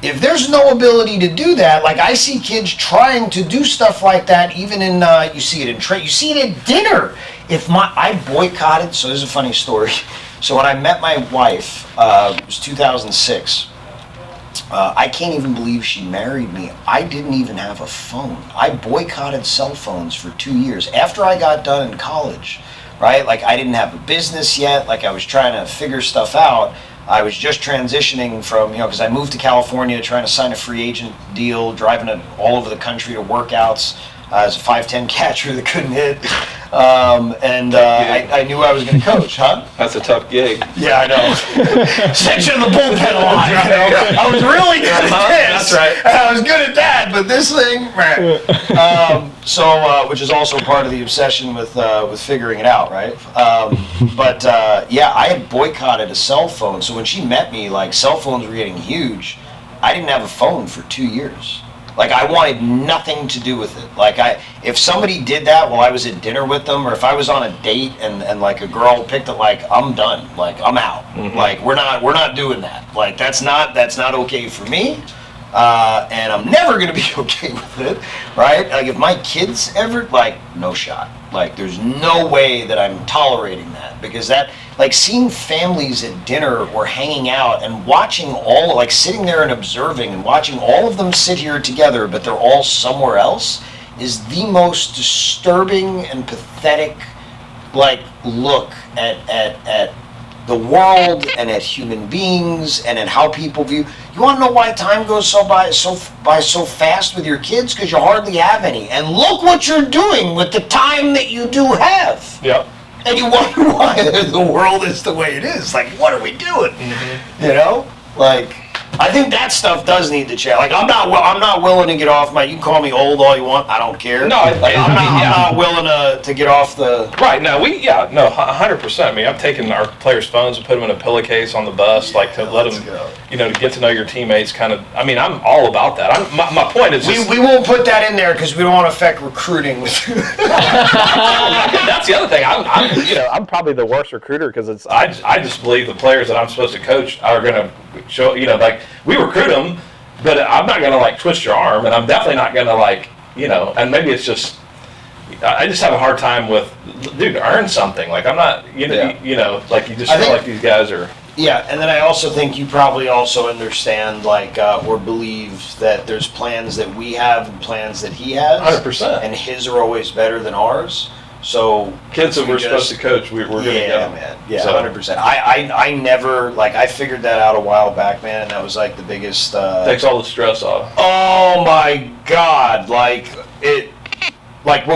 If there's no ability to do that, like I see kids trying to do stuff like that, even in you see it in you see it at dinner. I boycotted. So this is a funny story. So when I met my wife, it was 2006. I can't even believe she married me. I didn't even have a phone. I boycotted cell phones for 2 years after I got done in college, right? Like I didn't have a business yet. Like I was trying to figure stuff out. I was just transitioning from, because I moved to California trying to sign a free agent deal, driving all over the country to workouts as a 5'10" catcher that couldn't hit. I knew I was going to coach, huh?
That's a tough gig.
Yeah, I know. Sent you in the bullpen a lot. I was really good at this.
That's right.
And I was good at that, but this thing, which is also part of the obsession with figuring it out, right? I had boycotted a cell phone. So when she met me, like cell phones were getting huge. I didn't have a phone for 2 years. Like I wanted nothing to do with it. Like if somebody did that while I was at dinner with them, or if I was on a date and like a girl picked it, like I'm done. Like I'm out. Mm-hmm. Like we're not doing that. Like that's not okay for me. And I'm never gonna be okay with it, right? Like if my kids ever, like no shot. Like there's no way that I'm tolerating that, because that, like seeing families at dinner or hanging out and watching like sitting there and observing and watching all of them sit here together, but they're all somewhere else, is the most disturbing and pathetic, like look at the world and at human beings and at how people view. You want to know why time goes by so fast with your kids? Because you hardly have any. And look what you're doing with the time that you do have.
Yep.
And you wonder why the world is the way it is. Like, what are we doing? Mm-hmm. You know, like. I think that stuff does need to change. Like I'm not willing to get off my. You can call me old all you want. I don't care.
No,
I'm not willing to get off the.
Right. No, 100%. I mean, I've taken our players' phones and put them in a pillowcase on the bus, like to let them, to get to know your teammates. Kind of. I mean, I'm all about that. My point is.
We won't put that in there because we don't want to affect recruiting.
That's the other thing. I'm probably the worst recruiter because I just believe the players that I'm supposed to coach are going to show. Like. We recruit them, but I'm not going to like twist your arm, and I'm definitely not going to like, and maybe it's just, I just have a hard time with, dude, earn something. Like I'm not, like you just feel like these guys are.
Yeah, and then I also think you probably also understand, like, or believe that there's plans that we have and plans that he has.
100%.
And his are always better than ours. So
kids that we're supposed to coach, we're going to get them.
Man. Yeah, 100%. I never, like, I figured that out a while back, man, and that was like the biggest.
Takes all the stress off.
Oh my God! Like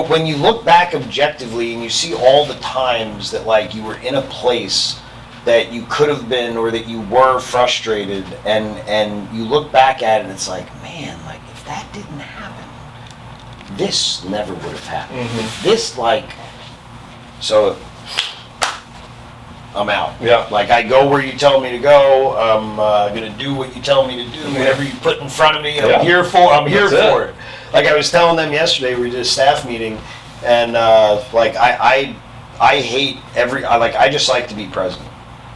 when you look back objectively and you see all the times that like you were in a place that you could have been or that you were frustrated, and you look back at it and it's like, man, like if that didn't happen, this never would have happened. Mm-hmm. This so I'm out.
Yeah.
Like I go where you tell me to go. I'm gonna do what you tell me to do. Whatever you put in front of me, I'm here for. I'm here for it. Like I was telling them yesterday, we did a staff meeting, and like I hate I just like to be present.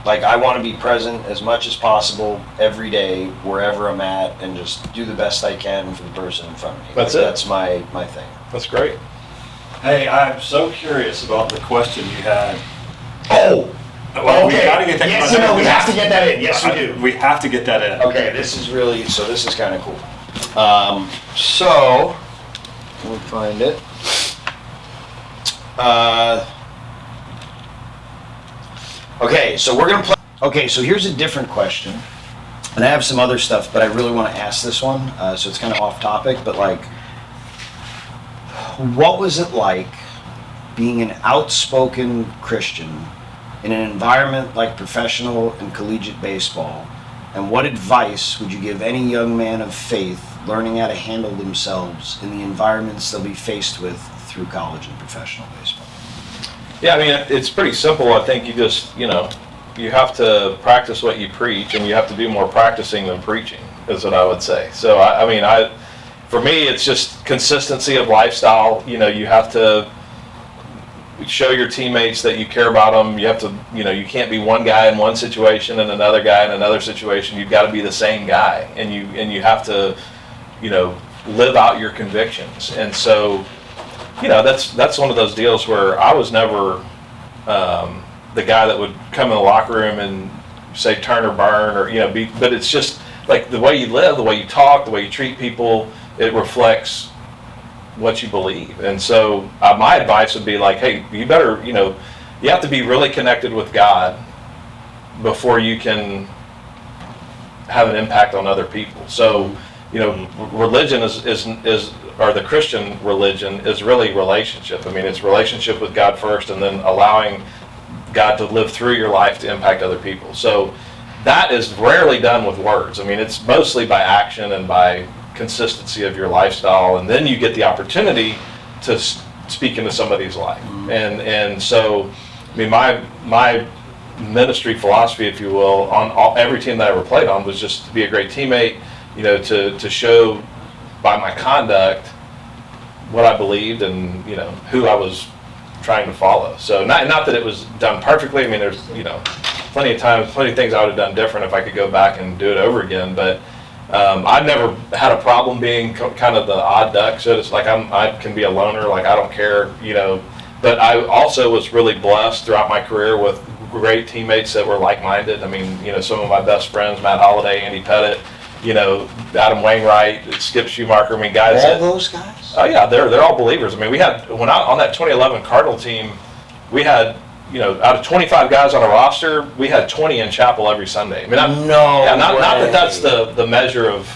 Like I want to be present as much as possible every day, wherever I'm at, and just do the best I can for the person in front of me.
That's
That's my thing.
That's great.
Hey, I'm so curious about the question you had.
Oh.
Well,
okay.
We gotta get that.
Yes, no, we have to get that in. Yes, we do.
We have to get that in.
Okay, this is kind of cool. So we'll find it. Okay, so we're gonna play. Okay, so here's a different question, and I have some other stuff, but I really want to ask this one. So it's kind of off topic, but like, what was it like being an outspoken Christian in an environment like professional and collegiate baseball? And what advice would you give any young man of faith learning how to handle themselves in the environments they'll be faced with through college and professional baseball?
Yeah, I mean, it's pretty simple. I think you just, practice what you preach, and you have to do more practicing than preaching, is what I would say. So for me, it's just consistency of lifestyle. You have to show your teammates that you care about them. You have to, you can't be one guy in one situation and another guy in another situation. You've got to be the same guy, and you have to, live out your convictions. And so, that's one of those deals where I was never the guy that would come in the locker room and say turn or burn, or but it's just like the way you live, the way you talk, the way you treat people, it reflects what you believe. And so my advice would be like, hey, you better, you have to be really connected with God before you can have an impact on other people. So, religion is or the Christian religion is really relationship. It's relationship with God first, and then allowing God to live through your life to impact other people. So that is rarely done with words. It's mostly by action and by consistency of your lifestyle, and then you get the opportunity to speak into somebody's life. And so, my ministry philosophy, if you will, on every team that I ever played on was just to be a great teammate, to show by my conduct what I believed and who I was trying to follow. So not that it was done perfectly. There's plenty of times, plenty of things I would have done different if I could go back and do it over again. But I've never had a problem being kind of the odd duck. So it's like I can be a loner. Like I don't care, But I also was really blessed throughout my career with great teammates that were like-minded. Some of my best friends, Matt Holliday, Andy Pettit, Adam Wainwright, Skip Schumacher. Guys.
All those guys?
Oh yeah, they're all believers. We had on that 2011 Cardinal team, we had out of 25 guys on a roster, we had 20 in chapel every Sunday. Not that that's the measure of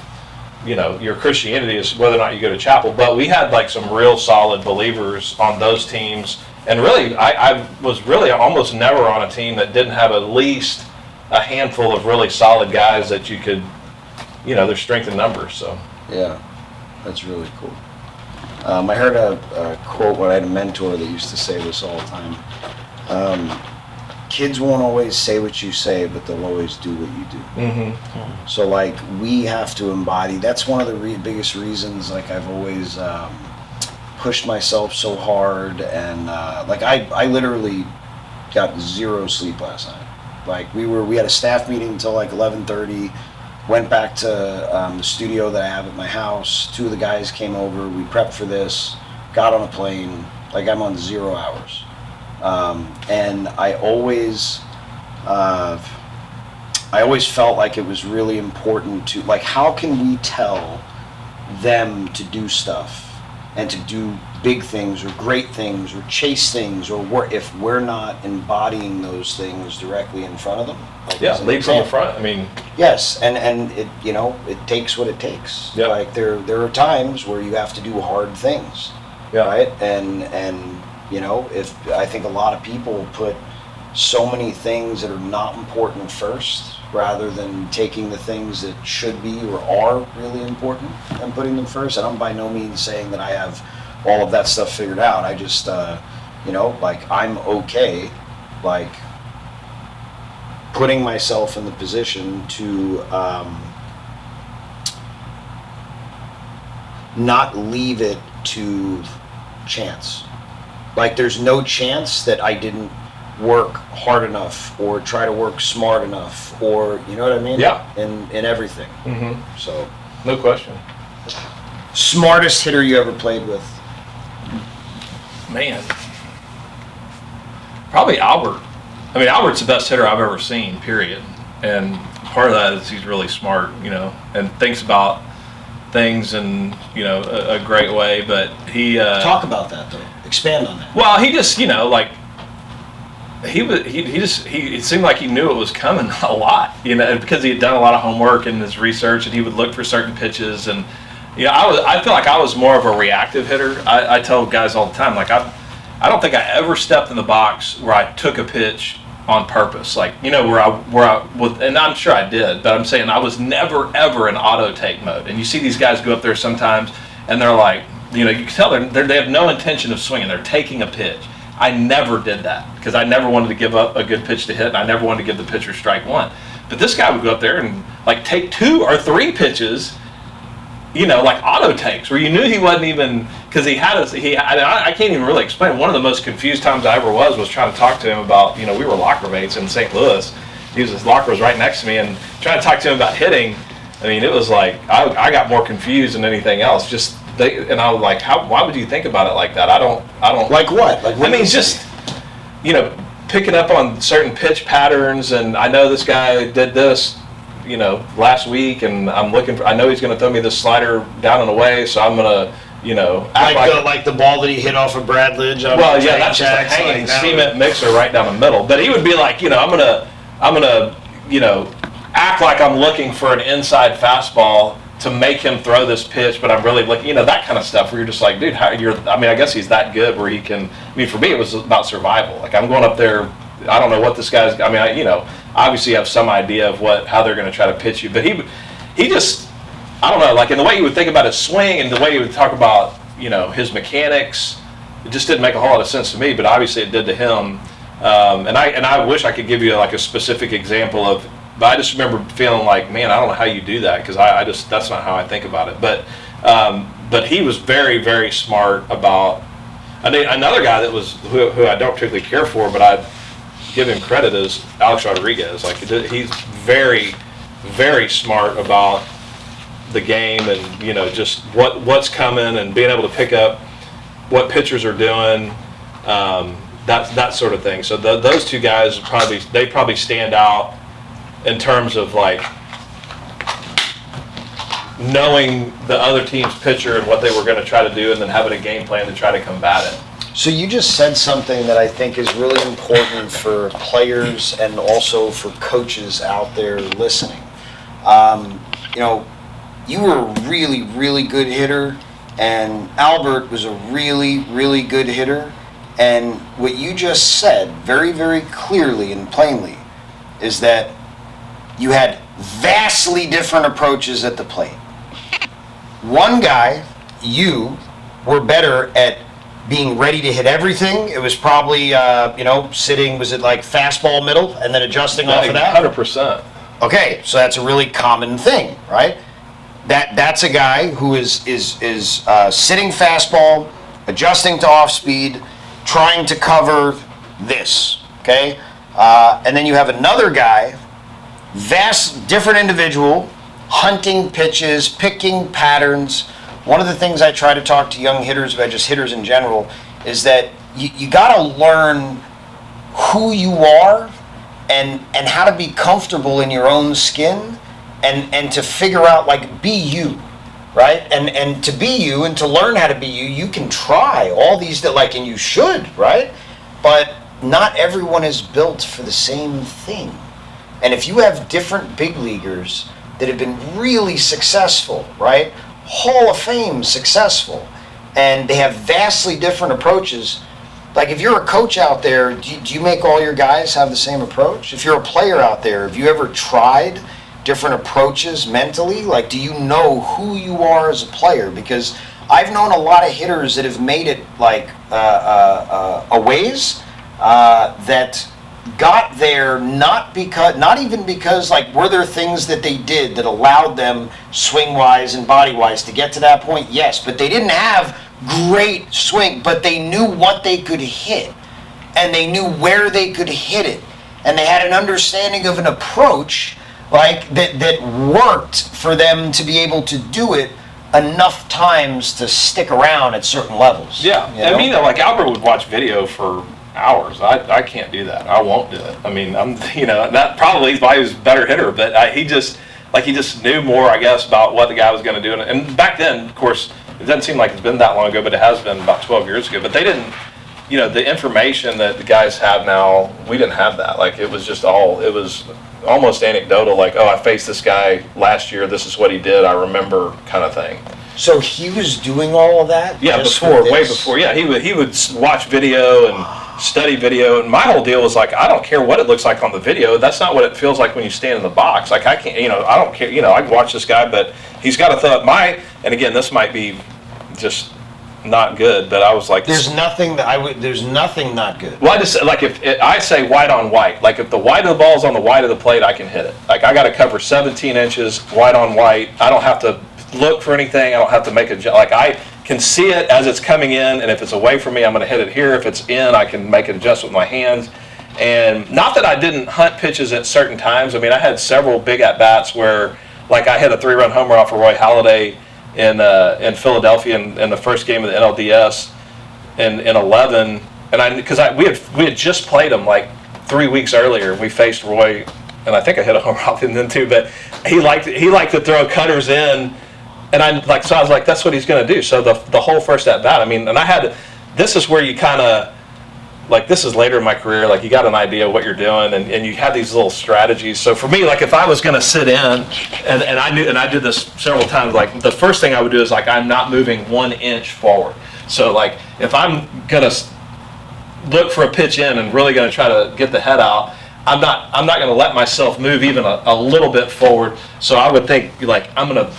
your Christianity is whether or not you go to chapel, but we had like some real solid believers on those teams. And really, I was really almost never on a team that didn't have at least a handful of really solid guys that you could, there's strength in numbers. So
yeah, that's really cool. I heard a quote when I had a mentor that used to say this all the time. Kids won't always say what you say, but they'll always do what you do. Mm-hmm. So like we have to embody. That's one of the biggest reasons. Like I've always pushed myself so hard, and like I literally got 0 sleep last night. Like we had a staff meeting until like 11:30. Went back to the studio that I have at my house. 2 of the guys came over. We prepped for this. Got on a plane. Like I'm on 0 hours. And I always felt like it was really important to, like, how can we tell them to do stuff and to do big things or great things or chase things, or if we're not embodying those things directly in front of them? Like,
yeah, lead from the front.
Yes, and it it takes what it takes.
Yep.
Like there are times where you have to do hard things.
Yeah.
Right? And if I think a lot of people put so many things that are not important first, rather than taking the things that should be or are really important and putting them first. And I'm by no means saying that I have all of that stuff figured out. I just, like I'm okay, like putting myself in the position to not leave it to chance. Like there's no chance that I didn't work hard enough or try to work smart enough, or you know what I mean?
Yeah.
In everything.
Mm-hmm.
So
no question.
Smartest hitter you ever played with?
Man, probably Albert. Albert's the best hitter I've ever seen, period. And part of that is he's really smart, and thinks about things in, a great way. But he
talk about that though. Expand on that.
Well, he just, it seemed like he knew it was coming a lot, because he had done a lot of homework in his research, and he would look for certain pitches. And I feel like I was more of a reactive hitter. I tell guys all the time, like I don't think I ever stepped in the box where I took a pitch on purpose, like where I was, and I'm sure I did, but I'm saying I was never ever in auto take mode. And you see these guys go up there sometimes, and they're like, you can tell they have no intention of swinging. They're taking a pitch. I never did that because I never wanted to give up a good pitch to hit, and I never wanted to give the pitcher strike one. But this guy would go up there and like take 2 or 3 pitches, like auto takes, where you knew he wasn't even, because I can't even really explain. One of the most confused times I ever was trying to talk to him about, we were locker mates in St. Louis. His locker was right next to me, and trying to talk to him about hitting. I mean, it was like I got more confused than anything else. And I was like, why would you think about it like that? I don't.
Like what? Like what?
I mean, just picking up on certain pitch patterns, and I know this guy did this, last week, and I know he's going to throw me this slider down and away, so I'm going to,
like the ball that he hit off of Brad Lidge.
Well, yeah, that's just a hanging cement mixer right down the middle. But he would be like, I'm gonna, act like I'm looking for an inside fastball to make him throw this pitch, but I'm really looking, that kind of stuff where you're just like, dude, I guess he's that good where he can. I mean, for me, it was about survival. Like, I'm going up there, I don't know what this guy's. I mean, obviously you have some idea of how they're going to try to pitch you, but he just, I don't know, like in the way he would think about his swing and the way he would talk about, his mechanics, it just didn't make a whole lot of sense to me, but obviously it did to him. And I wish I could give you like a specific example but I just remember feeling like, man, I don't know how you do that, because that's not how I think about it. But he was very, very smart about. Another guy that was who I don't particularly care for, but I give him credit, is Alex Rodriguez. Like, he's very, very smart about the game, and just what's coming, and being able to pick up what pitchers are doing, that sort of thing. So those 2 guys probably stand out in terms of like knowing the other team's pitcher and what they were going to try to do, and then having a game plan to try to combat it.
So you just said something that I think is really important for players and also for coaches out there listening. You were a really, really good hitter, and Albert was a really, really good hitter. And what you just said very, very clearly and plainly is that you had vastly different approaches at the plate. One guy, you, were better at being ready to hit everything. It was probably, sitting, was it like fastball middle and then adjusting off of that?
100%.
Okay, so that's a really common thing, right? That's a guy who is sitting fastball, adjusting to off speed, trying to cover this, okay? And then you have another guy, different individual, hunting pitches, picking patterns. One of the things I try to talk to young hitters about, just hitters in general, is that you got to learn who you are and how to be comfortable in your own skin, and to figure out, like, be you, right? And to be you and to learn how to be you, you can try all these, and you should, right? But not everyone is built for the same thing. And if you have different big leaguers that have been really successful, right? Hall of Fame successful, and they have vastly different approaches. Like, if you're a coach out there, do you make all your guys have the same approach? If you're a player out there, have you ever tried different approaches mentally? Like, do you know who you are as a player? Because I've known a lot of hitters that have made it like a ways that got there not even because like, were there things that they did that allowed them swing wise and body wise to get to that point? Yes, but they didn't have great swing, but they knew what they could hit, and they knew where they could hit it, and they had an understanding of an approach like that worked for them to be able to do it enough times to stick around at certain levels.
Yeah, I mean, like, Albert would watch video for hours. I can't do that. I won't do it. I mean, that probably is why he was a better hitter, but he just knew more, I guess, about what the guy was going to do. And back then, of course, it doesn't seem like it's been that long ago, but it has been about 12 years ago. But they didn't, the information that the guys have now, we didn't have that. Like, it was almost anecdotal, like, oh, I faced this guy last year, this is what he did, I remember, kind of thing.
So he was doing all of that?
Yeah, way before. Yeah, he would watch video and study video, and my whole deal was like, I don't care what it looks like on the video. That's not what it feels like when you stand in the box. Like, I can't, I don't care. I can watch this guy, but he's got to throw it and again, this might be just not good, but I was like,
There's nothing not good.
well, I just like if I say white on white, like if the white of the ball is on the white of the plate, I can hit it. Like I got to cover 17 inches white on white. I don't have to look for anything. I don't have to make like I can see it as it's coming in, and if it's away from me, I'm going to hit it here. If it's in, I can make an adjustment with my hands. And not that I didn't hunt pitches at certain times. I mean, I had several big at bats where, like, I hit a 3-run homer off of Roy Halladay in Philadelphia in the first game of the NLDS in 11, and we had just played him like 3 weeks earlier. We faced Roy, and I think I hit a homer off him then too. But he liked to throw cutters in, and so I was like, that's what he's going to do. So the whole first at bat, I mean, and this is where you kind of. Like, this is later in my career, like, you got an idea of what you're doing, and you have these little strategies. So for me, like, if I was going to sit in, and I did this several times, like, the first thing I would do is, like, I'm not moving 1 inch forward. So, like, if I'm going to look for a pitch in and really going to try to get the head out, I'm not going to let myself move even a little bit forward. So I would think, like, I'm going to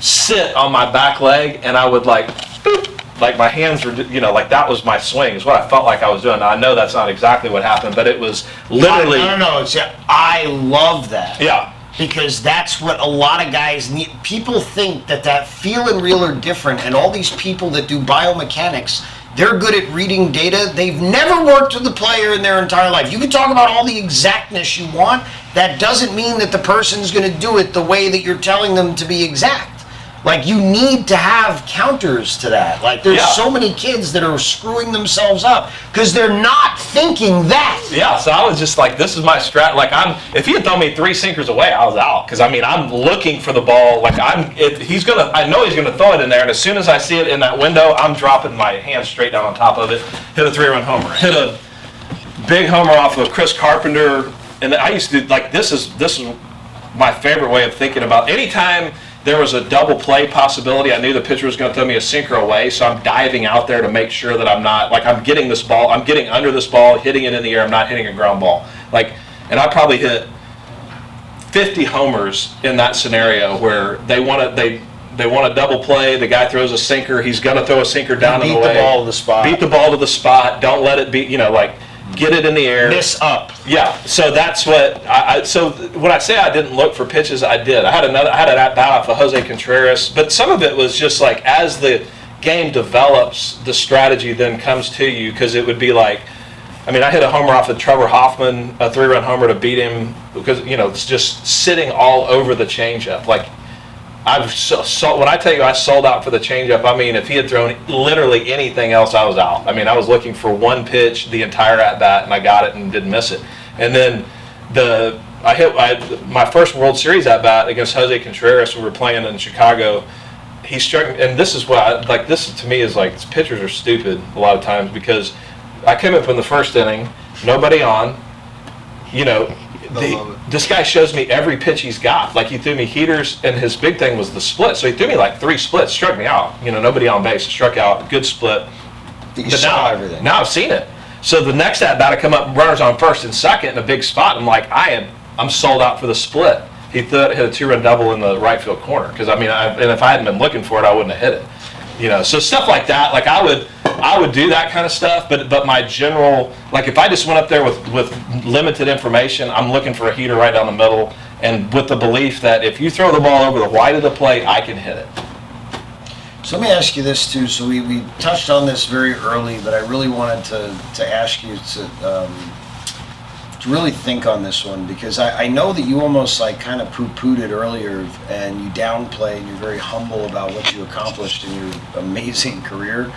sit on my back leg, and I would, like, boop, like my hands were, like that was my swing, is what I felt like I was doing. Now, I know that's not exactly what happened, but it was literally.
No. I love that.
Yeah.
Because that's what a lot of guys need. People think that feel and reel are different, and all these people that do biomechanics, they're good at reading data. They've never worked with a player in their entire life. You can talk about all the exactness you want. That doesn't mean that the person's going to do it the way that you're telling them to be exact. Like, you need to have counters to that. Like, there's so many kids that are screwing themselves up because they're not thinking that.
Yeah, so I was just like, this is my strat. Like, if he had thrown me 3 sinkers away, I was out. Because, I mean, I'm looking for the ball. Like, I know he's going to throw it in there. And as soon as I see it in that window, I'm dropping my hand straight down on top of it. Hit a 3-run homer. Hit a big homer off of Chris Carpenter. And I used to do, like, this is my favorite way of thinking about anytime there was a double play possibility. I knew the pitcher was going to throw me a sinker away, so I'm diving out there to make sure that I'm not, like, I'm getting this ball, I'm getting under this ball, hitting it in the air, I'm not hitting a ground ball. Like, and I probably hit 50 homers in that scenario where they want a double play, the guy throws a sinker, he's going to throw a sinker down and away.
Beat the ball to the spot.
Beat the ball to the spot, don't let it be, like, get it in the air.
Miss up.
Yeah, so that's what so when I say I didn't look for pitches, I did. I had an at bat off of Jose Contreras, but some of it was just like as the game develops, the strategy then comes to you, because it would be like, I mean, I hit a homer off of Trevor Hoffman, a 3-run homer to beat him, because it's just sitting all over the changeup. Like, when I tell you I sold out for the changeup, I mean, if he had thrown literally anything else, I was out. I mean, I was looking for one pitch the entire at bat, and I got it and didn't miss it. And then I hit my first World Series at bat against Jose Contreras. We were playing in Chicago. He struck me, and this is what this to me is like, pitchers are stupid a lot of times, because I came up in the first inning, nobody on, this guy shows me every pitch he's got. Like, he threw me heaters, and his big thing was the split. So he threw me like 3 splits, struck me out. Nobody on base, struck out, good split.
You saw everything.
Now I've seen it. So the next at bat, I come up, runners on first and second in a big spot. I'm like, I'm sold out for the split. He hit a 2-run double in the right field corner. Because and if I hadn't been looking for it, I wouldn't have hit it. So stuff like that. Like, I would do that kind of stuff, but my general, like, if I just went up there with limited information, I'm looking for a heater right down the middle, and with the belief that if you throw the ball over the white of the plate, I can hit it.
So let me ask you this too. So we touched on this very early, but I really wanted to ask you to really think on this one, because I know that you almost like kind of poo-pooed it earlier, and you downplay, and you're very humble about what you accomplished in your amazing career.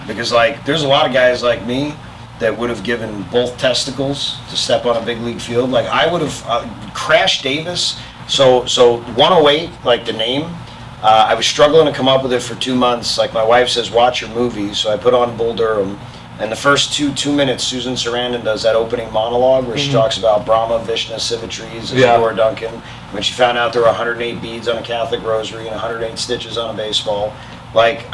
Because, like, there's a lot of guys like me that would have given both testicles to step on a big league field. Like, I would have Crash Davis. So 108, like the name. I was struggling to come up with it for 2 months. Like, my wife says, watch your movies. So I put on Bull Durham. And the first 2 minutes, Susan Sarandon does that opening monologue where she talks about Brahma, Vishnu, Sivitris, and Laura Duncan. When she found out there were 108 beads on a Catholic rosary and 108 stitches on a baseball. Like,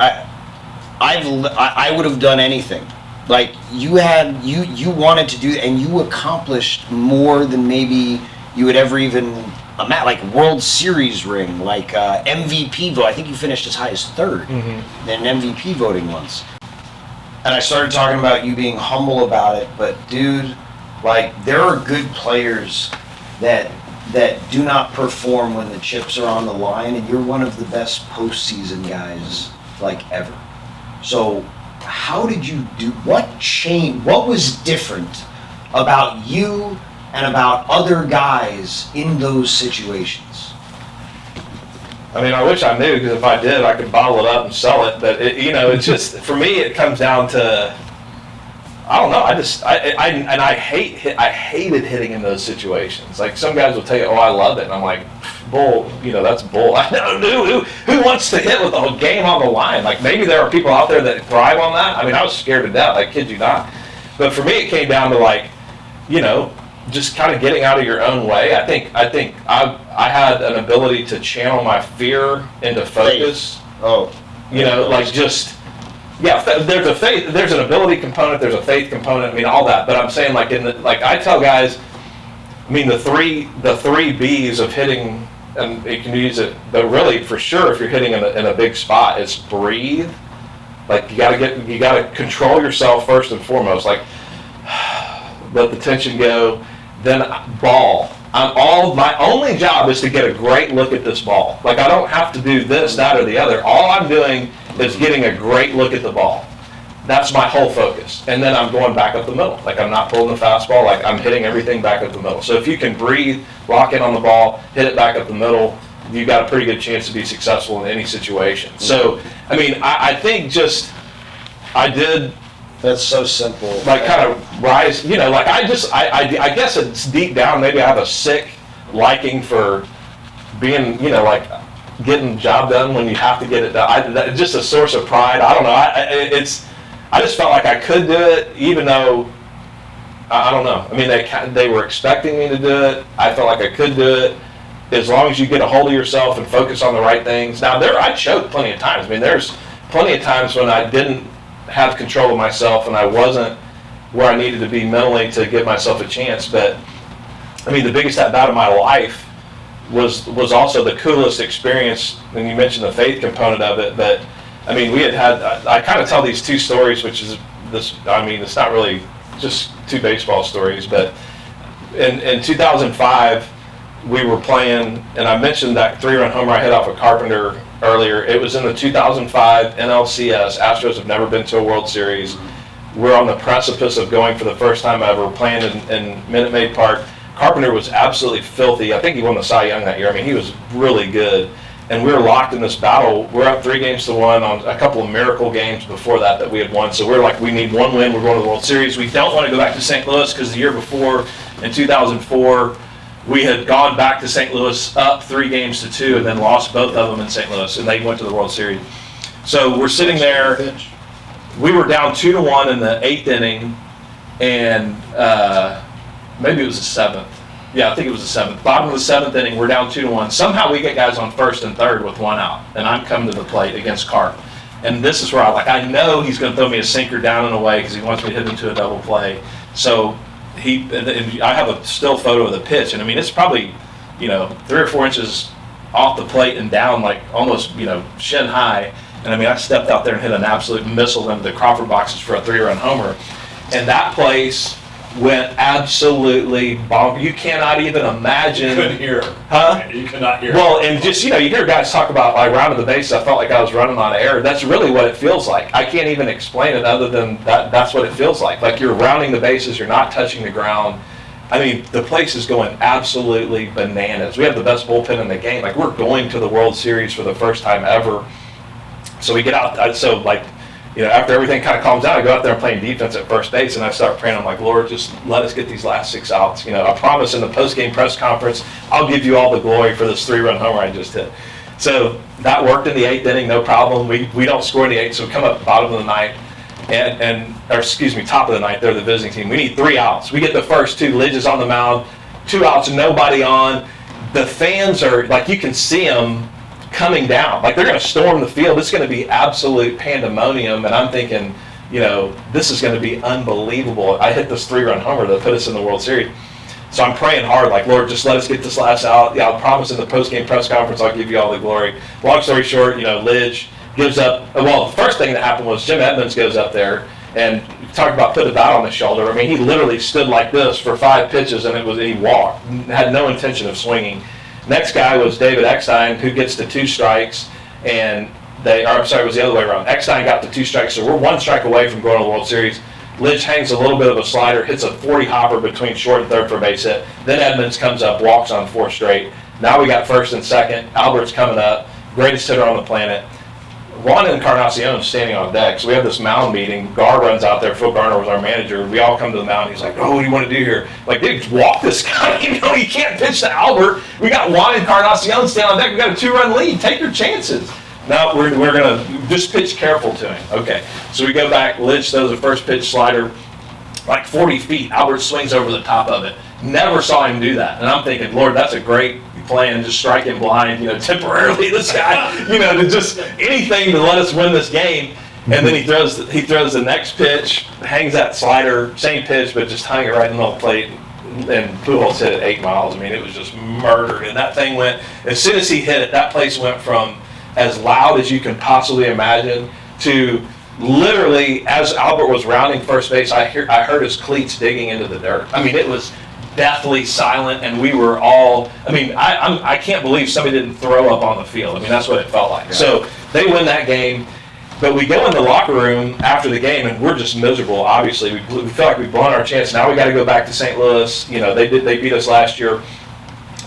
I would have done anything. Like, you wanted to do, and you accomplished more than maybe you would ever even like World Series ring, like MVP vote. I think you finished as high as third in MVP voting once. And I started talking about you being humble about it, but dude, like there are good players that do not perform when the chips are on the line, and you're one of the best postseason guys like ever. So how did you do, what changed, what was different about you and about other guys in those situations?
I mean, I wish I knew, because if I did, I could bottle it up and sell it. But it's just, for me, it comes down to, I don't know. I hated hitting in those situations. Like some guys will tell you, "Oh, I love it," and I'm like, "Bull, that's bull." I know who wants to hit with the whole game on the line? Like maybe there are people out there that thrive on that. I mean, I was scared to death. I kid you not. But for me, it came down to like, just kind of getting out of your own way. I think I had an ability to channel my fear into focus.
Oh,
Like just. Yeah, there's an ability component, there's a faith component, I mean, all that. But I'm saying, like, I tell guys, I mean, the three B's of hitting, and you can use it, but really, for sure, if you're hitting in a big spot, it's breathe. Like, you gotta control yourself first and foremost. Like, let the tension go, then ball. My only job is to get a great look at this ball. Like, I don't have to do this, that, or the other. All I'm doing is getting a great look at the ball. That's my whole focus. And then I'm going back up the middle. Like, I'm not pulling the fastball. Like, I'm hitting everything back up the middle. So if you can breathe, lock in on the ball, hit it back up the middle, you've got a pretty good chance to be successful in any situation. So, I mean, I think I did...
That's so simple.
Like, kind of rise, like, I guess it's deep down, maybe I have a sick liking for being, like, getting the job done when you have to get it done. It's just a source of pride. I don't know. I just felt like I could do it, even though, I don't know. I mean, they were expecting me to do it. I felt like I could do it. As long as you get a hold of yourself and focus on the right things. Now, I choked plenty of times. I mean, there's plenty of times when I didn't have control of myself and I wasn't where I needed to be mentally to give myself a chance. But I mean, the biggest at-bat of my life was also the coolest experience. And you mentioned the faith component of it, but I mean, I kind of tell these two stories, which is this. I mean, it's not really just two baseball stories, but in 2005 we were playing, and I mentioned that 3-run homer I hit off of Carpenter earlier. It was in the 2005 NLCS. Astros have never been to a World Series. We're on the precipice of going for the first time ever, playing in Minute Maid Park. Carpenter was absolutely filthy. I think he won the Cy Young that year. I mean, he was really good. And we were locked in this battle. We're up 3-1 on a couple of miracle games before that we had won. So we're like, we need one win. We're going to the World Series. We don't want to go back to St. Louis because the year before, in 2004, we had gone back to St. Louis up 3-2 and then lost both of them in St. Louis, and they went to the World Series. So we're sitting there. We were down 2-1 in the 8th inning, and maybe it was the 7th. Yeah, I think it was the 7th. Bottom of the 7th inning, we're down 2-1. Somehow we get guys on first and third with one out, and I'm coming to the plate against Carp. And this is where I know he's going to throw me a sinker down and away because he wants me to hit into a double play. So I have a still photo of the pitch, and I mean, it's probably, 3 or 4 inches off the plate and down, like almost, shin high. And I mean, I stepped out there and hit an absolute missile into the Crawford boxes for a 3-run homer. And that place went absolutely bonkers. You cannot even imagine.
You couldn't hear.
Huh?
You could not hear.
Well, and just, you hear guys talk about like rounding the bases. I felt like I was running on air. That's really what it feels like. I can't even explain it other than that's what it feels like. Like you're rounding the bases, you're not touching the ground. I mean, the place is going absolutely bananas. We have the best bullpen in the game. Like, we're going to the World Series for the first time ever. So we get out, after everything kind of calms down, I go out there and playing defense at first base, and I start praying. I'm like, Lord, just let us get these last 6 outs. I promise in the post-game press conference, I'll give you all the glory for this 3-run homer I just hit. So that worked in the 8th inning, no problem. We don't score in the 8th, so we come up bottom of the ninth, top of the ninth. They're the visiting team. We need 3 outs. We get the first 2. Lidge is on the mound, 2 outs, nobody on. The fans are, like, you can see them coming down. Like, they're going to storm the field. It's going to be absolute pandemonium, and I'm thinking, this is going to be unbelievable. I hit this 3-run homer that put us in the World Series.
So I'm praying hard, like, Lord, just let us get this last out. Yeah, I'll promise in the post-game press conference I'll give you all the glory. Long story short, Lidge gives up. Well, the first thing that happened was Jim Edmonds goes up there and talked about put a dot on his shoulder. I mean, he literally stood like this for 5 pitches, and he walked. Had no intention of swinging. Next guy was David Eckstein, who gets the 2 strikes, and it was the other way around. Eckstein got the 2 strikes, so we're 1 strike away from going to the World Series. Lidge hangs a little bit of a slider, hits a 40 hopper between short and third for a base hit. Then Edmonds comes up, walks on 4 straight. Now we got first and second. Albert's coming up, greatest hitter on the planet. Juan Encarnacion is standing on deck. So we have this mound meeting. Gar runs out there. Phil Garner was our manager. We all come to the mound. He's like, "Oh, what do you want to do here?" Like, dude, just walk this guy. You can't pitch to Albert. We got Juan Encarnacion standing on deck. We got a 2-run lead. Take your chances. No, we're going to just pitch careful to him. Okay, so we go back. Lidge throws a first pitch slider like 40 feet. Albert swings over the top of it. Never saw him do that. And I'm thinking, Lord, that's a great plan. Just strike him blind, temporarily. This guy, to just anything to let us win this game. And then he throws the next pitch, hangs that slider, same pitch, but just hung it right in the middle plate. And Pujols hit it 8 miles. I mean, it was just murdered. And that thing went, as soon as he hit it, that place went from as loud as you can possibly imagine to literally, as Albert was rounding first base, I heard his cleats digging into the dirt. I mean, it was deathly silent, and we were all, I can't believe somebody didn't throw up on the field. I mean, that's what it felt like. Yeah. So they win that game, but we go in the locker room after the game, and we're just miserable, obviously. We feel like we've blown our chance. Now we got to go back to St. Louis. They beat us last year.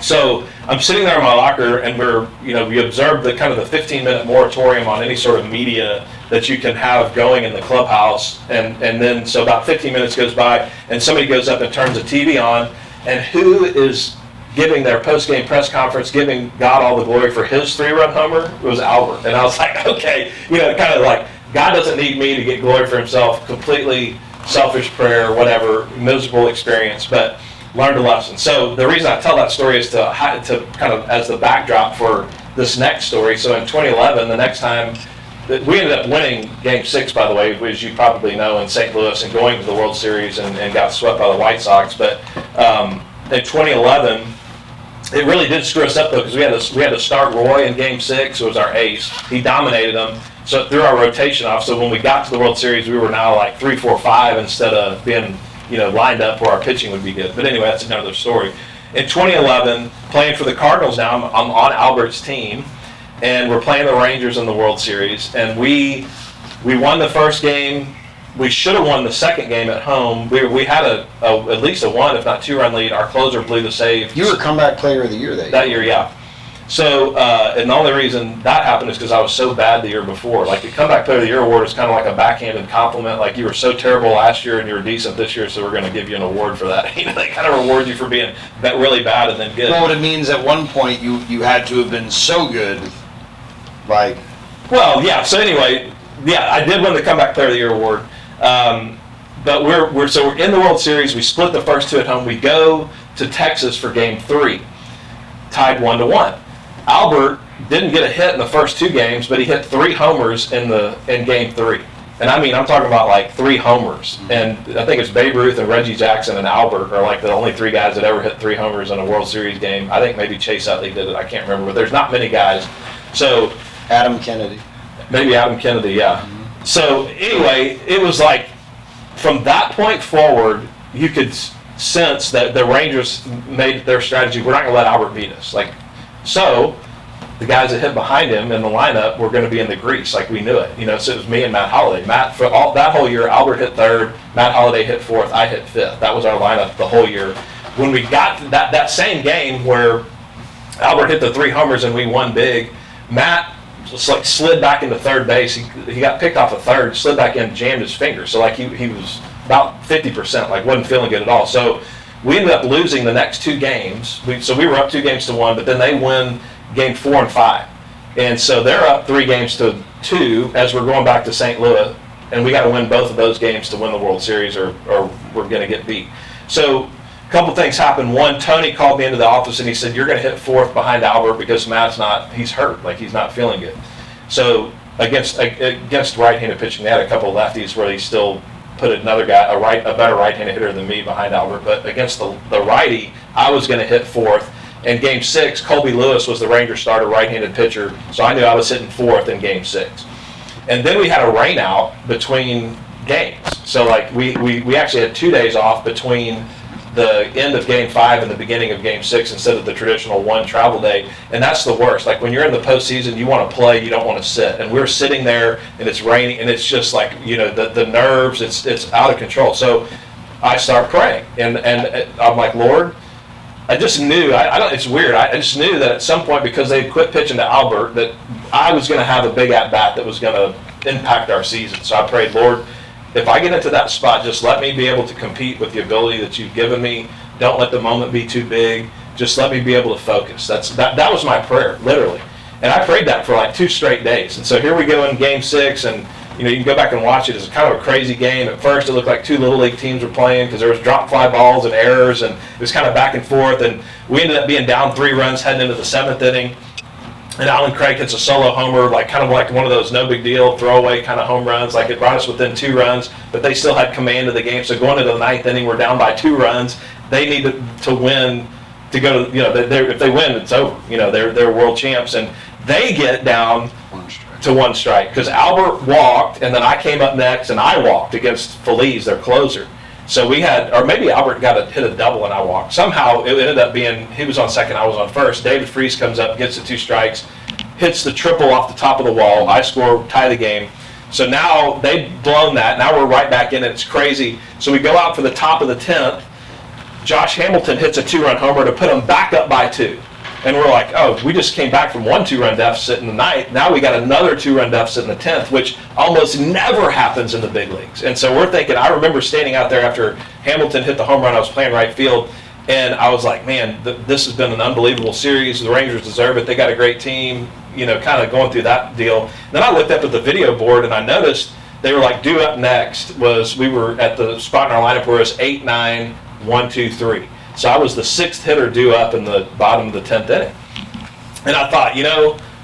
So I'm sitting there in my locker, and we observed the kind of the 15-minute moratorium on any sort of media that you can have going in the clubhouse. And then, so about 15 minutes goes by, and somebody goes up and turns the TV on, and who is giving their post-game press conference, giving God all the glory for his 3-run homer? It was Albert. And I was like, okay, kind of like, God doesn't need me to get glory for himself. Completely selfish prayer, whatever, miserable experience. But learned a lesson. So the reason I tell that story is to kind of as the backdrop for this next story. So in 2011, the next time, we ended up winning Game 6, by the way, as you probably know, in St. Louis, and going to the World Series and got swept by the White Sox. But in 2011, it really did screw us up, though, because we had to start Roy in Game 6, who was our ace. He dominated them. So threw our rotation off. So when we got to the World Series, we were now like 3, 4, 5 instead of being lined up where our pitching would be good. But anyway, that's another story. In 2011, playing for the Cardinals now, I'm on Albert's team, and we're playing the Rangers in the World Series. And we won the first game. We should have won the second game at home. We had at least a 1, if not 2-run lead. Our closer blew the save.
You were comeback player of the year
that year, yeah. So, and the only reason that happened is because I was so bad the year before. Like, the comeback player of the year award is kind of like a backhanded compliment. Like, you were so terrible last year and you were decent this year, so we're going to give you an award for that. They kind of reward you for being really bad and then good.
Well, what it means, at one point you had to have been so good, like.
Well, yeah. So anyway, yeah, I did win the comeback player of the year award. But we're in the World Series. We split the first 2 at home. We go to Texas for Game 3, tied 1-1. Albert didn't get a hit in the first 2 games, but he hit 3 homers in Game 3. And I'm talking about like 3 homers. And I think it's Babe Ruth and Reggie Jackson and Albert are like the only 3 guys that ever hit 3 homers in a World Series game. I think maybe Chase Utley did it. I can't remember, but there's not many guys. So
Adam Kennedy.
Maybe Adam Kennedy, yeah. Mm-hmm. So anyway, it was like from that point forward, you could sense that the Rangers made their strategy. We're not going to let Albert beat us. So the guys that hit behind him in the lineup were going to be in the grease, like we knew it. So it was me and Matt Holliday. Matt, for that whole year, Albert hit 3rd, Matt Holliday hit 4th, I hit 5th. That was our lineup the whole year. When we got to that same game where Albert hit the 3 homers and we won big, Matt just slid back into third base. He got picked off of third, slid back in, jammed his finger. So he was about 50%, wasn't feeling good at all. So we ended up losing the next 2 games. So we were up 2-1, but then they win Game 4 and 5. And so they're up 3-2 as we're going back to St. Louis, and we got to win both of those games to win the World Series or we're going to get beat. So a couple things happened. One, Tony called me into the office and he said, "You're going to hit 4th behind Albert because he's hurt, he's not feeling good." So against right-handed pitching, they had a couple of lefties where he still put another guy, a better right-handed hitter than me behind Albert, but against the righty, I was going to hit fourth. In Game 6, Colby Lewis was the Rangers starter right-handed pitcher, so I knew I was hitting fourth in Game 6. And then we had a rain out between games. So like we actually had 2 days off between the end of Game 5 and the beginning of Game 6 instead of the traditional one travel day. And that's the worst. Like when you're in the postseason, you want to play, you don't want to sit. And we're sitting there and it's raining and it's just like, the nerves, it's out of control. So I start praying and I'm like, Lord, I just knew, it's weird, I just knew that at some point, because they quit pitching to Albert, that I was going to have a big at-bat that was going to impact our season. So I prayed, Lord, if I get into that spot, just let me be able to compete with the ability that you've given me. Don't let the moment be too big. Just let me be able to focus. That was my prayer, literally. And I prayed that for like 2 straight days. And so here we go in Game 6, and you can go back and watch it. It's kind of a crazy game. At first, it looked like 2 Little League teams were playing because there was drop fly balls and errors, and it was kind of back and forth. And we ended up being down 3 runs heading into the 7th inning. And Alan Craig hits a solo homer, kind of like one of those no big deal throwaway kind of home runs. Like it brought us within 2 runs, but they still had command of the game. So going into the 9th inning, we're down by 2 runs. They needed to win to go to, if they win, it's over. They're world champs, and they get down to 1 strike because Albert walked, and then I came up next, and I walked against Feliz, their closer. So we had, or maybe Albert hit a double and I walked. Somehow it ended up being, he was on second, I was on first. David Freese comes up, gets the 2 strikes, hits the triple off the top of the wall. I score, tie the game. So now they've blown that. Now we're right back in it. It's crazy. So we go out for the top of the 10th. Josh Hamilton hits a 2-run homer to put them back up by 2. And we're like, oh, we just came back from 1 2-run deficit in the 9th. Now we got another 2-run deficit in the 10th, which almost never happens in the big leagues. And so we're thinking, I remember standing out there after Hamilton hit the home run, I was playing right field, and I was like, man, this has been an unbelievable series. The Rangers deserve it. They got a great team, kind of going through that deal. And then I looked up at the video board, and I noticed they were like, due up next we were at the spot in our lineup where it was 8, 9, 1, 2, 3. So I was the 6th hitter due up in the bottom of the 10th inning. And I thought,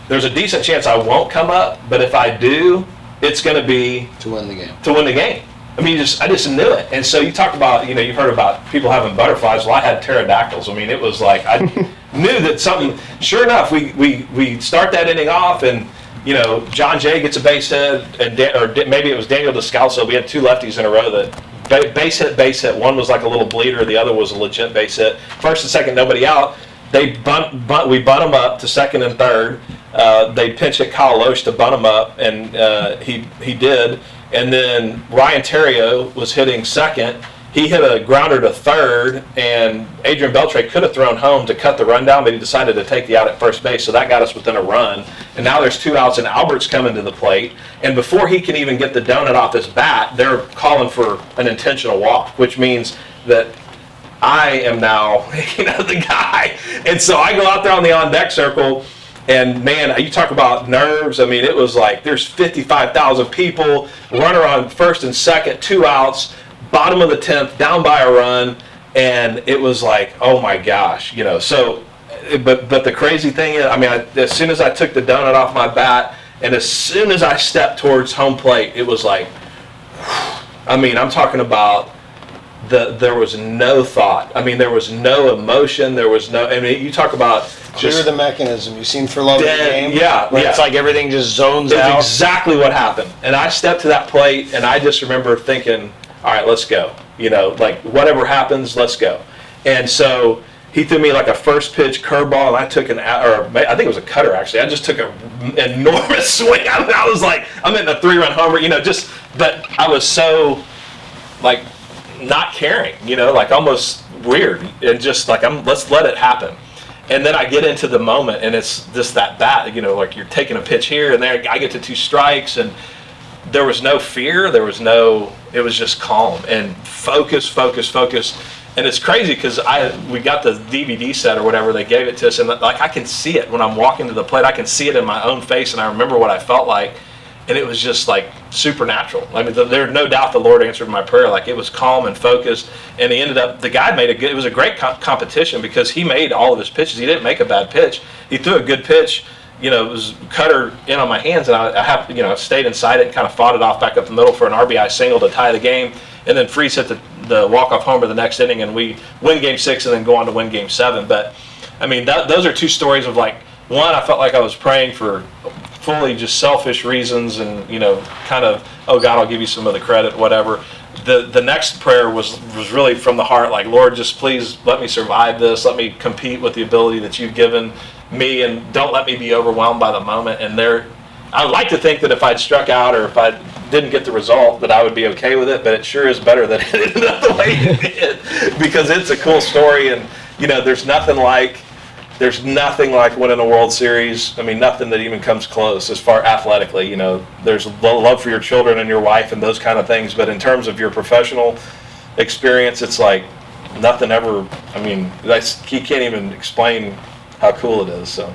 there's a decent chance I won't come up, but if I do, it's going to be
to win the game.
I mean, I just knew it. And so you talk about, you've heard about people having butterflies. Well, I had pterodactyls. I mean, it was like, I knew that something, sure enough, we start that inning off, and, John Jay gets a base hit, or maybe it was Daniel Descalso. We had 2 lefties in a row that base hit. One was like a little bleeder. The other was a legit base hit. First and second, nobody out. We bunt him up to second and third. They pinch hit Kyle Loesch to bunt him up, and he did. And then Ryan Theriot was hitting second. He hit a grounder to third, and Adrian Beltre could have thrown home to cut the run down, but he decided to take the out at first base, so that got us within a run. And now there's 2 outs, and Albert's coming to the plate. And before he can even get the donut off his bat, they're calling for an intentional walk, which means that I am now, the guy. And so I go out there on the on-deck circle, and man, you talk about nerves. I mean, it was like there's 55,000 people, runner on first and second, 2 outs, bottom of the 10th, down by a run, and it was like, oh my gosh, So, but the crazy thing is, I mean, as soon as I took the donut off my bat, and as soon as I stepped towards home plate, it was like, I mean, I'm talking about there was no thought. I mean, there was no emotion. There was no. I mean, you talk about
Clear the mechanism. You've seen For Love of the Game?
Yeah.
It's like everything just zones out.
That's exactly what happened. And I stepped to that plate, and I just remember thinking, all right, let's go. Like whatever happens, let's go. And so he threw me like a first pitch curveball, and I took I think it was a cutter actually. I just took an enormous swing. I was like, I'm in a 3-run homer, but I was so like not caring, like almost weird, and just like let's let it happen. And then I get into the moment, and it's just that bat, like you're taking a pitch here and there. I get to 2 strikes, and there was no fear. It was just calm and focus. And it's crazy because we got the DVD set or whatever, they gave it to us, and like I can see it when I'm walking to the plate. I can see it in my own face, and I remember what I felt like. And it was just like supernatural. I mean, there's no doubt the Lord answered my prayer. Like it was calm and focused. And he ended up, the guy made it was a great competition because he made all of his pitches. He didn't make a bad pitch. He threw a good pitch it was cutter in on my hands, and I stayed inside it and kind of fought it off back up the middle for an RBI single to tie the game, and then Freese hit the walk-off homer the next inning, and we win Game 6 and then go on to win Game 7. But, I mean, those are two stories of, like, one, I felt like I was praying for fully just selfish reasons and, kind of, oh, God, I'll give you some of the credit, whatever. The next prayer was really from the heart, like, Lord, just please let me survive this. Let me compete with the ability that you've given me, and don't let me be overwhelmed by the moment. And I would like to think that if I'd struck out or if I didn't get the result, that I would be okay with it, but it sure is better that it ended up the way it did, because it's a cool story. And, there's nothing like winning a World Series. I mean, nothing that even comes close as far athletically. There's love for your children and your wife and those kind of things, but in terms of your professional experience, it's like nothing ever. I mean, you can't even explain how cool it is. So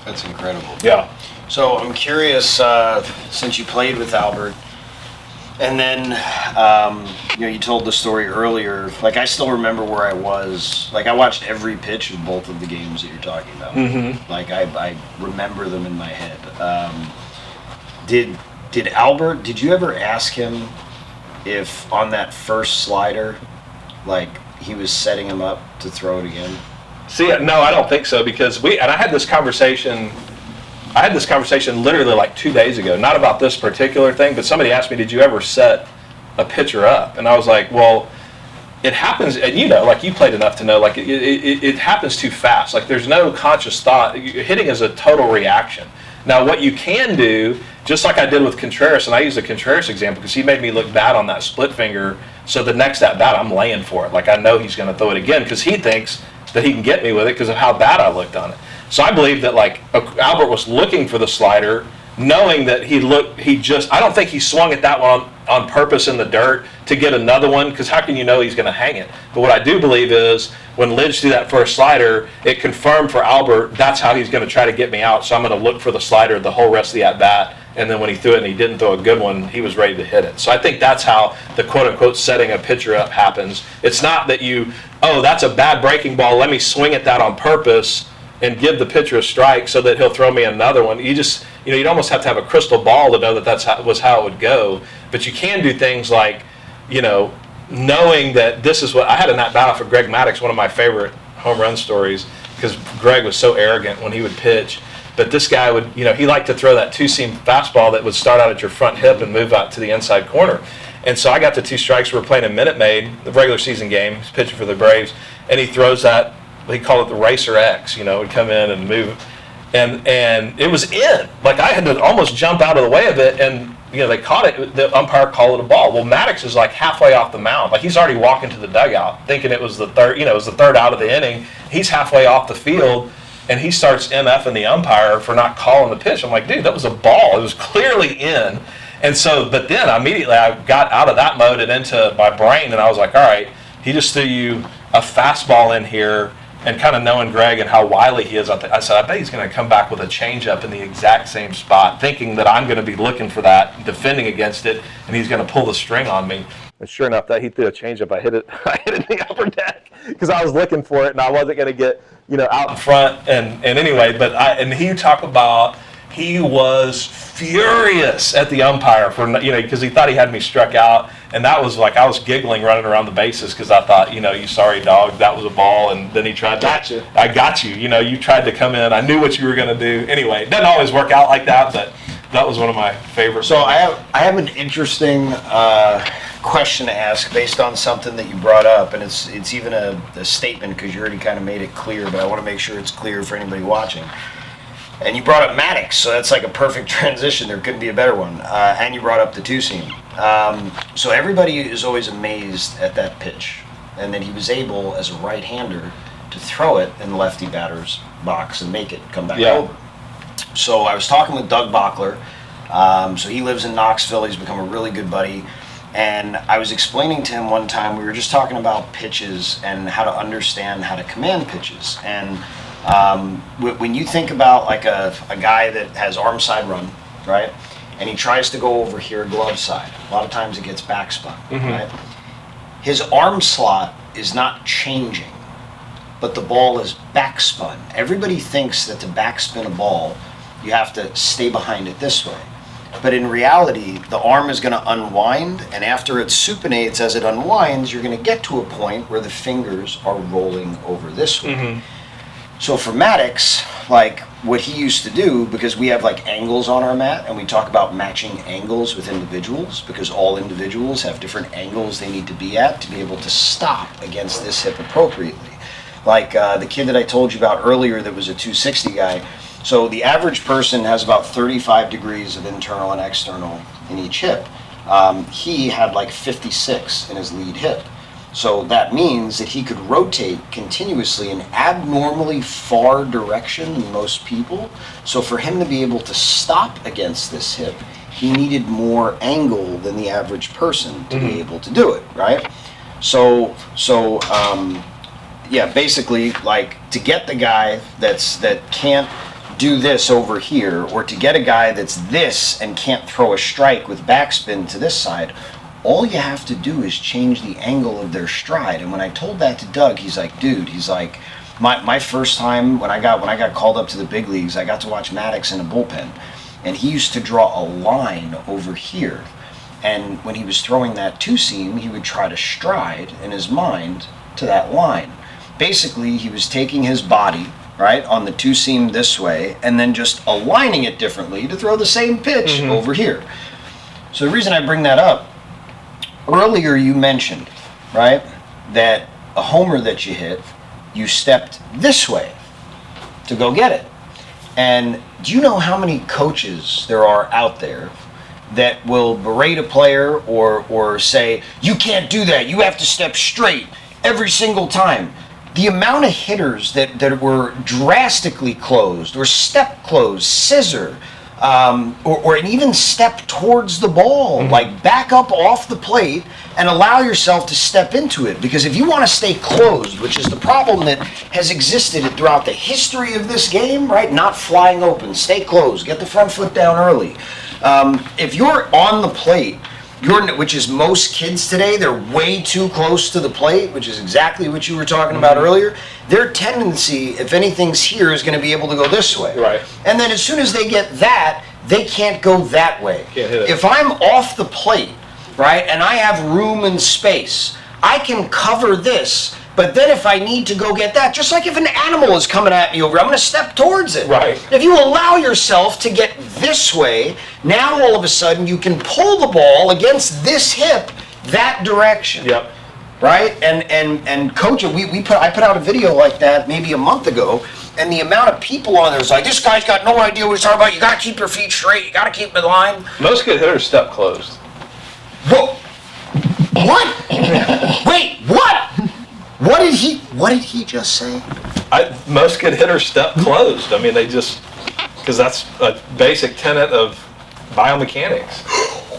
That's incredible.
yeah.
So I'm curious, since you played with Albert, and then you told the story earlier. Like, I still remember where I was. Like, I watched every pitch of both of the games that you're talking about.
Mm-hmm.
Like, I remember them in my head. Did Albert? Did you ever ask him if on that first slider, like, he was setting him up to throw it again?
See, no, I don't think so, because I had this conversation literally like 2 days ago, not about this particular thing, but somebody asked me, did you ever set a pitcher up? And I was like, well, it happens, and like you played enough to know, like it happens too fast. Like, there's no conscious thought. Hitting is a total reaction. Now, what you can do, just like I did with Contreras, and I used the Contreras example because he made me look bad on that split finger, so the next at bat, I'm laying for it. Like, I know he's going to throw it again because he thinks that he can get me with it because of how bad I looked on it. So I believe that, like, Albert was looking for the slider, knowing that I don't think he swung at that one on purpose in the dirt to get another one, because how can you know he's going to hang it? But what I do believe is when Lidge threw that first slider, it confirmed for Albert that's how he's going to try to get me out, so I'm going to look for the slider the whole rest of the at-bat, and then when he threw it and he didn't throw a good one, he was ready to hit it. So I think that's how the quote-unquote setting a pitcher up happens. It's not that that's a bad breaking ball, let me swing at that on purpose and give the pitcher a strike so that he'll throw me another one. You'd almost have to have a crystal ball to know that was how it would go. But you can do things like, knowing that this is what I had in that battle for Greg Maddux, one of my favorite home run stories, because Greg was so arrogant when he would pitch. But this guy would, he liked to throw that two-seam fastball that would start out at your front hip and move out to the inside corner. And so I got the 2 strikes. We were playing a Minute Maid, the regular season game. He's pitching for the Braves, and he throws that. He called it the Racer X. Would come in and move, and it was in. Like, I had to almost jump out of the way of it, and they caught it. The umpire called it a ball. Well, Maddux is like halfway off the mound. Like, he's already walking to the dugout, thinking it was the third. It was the third out of the inning. He's halfway off the field, and he starts MFing the umpire for not calling the pitch. I'm like, dude, that was a ball. It was clearly in. And so, but then immediately I got out of that mode and into my brain, and I was like, all right, he just threw you a fastball in here. And kind of knowing Greg and how wily he is, I said, I bet he's going to come back with a changeup in the exact same spot, thinking that I'm going to be looking for that, defending against it, and he's going to pull the string on me. And sure enough, that he threw a changeup. I hit it in the upper deck because I was looking for it, and I wasn't going to get out in front. And anyway, and he talked about he was furious at the umpire for because he thought he had me struck out. And that was like, I was giggling running around the bases because I thought, you sorry dog, that was a ball. And then he tried to, I got you, you tried to come in. I knew what you were going to do. Anyway, it doesn't always work out like that, but that was one of my favorites.
So I have an interesting question to ask based on something that you brought up. And it's even a statement because you already kind of made it clear, but I want to make sure it's clear for anybody watching. And you brought up Maddux, so that's like a perfect transition. There couldn't be a better one. And you brought up the two-seam. So everybody is always amazed at that pitch, and that he was able, as a right-hander, to throw it in the lefty batter's box and make it come back over. So I was talking with Doug Bockler. So he lives in Knoxville. He's become a really good buddy. And I was explaining to him one time, we were just talking about pitches and how to understand how to command pitches. And when you think about like a guy that has arm side run, right? And he tries to go over here glove side. A lot of times it gets backspun, right? His arm slot is not changing, but the ball is backspun. Everybody thinks that to backspin a ball, you have to stay behind it this way. But in reality, the arm is going to unwind, and after it supinates as it unwinds, you're going to get to a point where the fingers are rolling over this way. So for Maddox, like what he used to do, because we have like angles on our mat, and we talk about matching angles with individuals, because all individuals have different angles they need to be at to be able to stop against this hip appropriately. Like the kid that I told you about earlier that was a 260 guy. So the average person has about 35 degrees of internal and external in each hip. He had like 56 in his lead hip. So that means that he could rotate continuously in abnormally far direction than most people. So for him to be able to stop against this hip, he needed more angle than the average person to be able to do it, right? So yeah, basically, like to get the guy that can't do this over here, or to get a guy that's this and can't throw a strike with backspin to this side, all you have to do is change the angle of their stride. And when I told that to Doug, he's like, dude, he's like, my first time when I got called up to the big leagues, I got to watch Maddox in a bullpen, and he used to draw a line over here. And when he was throwing that two seam, he would try to stride in his mind to that line. Basically, he was taking his body, right, on the two seam this way, and then just aligning it differently to throw the same pitch over here. So the reason I bring that up, earlier you mentioned, right, that a homer that you hit, you stepped this way to go get it. And do you know how many coaches there are out there that will berate a player or say, you can't do that, you have to step straight every single time? The amount of hitters that were drastically closed, or step closed, scissor, or even step towards the ball, like back up off the plate and allow yourself to step into it. Because if you want to stay closed, which is the problem that has existed throughout the history of this game, right? Not flying open, stay closed, get the front foot down early. If you're on the plate, which is most kids today, they're way too close to the plate, which is exactly what you were talking about earlier. Their tendency, if anything's here, is going to be able to go this way.
Right.
And then as soon as they get that, they can't go that way.
Can't hit it.
If I'm off the plate, right, and I have room and space, I can cover this. But then if I need to go get that, just like if an animal is coming at me over, I'm going to step towards it.
Right.
If you allow yourself to get this way, now all of a sudden you can pull the ball against this hip that direction.
Yep.
Right? And coach, I put out a video like that maybe a month ago, and the amount of people on there is like, this guy's got no idea what he's talking about. You got to keep your feet straight. You got to keep in line.
Most good hitters step closed.
Whoa. What? Wait, what? What did he just say?
Most good hitters step closed. I mean, they just, because that's a basic tenet of biomechanics.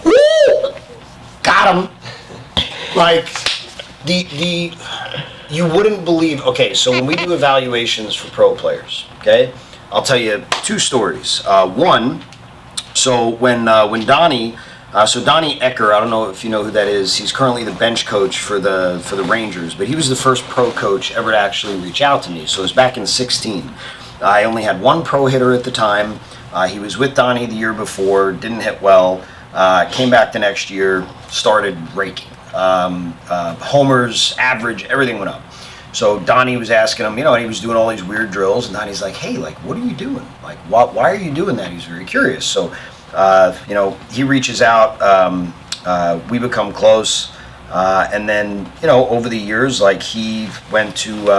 Woo! Got him. Like, you wouldn't believe, okay, so when we do evaluations for pro players, okay, I'll tell you two stories. One, so when Donnie, Donnie Ecker, I don't know if you know who that is. He's currently the bench coach for the Rangers, but he was the first pro coach ever to actually reach out to me. So it was back in 2016. I only had one pro hitter at the time. He was with Donnie the year before, didn't hit well. Came back the next year, started raking. Homers, average, everything went up. So Donnie was asking him, and he was doing all these weird drills, and Donnie's like, hey, like, what are you doing? Like, why are you doing that? He's very curious. So he reaches out, we become close, and then, over the years, like, he went to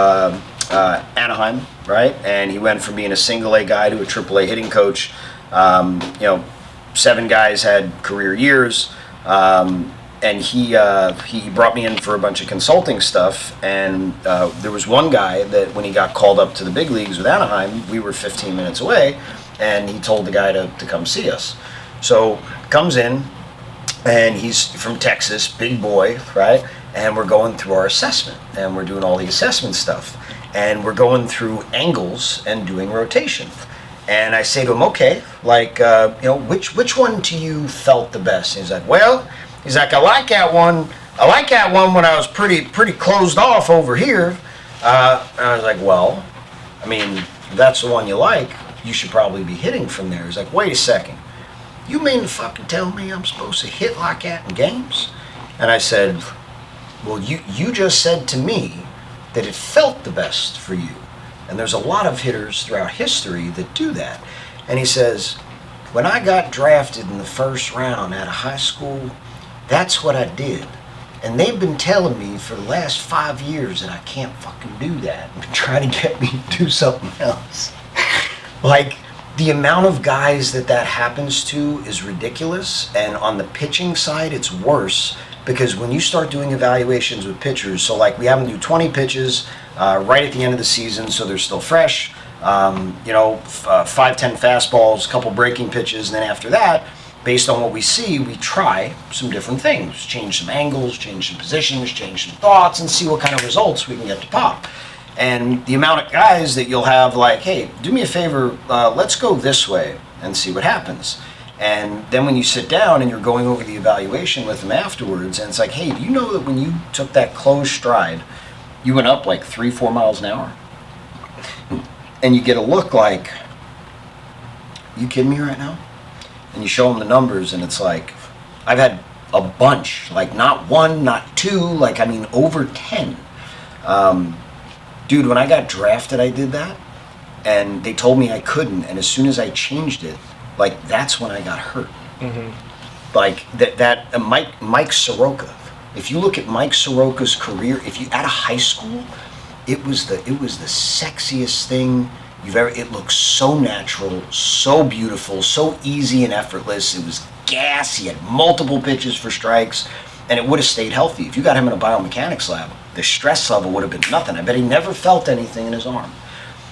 Anaheim, right? And he went from being a single A guy to a triple A hitting coach. 7 guys had career years, and he brought me in for a bunch of consulting stuff, and there was one guy that when he got called up to the big leagues with Anaheim, we were 15 minutes away, and he told the guy to come see us. So comes in, and he's from Texas, big boy, right? And we're going through our assessment, and we're doing all the assessment stuff, and we're going through angles and doing rotation. And I say to him, okay, like, which one to you felt the best? And he's like, I like that one. I like that one when I was pretty closed off over here. And I was like, well, I mean, if that's the one you like, you should probably be hitting from there. He's like, wait a second. You mean to fucking tell me I'm supposed to hit like that in games? And I said, well, you just said to me that it felt the best for you. And there's a lot of hitters throughout history that do that. And he says, when I got drafted in the first round out of high school, that's what I did. And they've been telling me for the last 5 years that I can't fucking do that. And been trying to get me to do something else. Like, the amount of guys that happens to is ridiculous. And on the pitching side, it's worse. Because when you start doing evaluations with pitchers, so like we have them do 20 pitches right at the end of the season, so they're still fresh. 5-10 fastballs, a couple breaking pitches, and then after that, based on what we see, we try some different things. Change some angles, change some positions, change some thoughts, and see what kind of results we can get to pop. And the amount of guys that you'll have like, hey, do me a favor, let's go this way and see what happens. And then when you sit down and you're going over the evaluation with them afterwards, and it's like, hey, do you know that when you took that closed stride, you went up like 3-4 miles an hour? And you get a look like, you kidding me right now? And you show them the numbers, and it's like, I've had a bunch, like not one, not two, like, I mean, over 10. Dude, when I got drafted, I did that, and they told me I couldn't, and as soon as I changed it, like, that's when I got hurt. Mm-hmm. Like, Mike Soroka. If you look at Mike Soroka's career, if you out of high school, it was the sexiest thing you've ever. It looked so natural, so beautiful, so easy and effortless. It was gas. He had multiple pitches for strikes, and it would have stayed healthy. If you got him in a biomechanics lab, the stress level would have been nothing. I bet he never felt anything in his arm.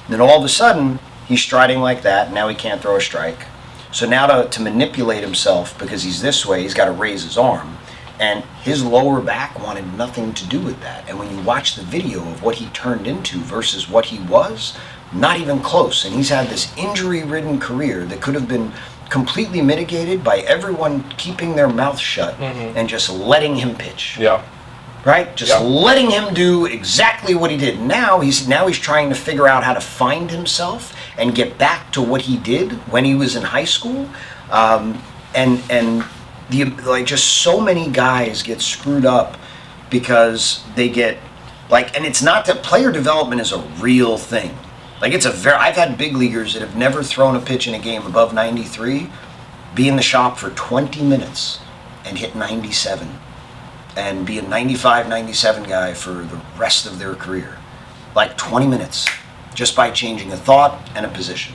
And then all of a sudden, he's striding like that, and now he can't throw a strike. So now to manipulate himself, because he's this way, he's got to raise his arm. And his lower back wanted nothing to do with that. And when you watch the video of what he turned into versus what he was, not even close. And he's had this injury-ridden career that could have been completely mitigated by everyone keeping their mouth shut and just letting him pitch.
Yeah.
Right? Just letting him do exactly what he did. Now he's trying to figure out how to find himself and get back to what he did when he was in high school. Just so many guys get screwed up because they get like, and it's not that player development is a real thing. Like, I've had big leaguers that have never thrown a pitch in a game above 93 be in the shop for 20 minutes and hit 97 and be a 95, 97 guy for the rest of their career. Like 20 minutes just by changing a thought and a position.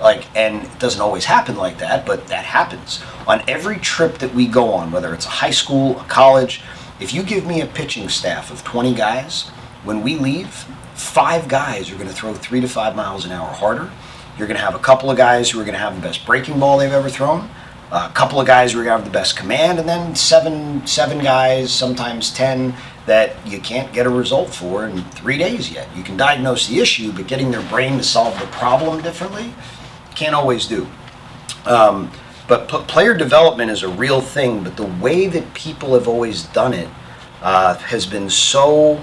Like, and it doesn't always happen like that, but that happens. On every trip that we go on, whether it's a high school, a college, if you give me a pitching staff of 20 guys, when we leave, 5 guys are going to throw 3 to 5 miles an hour harder. You're going to have a couple of guys who are going to have the best breaking ball they've ever thrown, a couple of guys who are going to have the best command, and then seven guys, sometimes 10, that you can't get a result for in 3 days yet. You can diagnose the issue, but getting their brain to solve the problem differently, can't always do. But player development is a real thing, but the way that people have always done it has been so,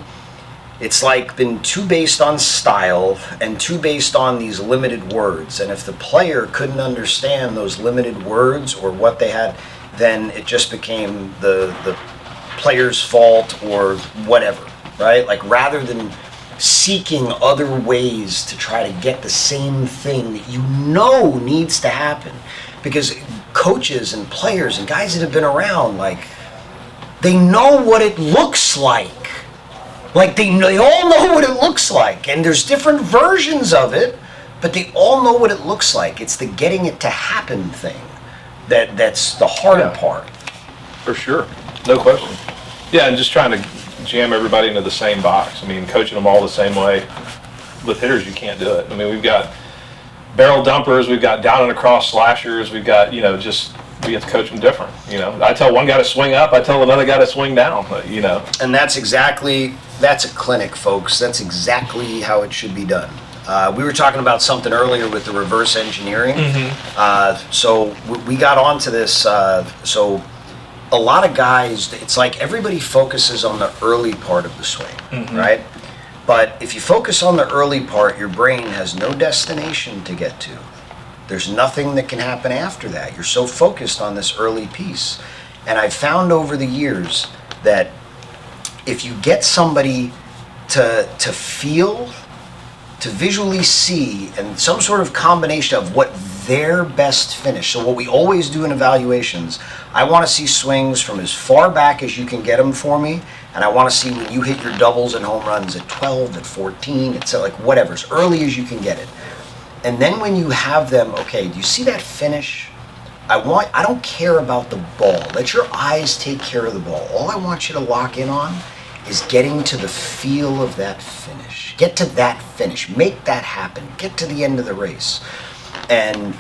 it's like been too based on style and too based on these limited words. And if the player couldn't understand those limited words or what they had, then it just became the player's fault or whatever, right? Like, rather than seeking other ways to try to get the same thing that you know needs to happen. Because coaches and players and guys that have been around, like, they know what it looks like. Like, they all know what it looks like. And there's different versions of it, but they all know what it looks like. It's the getting it to happen thing that's the harder part.
For sure. No question. Yeah, and just trying to jam everybody into the same box. I mean, coaching them all the same way. With hitters, you can't do it. I mean, we've got barrel dumpers, we've got down and across slashers, we've got, we have to coach them different. I tell one guy to swing up, I tell another guy to swing down,
And that's a clinic, folks. That's exactly how it should be done. We were talking about something earlier with the reverse engineering. So we got onto this. So a lot of guys, it's like everybody focuses on the early part of the swing, right? But if you focus on the early part, your brain has no destination to get to. There's nothing that can happen after that. You're so focused on this early piece. And I've found over the years that if you get somebody to feel, to visually see, and some sort of combination of what their best finish. So what we always do in evaluations, I want to see swings from as far back as you can get them for me, and I want to see when you hit your doubles and home runs at 12, at 14, it's like whatever, as early as you can get it. And then when you have them, okay, do you see that finish? I don't care about the ball. Let your eyes take care of the ball. All I want you to lock in on is getting to the feel of that finish. Get to that finish. Make that happen. Get to the end of the race. And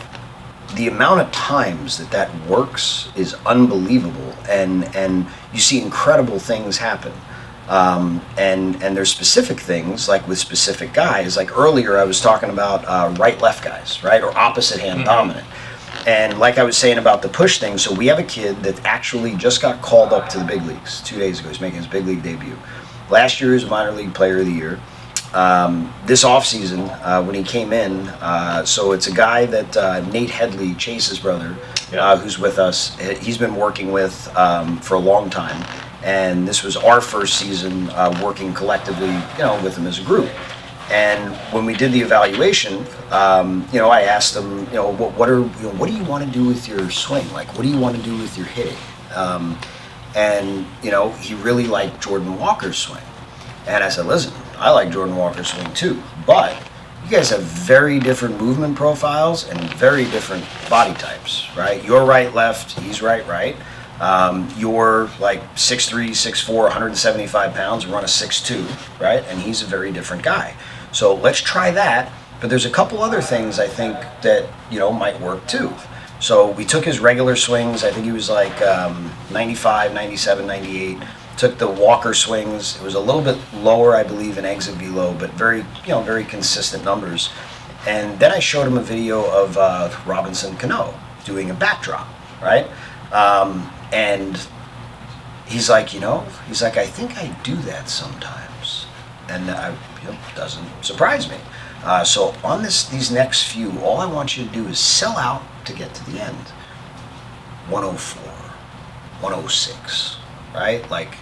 the amount of times that works is unbelievable. And you see incredible things happen. And there's specific things, like with specific guys. Like earlier I was talking about right-left guys, right? Or opposite hand dominant. And like I was saying about the push thing, so we have a kid that actually just got called up to the big leagues 2 days ago. He's making his big league debut. Last year he was minor league player of the year. This offseason, when he came in, so it's a guy that Nate Headley, Chase's brother, who's with us, he's been working with for a long time. And this was our first season working collectively, with him as a group. And when we did the evaluation, I asked him, what do you want to do with your swing? Like, what do you want to do with your hitting? And he really liked Jordan Walker's swing. And I said, listen, I like Jordan Walker's swing too, but you guys have very different movement profiles and very different body types, right? You're right, left, he's right, right. You're like 6'3", 6'4", 175 pounds, run a 6'2", right? And he's a very different guy. So let's try that. But there's a couple other things I think that, might work too. So we took his regular swings. I think he was like 95, 97, 98. Took the Walker swings. It was a little bit lower, I believe, in exit velo, but very consistent numbers. And then I showed him a video of Robinson Cano doing a bat drop, right? And he's like, I think I do that sometimes. And doesn't surprise me. So on these next few, all I want you to do is sell out to get to the end. 104, 106, right? Like,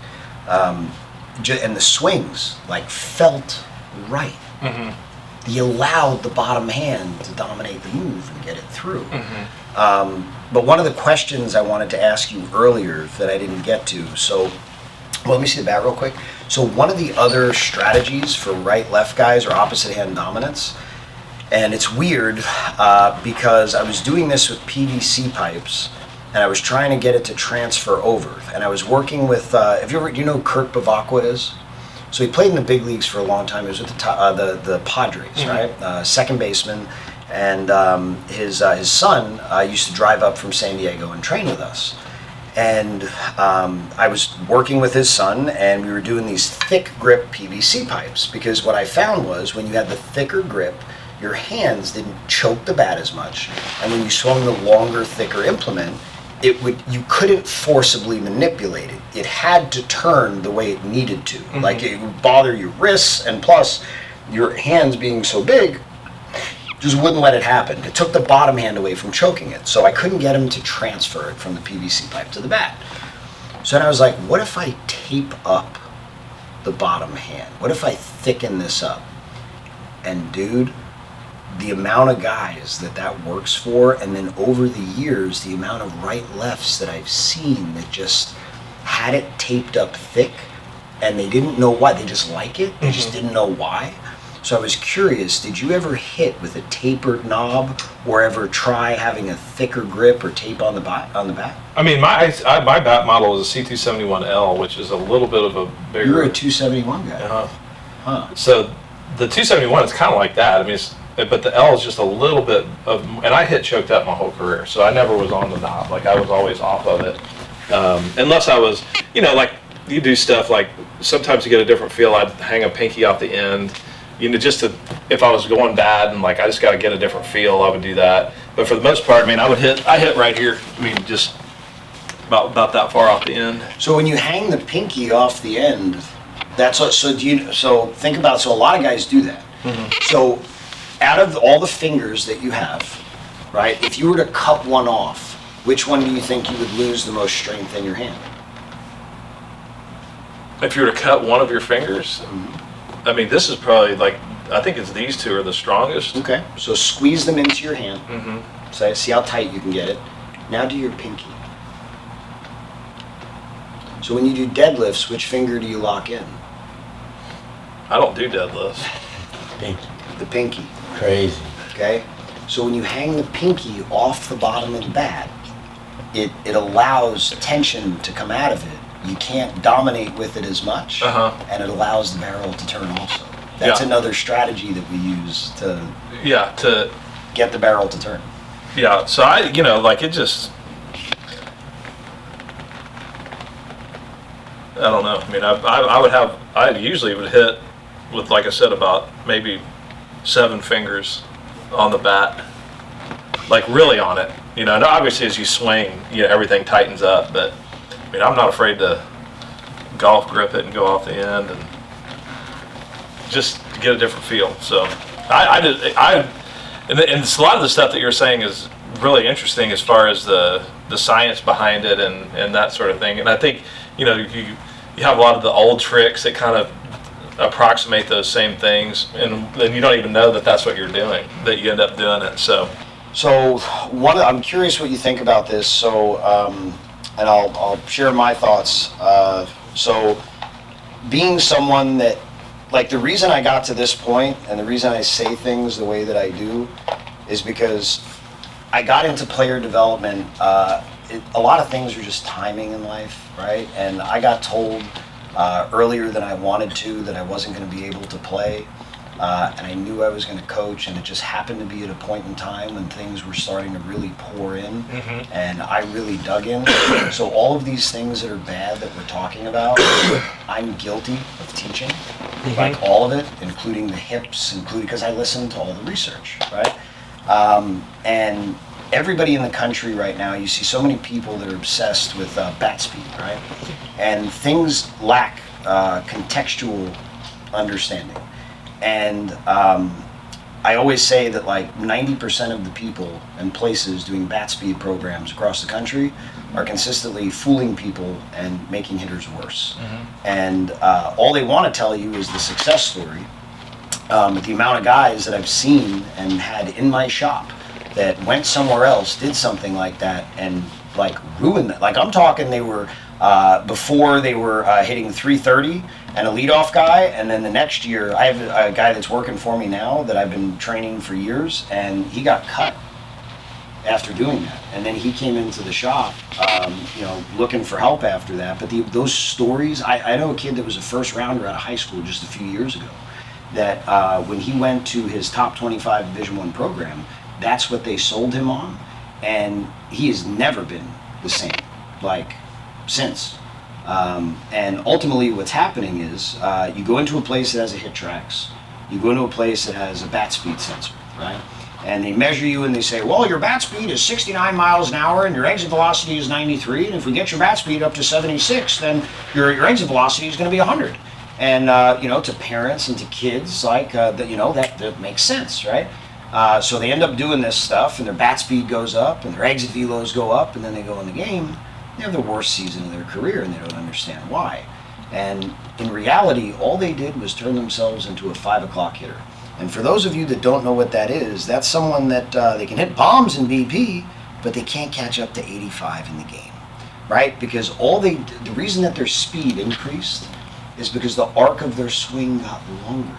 and the swings felt right. Mm-hmm. He allowed the bottom hand to dominate the move and get it through. Mm-hmm. But one of the questions I wanted to ask you earlier that I didn't get to, so let me see the bat real quick. So one of the other strategies for right-left guys are opposite hand dominance. And it's weird because I was doing this with PVC pipes and I was trying to get it to transfer over. And I was working with, do you know who Kurt Bavacqua is? So he played in the big leagues for a long time. He was with the Padres, mm-hmm. right? Second baseman. And his son used to drive up from San Diego and train with us. And I was working with his son, and we were doing these thick grip PVC pipes, because what I found was when you had the thicker grip, your hands didn't choke the bat as much, and when you swung the longer, thicker implement, you couldn't forcibly manipulate it. It had to turn the way it needed to. Mm-hmm. Like, it would bother your wrists, and plus your hands being so big just wouldn't let it happen. It took the bottom hand away from choking it. So I couldn't get him to transfer it from the PVC pipe to the bat. So then I was like, what if I tape up the bottom hand? What if I thicken this up? And dude, the amount of guys that works for, and then over the years, the amount of right-lefts that I've seen that just had it taped up thick, and they didn't know why. They just like it. They just didn't know why. So I was curious, did you ever hit with a tapered knob, or ever try having a thicker grip or tape on the bat?
I mean, my bat model is a C271L, which is a little bit of a bigger...
You're a 271 guy.
Uh-huh.
Huh.
So the 271 is kind of like that. I mean, but the L is just a little bit of... And I hit choked up my whole career, so I never was on the knob. Like, I was always off of it. Unless I was, like, you do stuff like, sometimes you get a different feel. I'd hang a pinky off the end. Just if I was going bad and I just got to get a different feel, I would do that. But for the most part, I hit right here. Just about that far off the end.
So when you hang the pinky off the end, so think about, so a lot of guys do that. Mm-hmm. So out of all the fingers that you have, right? If you were to cut one off, which one do you think you would lose the most strength in your hand?
If you were to cut one of your fingers, I mean, this is probably like, I think it's these two are the strongest.
Okay, so squeeze them into your hand.
Mm-hmm.
So see how tight you can get it. Now do your pinky. So when you do deadlifts, which finger do you lock in?
I don't do deadlifts.
Pinky.
The pinky.
Crazy.
Okay? So when you hang the pinky off the bottom of the bat, it allows tension to come out of it. You can't dominate with it as much, and it allows the barrel to turn also. That's another strategy that we use to get the barrel to turn.
Yeah, so I, like it just, I don't know. I mean, I usually would hit with, like I said, about maybe 7 fingers on the bat, like really on it. And obviously as you swing, everything tightens up, but I mean, I'm not afraid to golf grip it and go off the end and just to get a different feel. So and a lot of the stuff that you're saying is really interesting as far as the science behind it and that sort of thing. And I think, you have a lot of the old tricks that kind of approximate those same things, and then you don't even know that that's what you're doing, that you end up doing it. So
I'm curious what you think about this. So, and I'll share my thoughts. So, being someone that, like, the reason I got to this point and the reason I say things the way that I do is because I got into player development. A lot of things are just timing in life, right? And I got told earlier than I wanted to that I wasn't going to be able to play. And I knew I was going to coach, and it just happened to be at a point in time when things were starting to really pour in, and I really dug in. So all of these things that are bad that we're talking about, I'm guilty of teaching, like all of it, including the hips, because I listened to all the research, right? And everybody in the country right now, you see so many people that are obsessed with bat speed, right? And things lack contextual understanding. And I always say that like 90% of the people and places doing bat speed programs across the country are consistently fooling people and making hitters worse. And all they want to tell you is the success story. The amount of guys that I've seen and had in my shop that went somewhere else, did something like that, and like ruined it. Like I'm talking, they were before they were hitting 330 and a leadoff guy, and then the next year I have a guy that's working for me now that I've been training for years, and he got cut after doing that. And then he came into the shop, looking for help after that. But those stories, I know a kid that was a first rounder out of high school just a few years ago, that when he went to his top 25 Division I program, that's what they sold him on, and he has never been the same, like, since. And ultimately what's happening is you go into a place that has a hit tracks, you go into a place that has a bat speed sensor, right? And they measure you and they say, well, your bat speed is 69 miles an hour and your exit velocity is 93, and if we get your bat speed up to 76, then your exit velocity is going to be 100. And, to parents and to kids, like, that makes sense, right? So they end up doing this stuff, and their bat speed goes up, and their exit velos go up, and then they go in the game. They have the worst season of their career, and they don't understand why. And in reality, all they did was turn themselves into a 5 o'clock hitter. And for those of you that don't know what that is, that's someone that they can hit bombs in BP, but they can't catch up to 85 in the game, right? Because the reason that their speed increased is because the arc of their swing got longer,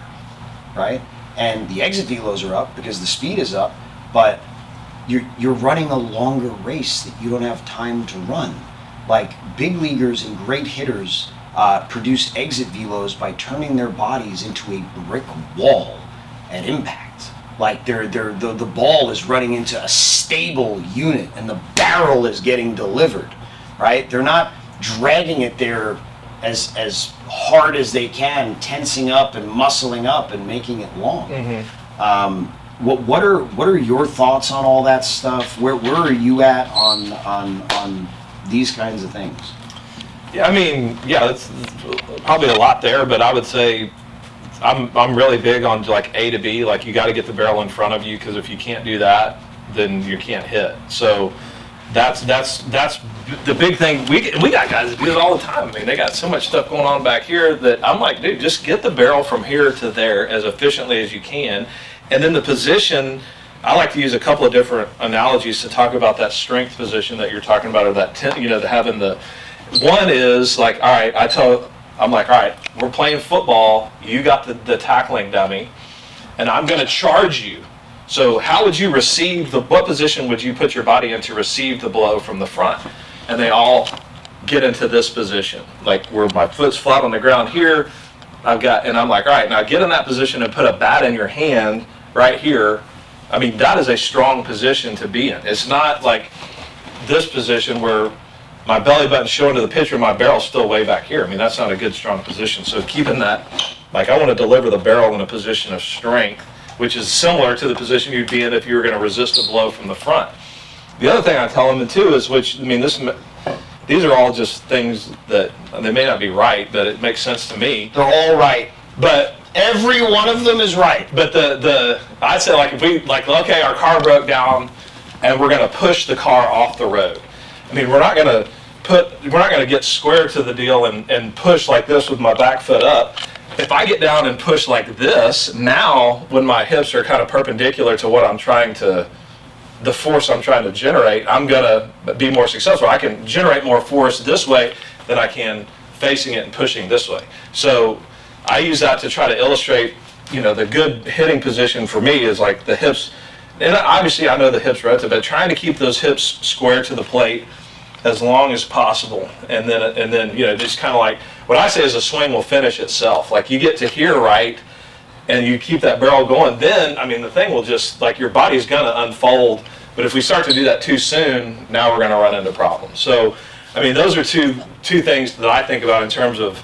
right? And the exit velos are up because the speed is up, but you're running a longer race that you don't have time to run. Like big leaguers and great hitters produce exit velos by turning their bodies into a brick wall at impact. Like the ball is running into a stable unit and the barrel is getting delivered, right? They're not dragging it there as hard as they can, tensing up and muscling up and making it long. What are your thoughts on all that stuff? Where are you at on these kinds of things?
Yeah, I mean, it's probably a lot there, but I would say I'm really big on like A to B. Like you got to get the barrel in front of you, because if you can't do that, then you can't hit. So that's the big thing. We got guys that do it all the time. I mean, they got so much stuff going on back here that I'm like, dude, just get the barrel from here to there as efficiently as you can. And then the position, I like to use a couple of different analogies to talk about that strength position that you're talking about, or that, having the, one is like, all right, I'm like, all right, we're playing football, you got the tackling dummy, and I'm going to charge you. So how would you receive what position would you put your body in to receive the blow from the front? And they all get into this position, like where my foot's flat on the ground here, and I'm like, all right, now get in that position and put a bat in your hand right here. I mean, that is a strong position to be in. It's not like this position where my belly button's showing to the pitcher and my barrel's still way back here. I mean, that's not a good, strong position. So keeping that, like, I want to deliver the barrel in a position of strength, which is similar to the position you'd be in if you were going to resist a blow from the front. The other thing I tell them too is, these are all just things that, they may not be right, but it makes sense to me.
They're all right.
But
Every one of them is right.
But I'd say, like, if we, like, okay, our car broke down and we're going to push the car off the road. I mean, we're not going to get square to the deal and push like this with my back foot up. If I get down and push like this, now when my hips are kind of perpendicular to what the force I'm trying to generate, I'm going to be more successful. I can generate more force this way than I can facing it and pushing this way. So I use that to try to illustrate, the good hitting position for me is like the hips. And obviously I know the hips rotate, but trying to keep those hips square to the plate as long as possible. And then just kind of like, what I say is a swing will finish itself. Like, you get to here right, and you keep that barrel going, then, I mean, the thing will just, like, your body's gonna unfold. But if we start to do that too soon, now we're gonna run into problems. So, I mean, those are two things that I think about in terms of,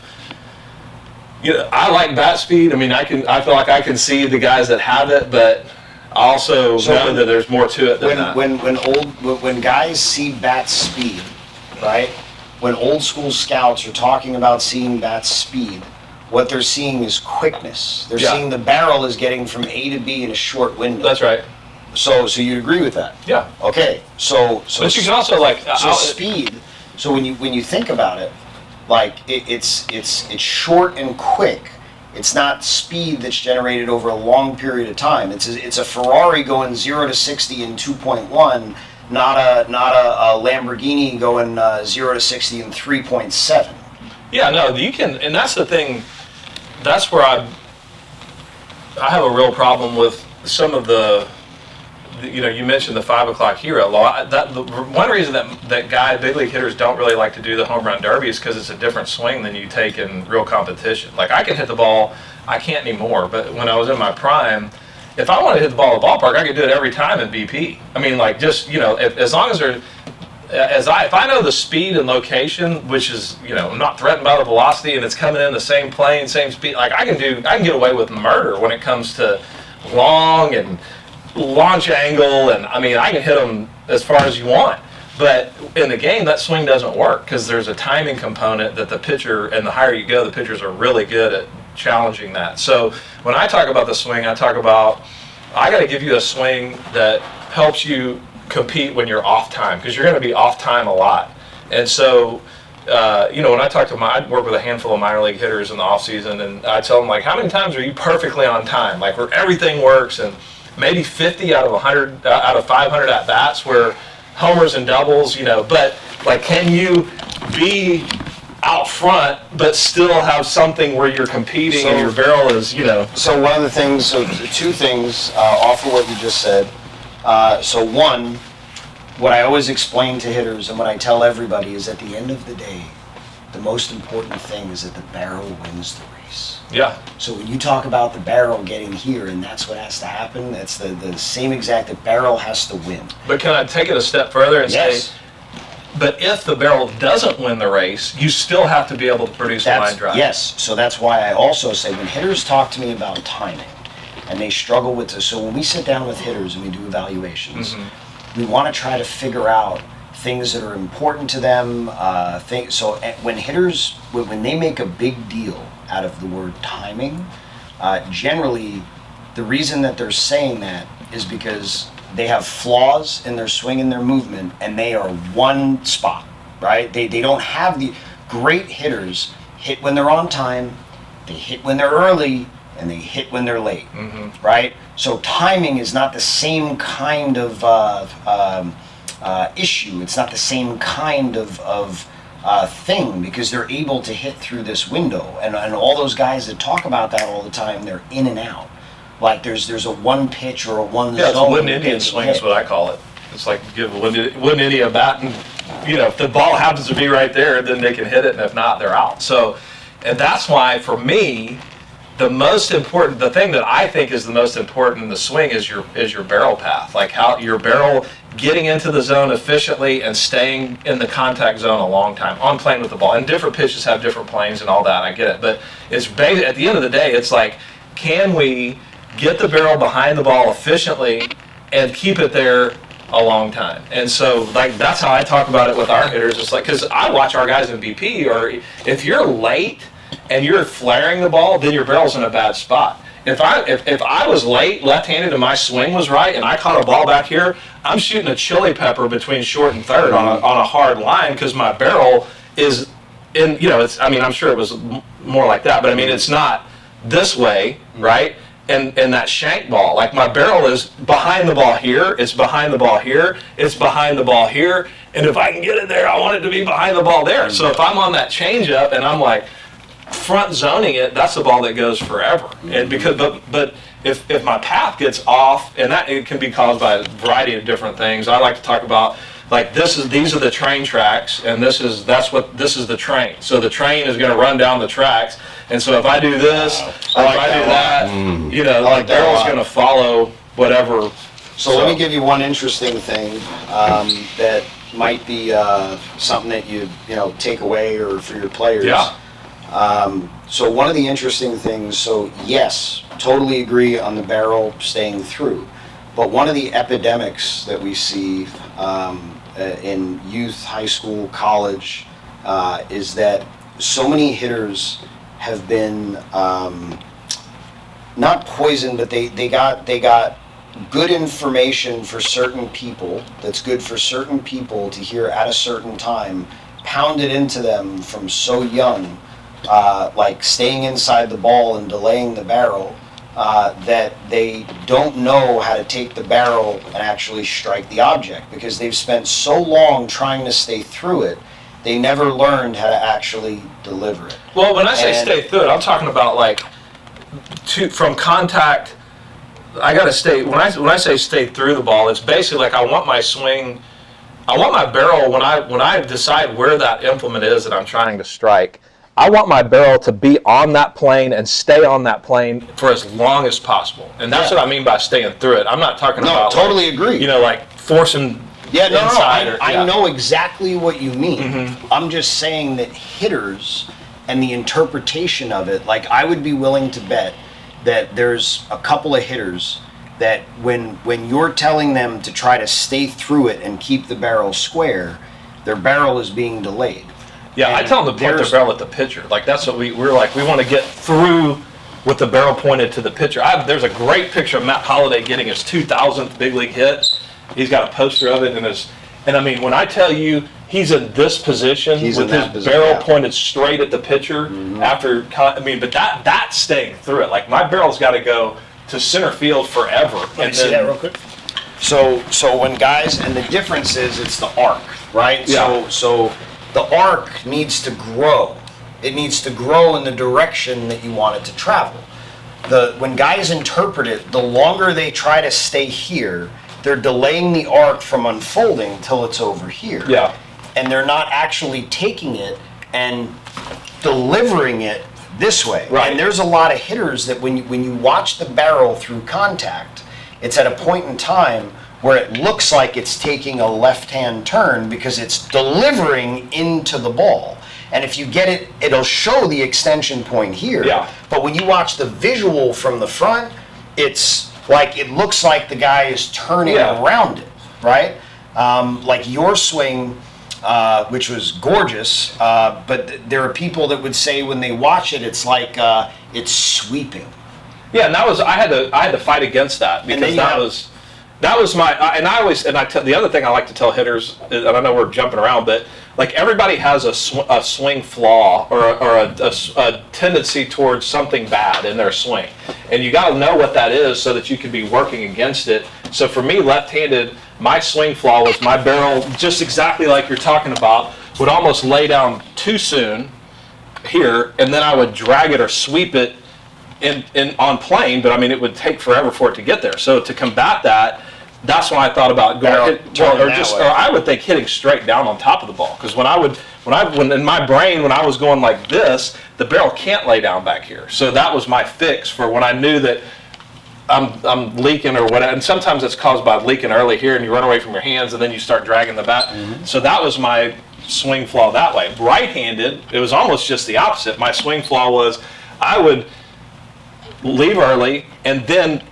I like bat speed. I mean, I feel like I can see the guys that have it, but I also know that there's more to it than that.
When guys see bat speed, right? When old school scouts are talking about seeing bat speed, what they're seeing is quickness. They're seeing the barrel is getting from A to B in a short window.
That's right.
So you agree with that?
Yeah.
Okay. So
but you can also, like,
speed. So when you think about it, like, it's short and quick. It's not speed that's generated over a long period of time. It's a Ferrari going 0 to 60 in 2.1, not a Lamborghini going 0 to 60 in 3.7.
Yeah, no, you can, and that's the thing. That's where I have a real problem with some of the. You mentioned the 5 o'clock hero law. One reason that big league hitters don't really like to do the home run derby is because it's a different swing than you take in real competition. Like, I can hit the ball, I can't anymore, but when I was in my prime, if I wanted to hit the ball in the ballpark, I could do it every time in BP. I mean, like, just, as long as if I know the speed and location, which is, I'm not threatened by the velocity and it's coming in the same plane, same speed, like, I can get away with murder when it comes to long and launch angle, and I mean, I can hit them as far as you want. But in the game, that swing doesn't work because there's a timing component that the pitcher, and the higher you go, the pitchers are really good at challenging that. So when I talk about the swing, I talk about, I got to give you a swing that helps you compete when you're off time, because you're going to be off time a lot. And so, when I talk to I work with a handful of minor league hitters in the off season, and I tell them, like, how many times are you perfectly on time, like where everything works, and maybe 50 out of 100, out of 500 at bats where homers and doubles, but, like, can you be out front but still have something where you're competing and your barrel is,
So one of the things, two things off of what you just said. So one, what I always explain to hitters and what I tell everybody is, at the end of the day, the most important thing is that the barrel wins the race.
Yeah.
So when you talk about the barrel getting here, and that's what has to happen, that's the same exact, the barrel has to win.
But can I take it a step further and say, but if the barrel doesn't win the race, you still have to be able to produce a line drive.
Yes, so that's why I also say, when hitters talk to me about timing, and they struggle with this, so when we sit down with hitters and we do evaluations, we want to try to figure out things that are important to them. So when hitters, when they make a big deal out of the word timing, generally the reason that they're saying that is because they have flaws in their swing and their movement, and they are one spot, right? They don't have the great hitters hit when they're on time, they hit when they're early, and they hit when they're late, right? So timing is not the same kind of issue. It's not the same kind of thing, because they're able to hit through this window. And all those guys that talk about that all the time, they're in and out. Like there's a one pitch or a one
Yeah, it's
zone.
wooden Indian swing is what I call it. It's like give a wooden Indian a bat, and if the ball happens to be right there, then they can hit it, and if not, they're out. So, and that's why for me, the thing that I think is the most important in the swing is your barrel path, like how your barrel getting into the zone efficiently and staying in the contact zone a long time on plane with the ball. And different pitches have different planes and all that. I get it, but it's at the end of the day, it's like, can we get the barrel behind the ball efficiently and keep it there a long time? And so, like, that's how I talk about it with our hitters. It's like, because I watch our guys in BP, or if you're late and you're flaring the ball, then your barrel's in a bad spot. If I was late, left-handed, and my swing was right, and I caught a ball back here, I'm shooting a chili pepper between short and third on a hard line, because my barrel is in. I'm sure it was more like that, but I mean, it's not this way, right? And that shank ball, like my barrel is behind the ball here, it's behind the ball here, it's behind the ball here, and if I can get it there, I want it to be behind the ball there. So if I'm on that changeup and I'm like front zoning it, that's the ball that goes forever. And but if my path gets off, and that it can be caused by a variety of different things. I like to talk about, like, these are the train tracks, and this is the train. So the train is going to run down the tracks, and so if I do this, or if I do that, the barrel's going to follow whatever.
So let me give you one interesting thing that might be something that you take away, or for your players.
Yeah.
So one of the interesting things, so yes, totally agree on the barrel staying through, but one of the epidemics that we see in youth, high school, college, is that so many hitters have been not poisoned, but they got good information for certain people, that's good for certain people to hear at a certain time, pounded into them from so young, like staying inside the ball and delaying the barrel, that they don't know how to take the barrel and actually strike the object, because they've spent so long trying to stay through it, they never learned how to actually deliver it.
Well, when I say stay through it, I'm talking about like from contact. I got to stay. When I say stay through the ball, it's basically like I want my swing. I want my barrel, when I decide where that implement is that I'm trying to strike, I want my barrel to be on that plane and stay on that plane for as long as possible. And that's what I mean by staying through it. I'm not talking about
totally agree.
Like forcing inside.
I know exactly what you mean. I'm just saying that hitters and the interpretation of it, like, I would be willing to bet that there's a couple of hitters that when you're telling them to try to stay through it and keep the barrel square, their barrel is being delayed.
Yeah, and I tell them to point their barrel at the pitcher. Like, that's what we're like. We want to get through with the barrel pointed to the pitcher. There's a great picture of Matt Holliday getting his 2000th big league hit. He's got a poster of it, and I mean, when I tell you he's in this position with his barrel pointed straight at the pitcher but that's staying through it. Like, my barrel's got to go to center field forever.
Let me see that real quick. So when guys, and the difference is it's the arc, right?
Yeah.
So the arc needs to grow. It needs to grow in the direction that you want it to travel. When guys interpret it, the longer they try to stay here, they're delaying the arc from unfolding till it's over here.
Yeah.
And they're not actually taking it and delivering it this way.
Right.
And there's a lot of hitters that when you watch the barrel through contact, it's at a point in time where it looks like it's taking a left-hand turn because it's delivering into the ball. And if you get it, it'll show the extension point here.
Yeah.
But when you watch the visual from the front, it's like it looks like the guy is turning around it, right? Like your swing, which was gorgeous, but there are people that would say when they watch it, it's like it's sweeping.
Yeah, and I had to fight against that, because
that was the other thing I like to tell hitters, and I know we're jumping around, but like everybody has a swing flaw or a tendency towards something bad in their swing, and you got to know what that is so that you can be working against it. So for me, left-handed, my swing flaw was my barrel, just exactly like you're talking about, would almost lay down too soon here, and then I would drag it or sweep it in on plane, but I mean it would take forever for it to get there. So to combat that, that's why I thought about going, or I would think hitting straight down on top of the ball. Because when in my brain, when I was going like this, the barrel can't lay down back here. So that was my fix for when I knew that I'm leaking or whatever. And sometimes it's caused by leaking early here, and you run away from your hands, and then you start dragging the bat. Mm-hmm. So that was my swing flaw that way. Right-handed, it was almost just the opposite. My swing flaw was I would leave early, and then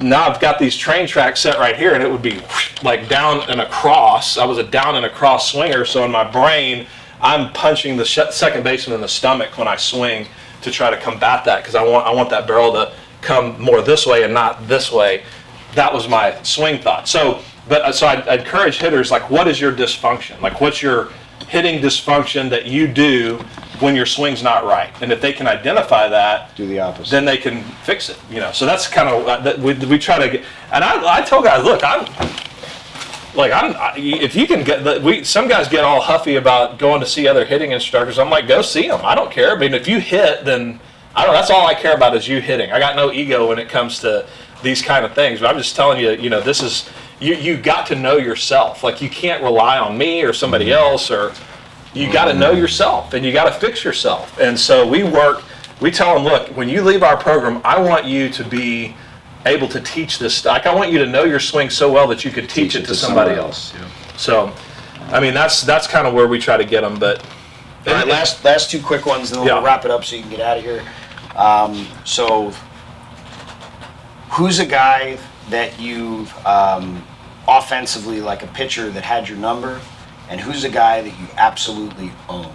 now I've got these train tracks set right here, and it would be like down and across. I was a down and across swinger, so in my brain, I'm punching the second baseman in the stomach when I swing to try to combat that, because I want that barrel to come more this way and not this way. That was my swing thought. So I encourage hitters, like, what is your dysfunction? Like, what's your hitting dysfunction that you do when your swing's not right? And if they can identify that,
do the opposite.
Then they can fix it. So that's kind of we try to get. And I tell guys, look, if you can get some guys get all huffy about going to see other hitting instructors. I'm like, go see them. I don't care. I mean, if you hit, then that's all I care about is you hitting. I got no ego when it comes to these kind of things. But I'm just telling you, this is. You got to know yourself. Like, you can't rely on me or somebody else, or you got to know yourself, and you got to fix yourself. And so we tell them, look, when you leave our program, I want you to be able to teach this. Like, I want you to know your swing so well that you could teach it to somebody else. Yeah. So, I mean, that's kind of where we try to get them. But
all right, last two quick ones, and then we'll wrap it up so you can get out of here. So, who's a guy that you've offensively, like a pitcher that had your number, and who's a guy that you absolutely owned?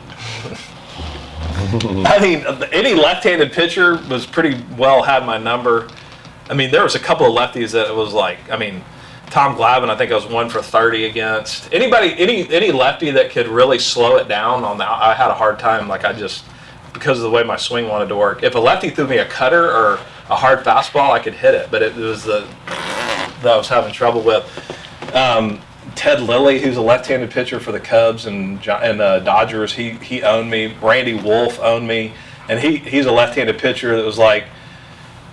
I mean, any left-handed pitcher was pretty well had my number. I mean, there was a couple of lefties that it was like, I mean, Tom Glavine, I think I was 1 for 30 against. Any lefty that could really slow it down I had a hard time. Like, because of the way my swing wanted to work. If a lefty threw me a cutter or a hard fastball, I could hit it, but it was that I was having trouble with. Ted Lilly, who's a left-handed pitcher for the Cubs and Dodgers, he owned me. Randy Wolf owned me, and he's a left-handed pitcher that was like,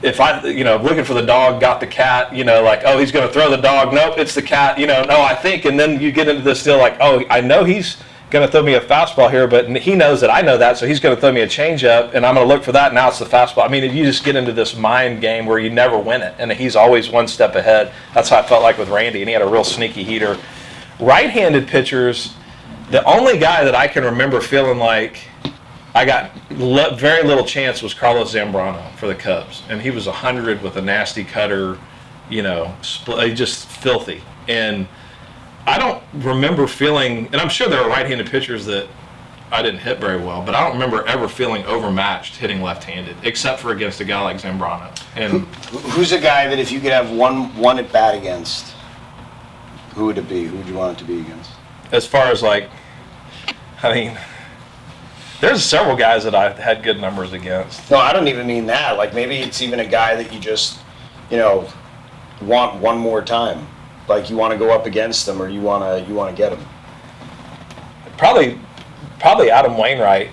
if I, looking for the dog, got the cat, like, oh, he's going to throw the dog. Nope, it's the cat. No, I think, and then you get into this deal like, oh, I know he's going to throw me a fastball here, but he knows that I know that, so he's going to throw me a changeup, and I'm going to look for that. Now it's the fastball. I mean, you just get into this mind game where you never win it, and he's always one step ahead. That's how I felt like with Randy, and he had a real sneaky heater. Right-handed pitchers, the only guy that I can remember feeling like I got very little chance was Carlos Zambrano for the Cubs, and he was 100 with a nasty cutter, just filthy. And I don't remember feeling, and I'm sure there are right-handed pitchers that I didn't hit very well, but I don't remember ever feeling overmatched hitting left-handed, except for against a guy like Zambrano. And
who's a guy that if you could have one at bat against, who would it be? Who would you want it to be against?
As far as there's several guys that I had good numbers against.
No, I don't even mean that. Like, maybe it's even a guy that you just, want one more time. Like, you want to go up against them, or you want to get him.
Probably Adam Wainwright.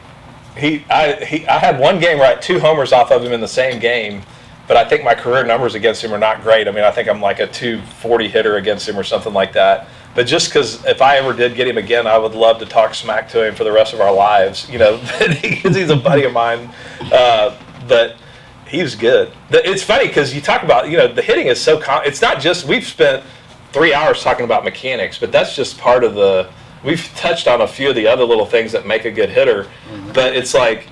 I had one game where I had 2 homers off of him in the same game, but I think my career numbers against him are not great. I mean, I think I'm like a 240 hitter against him or something like that. But just because if I ever did get him again, I would love to talk smack to him for the rest of our lives, because he's a buddy of mine. But he was good. It's funny because you talk about, the hitting is so it's not just, we've spent 3 hours talking about mechanics, but that's just part of we've touched on a few of the other little things that make a good hitter. Mm-hmm. But it's like,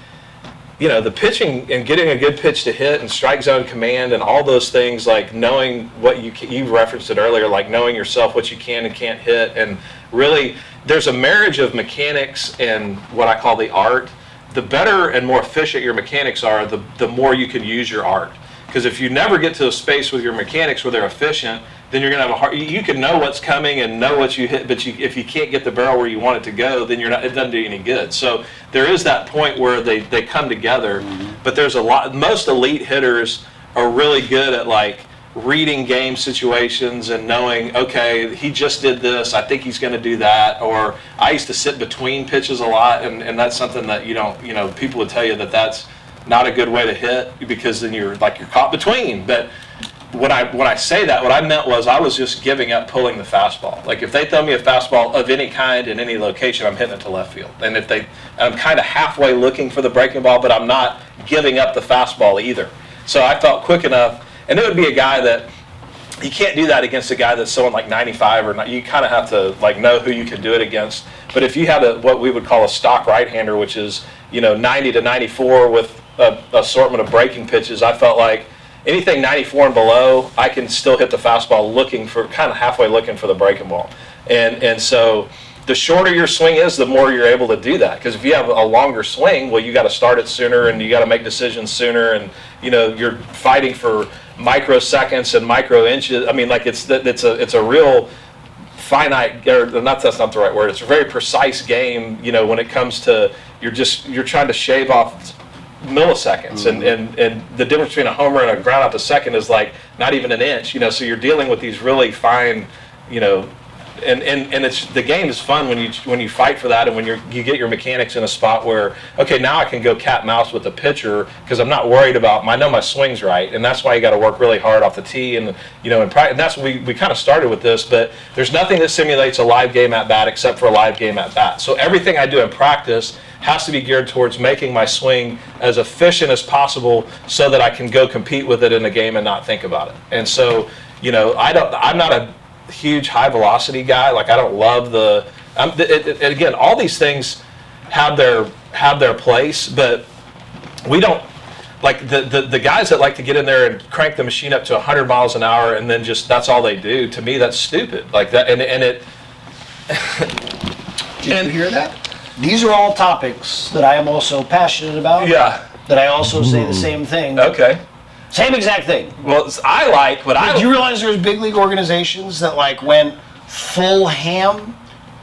the pitching and getting a good pitch to hit and strike zone command and all those things, like knowing what you referenced it earlier, like knowing yourself, what you can and can't hit. And really, there's a marriage of mechanics and what I call the art. The better and more efficient your mechanics are, the more you can use your art. Because if you never get to a space with your mechanics where they're efficient, then you're going to have a hard. You can know what's coming and know what you hit, but if you can't get the barrel where you want it to go, then you're not. It doesn't do you any good. So there is that point where they come together. But there's a lot. Most elite hitters are really good at like reading game situations and knowing, okay, he just did this, I think he's going to do that. Or I used to sit between pitches a lot, and that's something that people would tell you that that's not a good way to hit, because then you're caught between. But when I say that, what I meant was I was just giving up pulling the fastball. Like if they throw me a fastball of any kind in any location, I'm hitting it to left field. And I'm kind of halfway looking for the breaking ball, but I'm not giving up the fastball either. So I felt quick enough. And it would be a guy that you can't do that against a guy that's someone like 95 or not. You kind of have to know who you can do it against. But if you had what we would call a stock right-hander, which is 90 to 94 with an assortment of breaking pitches, I felt like anything 94 and below, I can still hit the fastball kind of halfway looking for the breaking ball. And so the shorter your swing is, the more you're able to do that. Because if you have a longer swing, well, you got to start it sooner and you got to make decisions sooner, and you're fighting for microseconds and micro inches. I mean, it's a real finite, or that's not the right word. It's a very precise game. When it comes to you're trying to shave off milliseconds, and the difference between a homer and a ground out to second is like not even an inch. So you're dealing with these really fine, and it's the game is fun when you fight for that, and when you get your mechanics in a spot where, okay, now I can go cat and mouse with the pitcher because I'm not worried about I know my swing's right, and that's why you got to work really hard off the tee, and and that's we kind of started with this. But there's nothing that simulates a live game at bat except for a live game at bat. So everything I do in practice has to be geared towards making my swing as efficient as possible so that I can go compete with it in the game and not think about it. And so I'm not a huge high velocity guy. Like I don't love again, all these things have their place, but we don't like the guys that like to get in there and crank the machine up to 100 miles an hour and then just that's all they do. To me, that's stupid. Like that, and it.
Did you hear that? These are all topics that I am also passionate about.
Yeah.
That I also say the same thing.
Okay.
Same exact thing.
Well,
Did you realize there's big league organizations that went full ham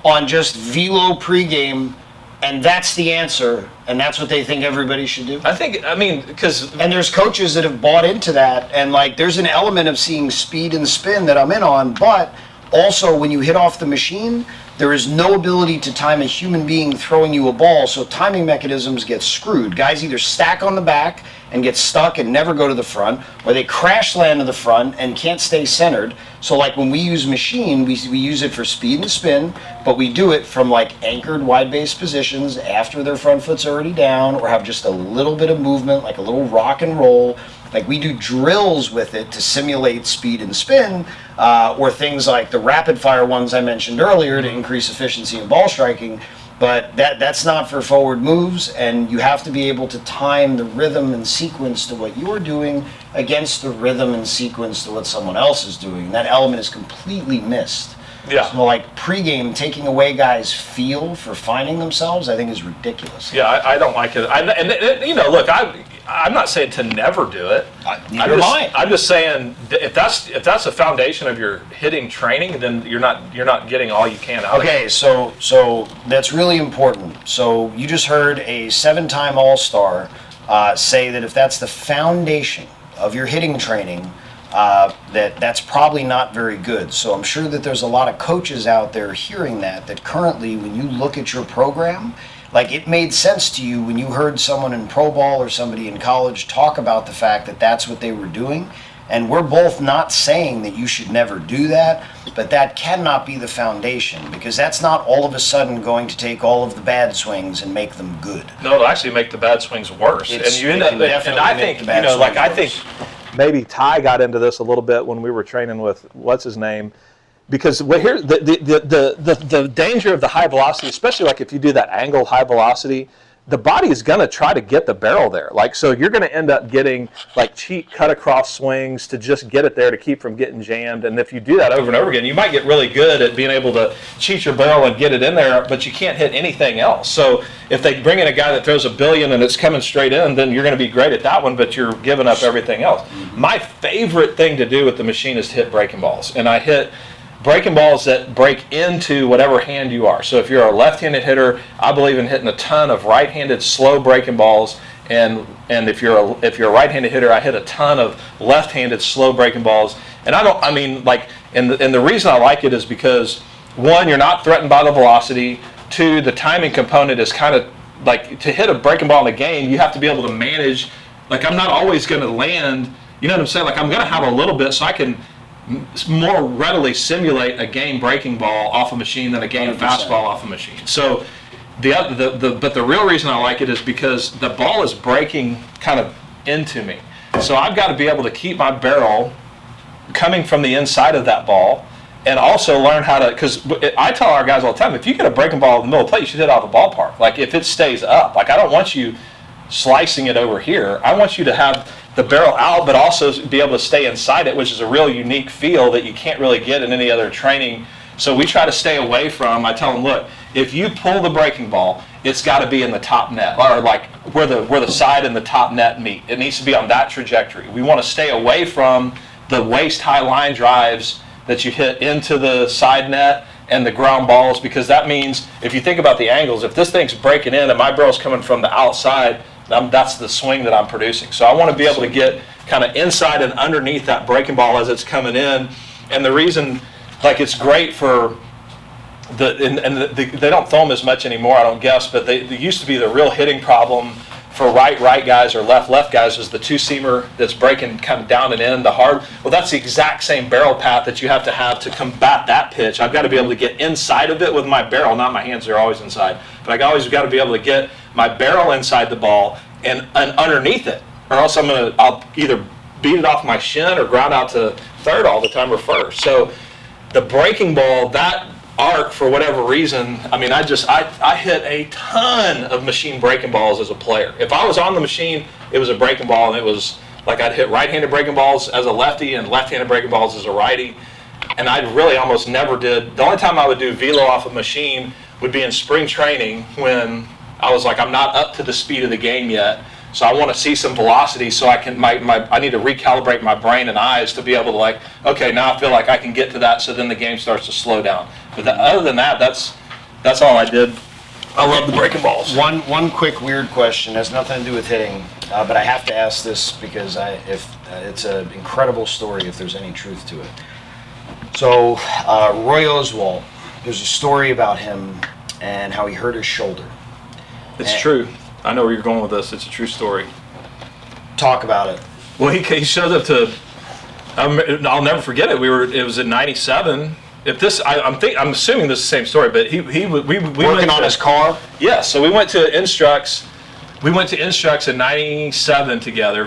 on just velo pregame, and that's the answer, and that's what they think everybody should do?
Because
and there's coaches that have bought into that, and there's an element of seeing speed and spin that I'm in on, but also when you hit off the machine, there is no ability to time a human being throwing you a ball, so timing mechanisms get screwed. Guys either stack on the back and get stuck and never go to the front, or they crash land to the front and can't stay centered. So when we use machine, we use it for speed and spin, but we do it from anchored wide base positions after their front foot's already down, or have just a little bit of movement, like a little rock and roll. We do drills with it to simulate speed and spin, or things like the rapid fire ones I mentioned earlier to increase efficiency in ball striking. But that's not for forward moves, and you have to be able to time the rhythm and sequence to what you're doing against the rhythm and sequence to what someone else is doing. That element is completely missed.
Yeah.
So pregame taking away guys' feel for finding themselves, I think is ridiculous.
Yeah, I don't like it. Look, I'm not saying to never do it. I'm just saying if that's the foundation of your hitting training, then you're not getting all you can out of it.
Okay, so that's really important. So you just heard a 7-time All-Star say that if that's the foundation of your hitting training, that's probably not very good. So I'm sure that there's a lot of coaches out there hearing that currently when you look at your program, it made sense to you when you heard someone in pro ball or somebody in college talk about the fact that that's what they were doing. And we're both not saying that you should never do that, but that cannot be the foundation, because that's not all of a sudden going to take all of the bad swings and make them good.
No, it'll actually make the bad swings worse. And you end up, and I think, I think maybe Ty got into this a little bit when we were training with what's his name, because here the danger of the high velocity, especially if you do that angled high velocity, the body is going to try to get the barrel there. Like, so you're going to end up getting like cheap cut across swings to just get it there to keep from getting jammed. And if you do that over and over again, you might get really good at being able to cheat your barrel and get it in there, but you can't hit anything else. So if they bring in a guy that throws $1 billion and it's coming straight in, then you're going to be great at that one, but you're giving up everything else. My favorite thing to do with the machine is to hit breaking balls. And I hit breaking balls that break into whatever hand you are. So if you're a left-handed hitter, I believe in hitting a ton of right-handed slow breaking balls, and if you're a right-handed hitter, I hit a ton of left-handed slow breaking balls. And and the reason I like it is because, one, you're not threatened by the velocity. Two, the timing component is kind of like, to hit a breaking ball in a game, you have to be able to manage. Like, I'm not always going to land. You know what I'm saying? Like, I'm going to have a little bit so I can more readily simulate a game breaking ball off a machine than a game 100%. Fastball off a machine. So but the real reason I like it is because the ball is breaking kind of into me. So I've got to be able to keep my barrel coming from the inside of that ball, and also learn how to, because I tell our guys all the time, if you get a breaking ball in the middle of the plate, you should hit it out of the ballpark. Like, if it stays up, like, I don't want you slicing it over here. I want you to have the barrel out, but also be able to stay inside it, which is a real unique feel that you can't really get in any other training. So we try to stay away from, I tell them, look, if you pull the breaking ball, it's got to be in the top net, or like where the side and the top net meet. It needs to be on that trajectory. We want to stay away from the waist-high line drives that you hit into the side net and the ground balls, because that means, if you think about the angles, if this thing's breaking in and my barrel's coming from the outside, that's the swing that I'm producing. So I want to be able to get kind of inside and underneath that breaking ball as it's coming in. And the reason, like, it's great for they don't throw them as much anymore, I don't guess, but they used to be the real hitting problem for right guys or left guys was the two-seamer that's breaking kind of down and in, the hard. Well, that's the exact same barrel path that you have to combat that pitch. I've got to be able to get inside of it with my barrel, not my hands, they're always inside. But I always got to be able to get my barrel inside the ball and underneath it, or else I'll either beat it off my shin or ground out to third all the time or first. So the breaking ball, that arc, for whatever reason, I mean, I hit a ton of machine breaking balls as a player. If I was on the machine, it was a breaking ball, and it was like I'd hit right-handed breaking balls as a lefty and left-handed breaking balls as a righty. And I really almost never did. The only time I would do velo off a machine would be in spring training, when I was like, I'm not up to the speed of the game yet, so I want to see some velocity so I can, I need to recalibrate my brain and eyes to be able to, like, okay, now I feel like I can get to that, so then the game starts to slow down. But other than that, that's all I did. I love the breaking balls.
One quick weird question, has nothing to do with hitting, but I have to ask this because it's an incredible story if there's any truth to it. So Roy Oswalt, there's a story about him and how he hurt his shoulder.
It's true. I know where you're going with this. It's a true story.
Talk about it.
Well, he showed up to. I'll never forget it. It was in '97. I'm assuming this is the same story, but we
working on his car.
Yeah, so we went to Instructs. We went to Instructs in '97 together.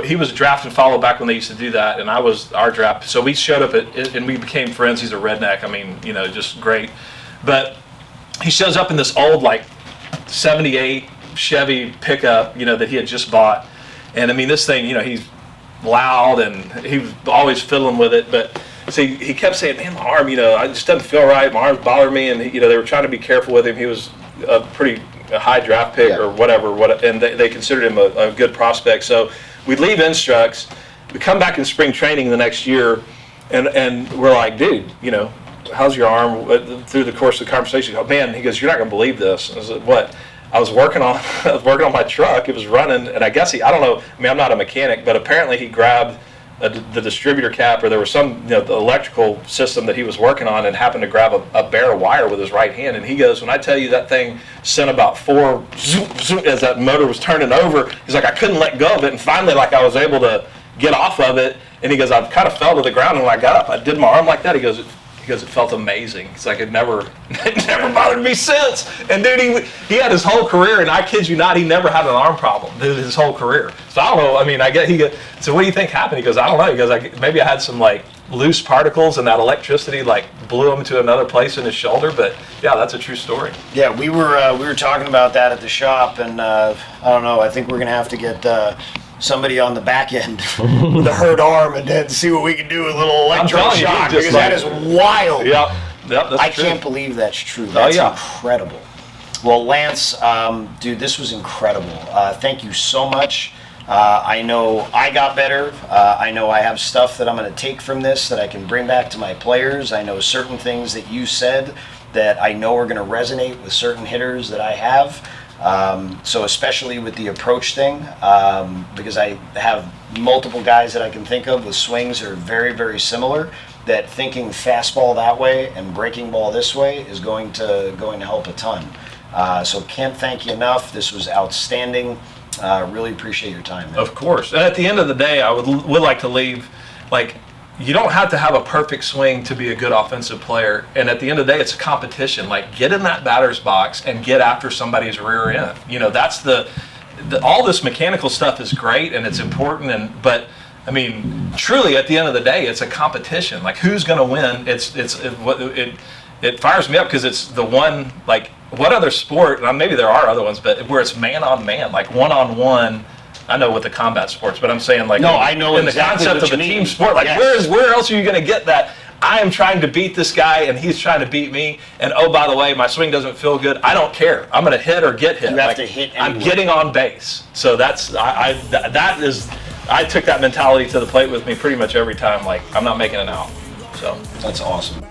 He was draft and follow back when they used to do that, and I was our draft. So we showed up and we became friends. He's a redneck. I mean, just great. But he shows up in this old, like, '78 Chevy pickup, that he had just bought. And I mean, this thing, he's loud and he was always fiddling with it. But so he kept saying, man, my arm, it just doesn't feel right. My arm's bothering me. And, they were trying to be careful with him. He was a pretty high draft pick or whatever. And they considered him a good prospect. So we leave Instructs. We come back in spring training the next year. And we're like, dude, how's your arm? Through the course of the conversation, oh, man, he goes, you're not going to believe this. I said, what? I was working on my truck. It was running, and I guess I don't know. I mean, I'm not a mechanic, but apparently he grabbed the distributor cap, or there was some the electrical system that he was working on, and happened to grab a bare wire with his right hand. And he goes, when I tell you that thing sent about 4 zoom, zoom, as that motor was turning over, he's like, I couldn't let go of it, and finally, like, I was able to get off of it. And he goes, I kind of fell to the ground, and when I got up, I did my arm like that. He goes, it felt amazing. It's like it never bothered me since. And dude, he had his whole career, and I kid you not, he never had an arm problem his whole career. So I don't know. I mean, so what do you think happened? He goes, I don't know. He goes, maybe I had some, like, loose particles and that electricity like blew him to another place in his shoulder. But yeah, that's a true story.
Yeah, we were talking about that at the shop, and I don't know. I think we're gonna have to get somebody on the back end with a hurt arm and then see what we can do with a little electroshock, because that is wild.
Yep, that's
I
true.
can't believe that's true. That's incredible. Well, Lance, dude, this was incredible. Thank you so much. I know I got better. I know I have stuff that I'm going to take from this that I can bring back to my players. I know certain things that you said that I know are going to resonate with certain hitters that I have. So especially with the approach thing, because I have multiple guys that I can think of with swings that are very, very similar, that thinking fastball that way and breaking ball this way is going to help a ton. So can't thank you enough. This was outstanding. Really appreciate your time, man.
Of course. And at the end of the day, I would like to leave, like, you don't have to have a perfect swing to be a good offensive player. And at the end of the day, it's a competition. Like, get in that batter's box and get after somebody's rear end. You know, that's all this mechanical stuff is great and it's important. But I mean, truly, at the end of the day, it's a competition. Like, who's going to win? It fires me up because it's the one, like, what other sport, and maybe there are other ones, but where it's man on man, like one-on-one. I know with the combat sports, but I'm saying, like,
I know
in
exactly
the concept
what
of a
you
team
mean.
sport, like,
Yes.
where else are you going to get that? I am trying to beat this guy and he's trying to beat me, and oh, by the way, my swing doesn't feel good. I don't care. I'm going to hit or get hit.
You have to hit
I'm
anyway.
getting on base. So I took that mentality to the plate with me pretty much every time. Like, I'm not making it out. So
That's awesome.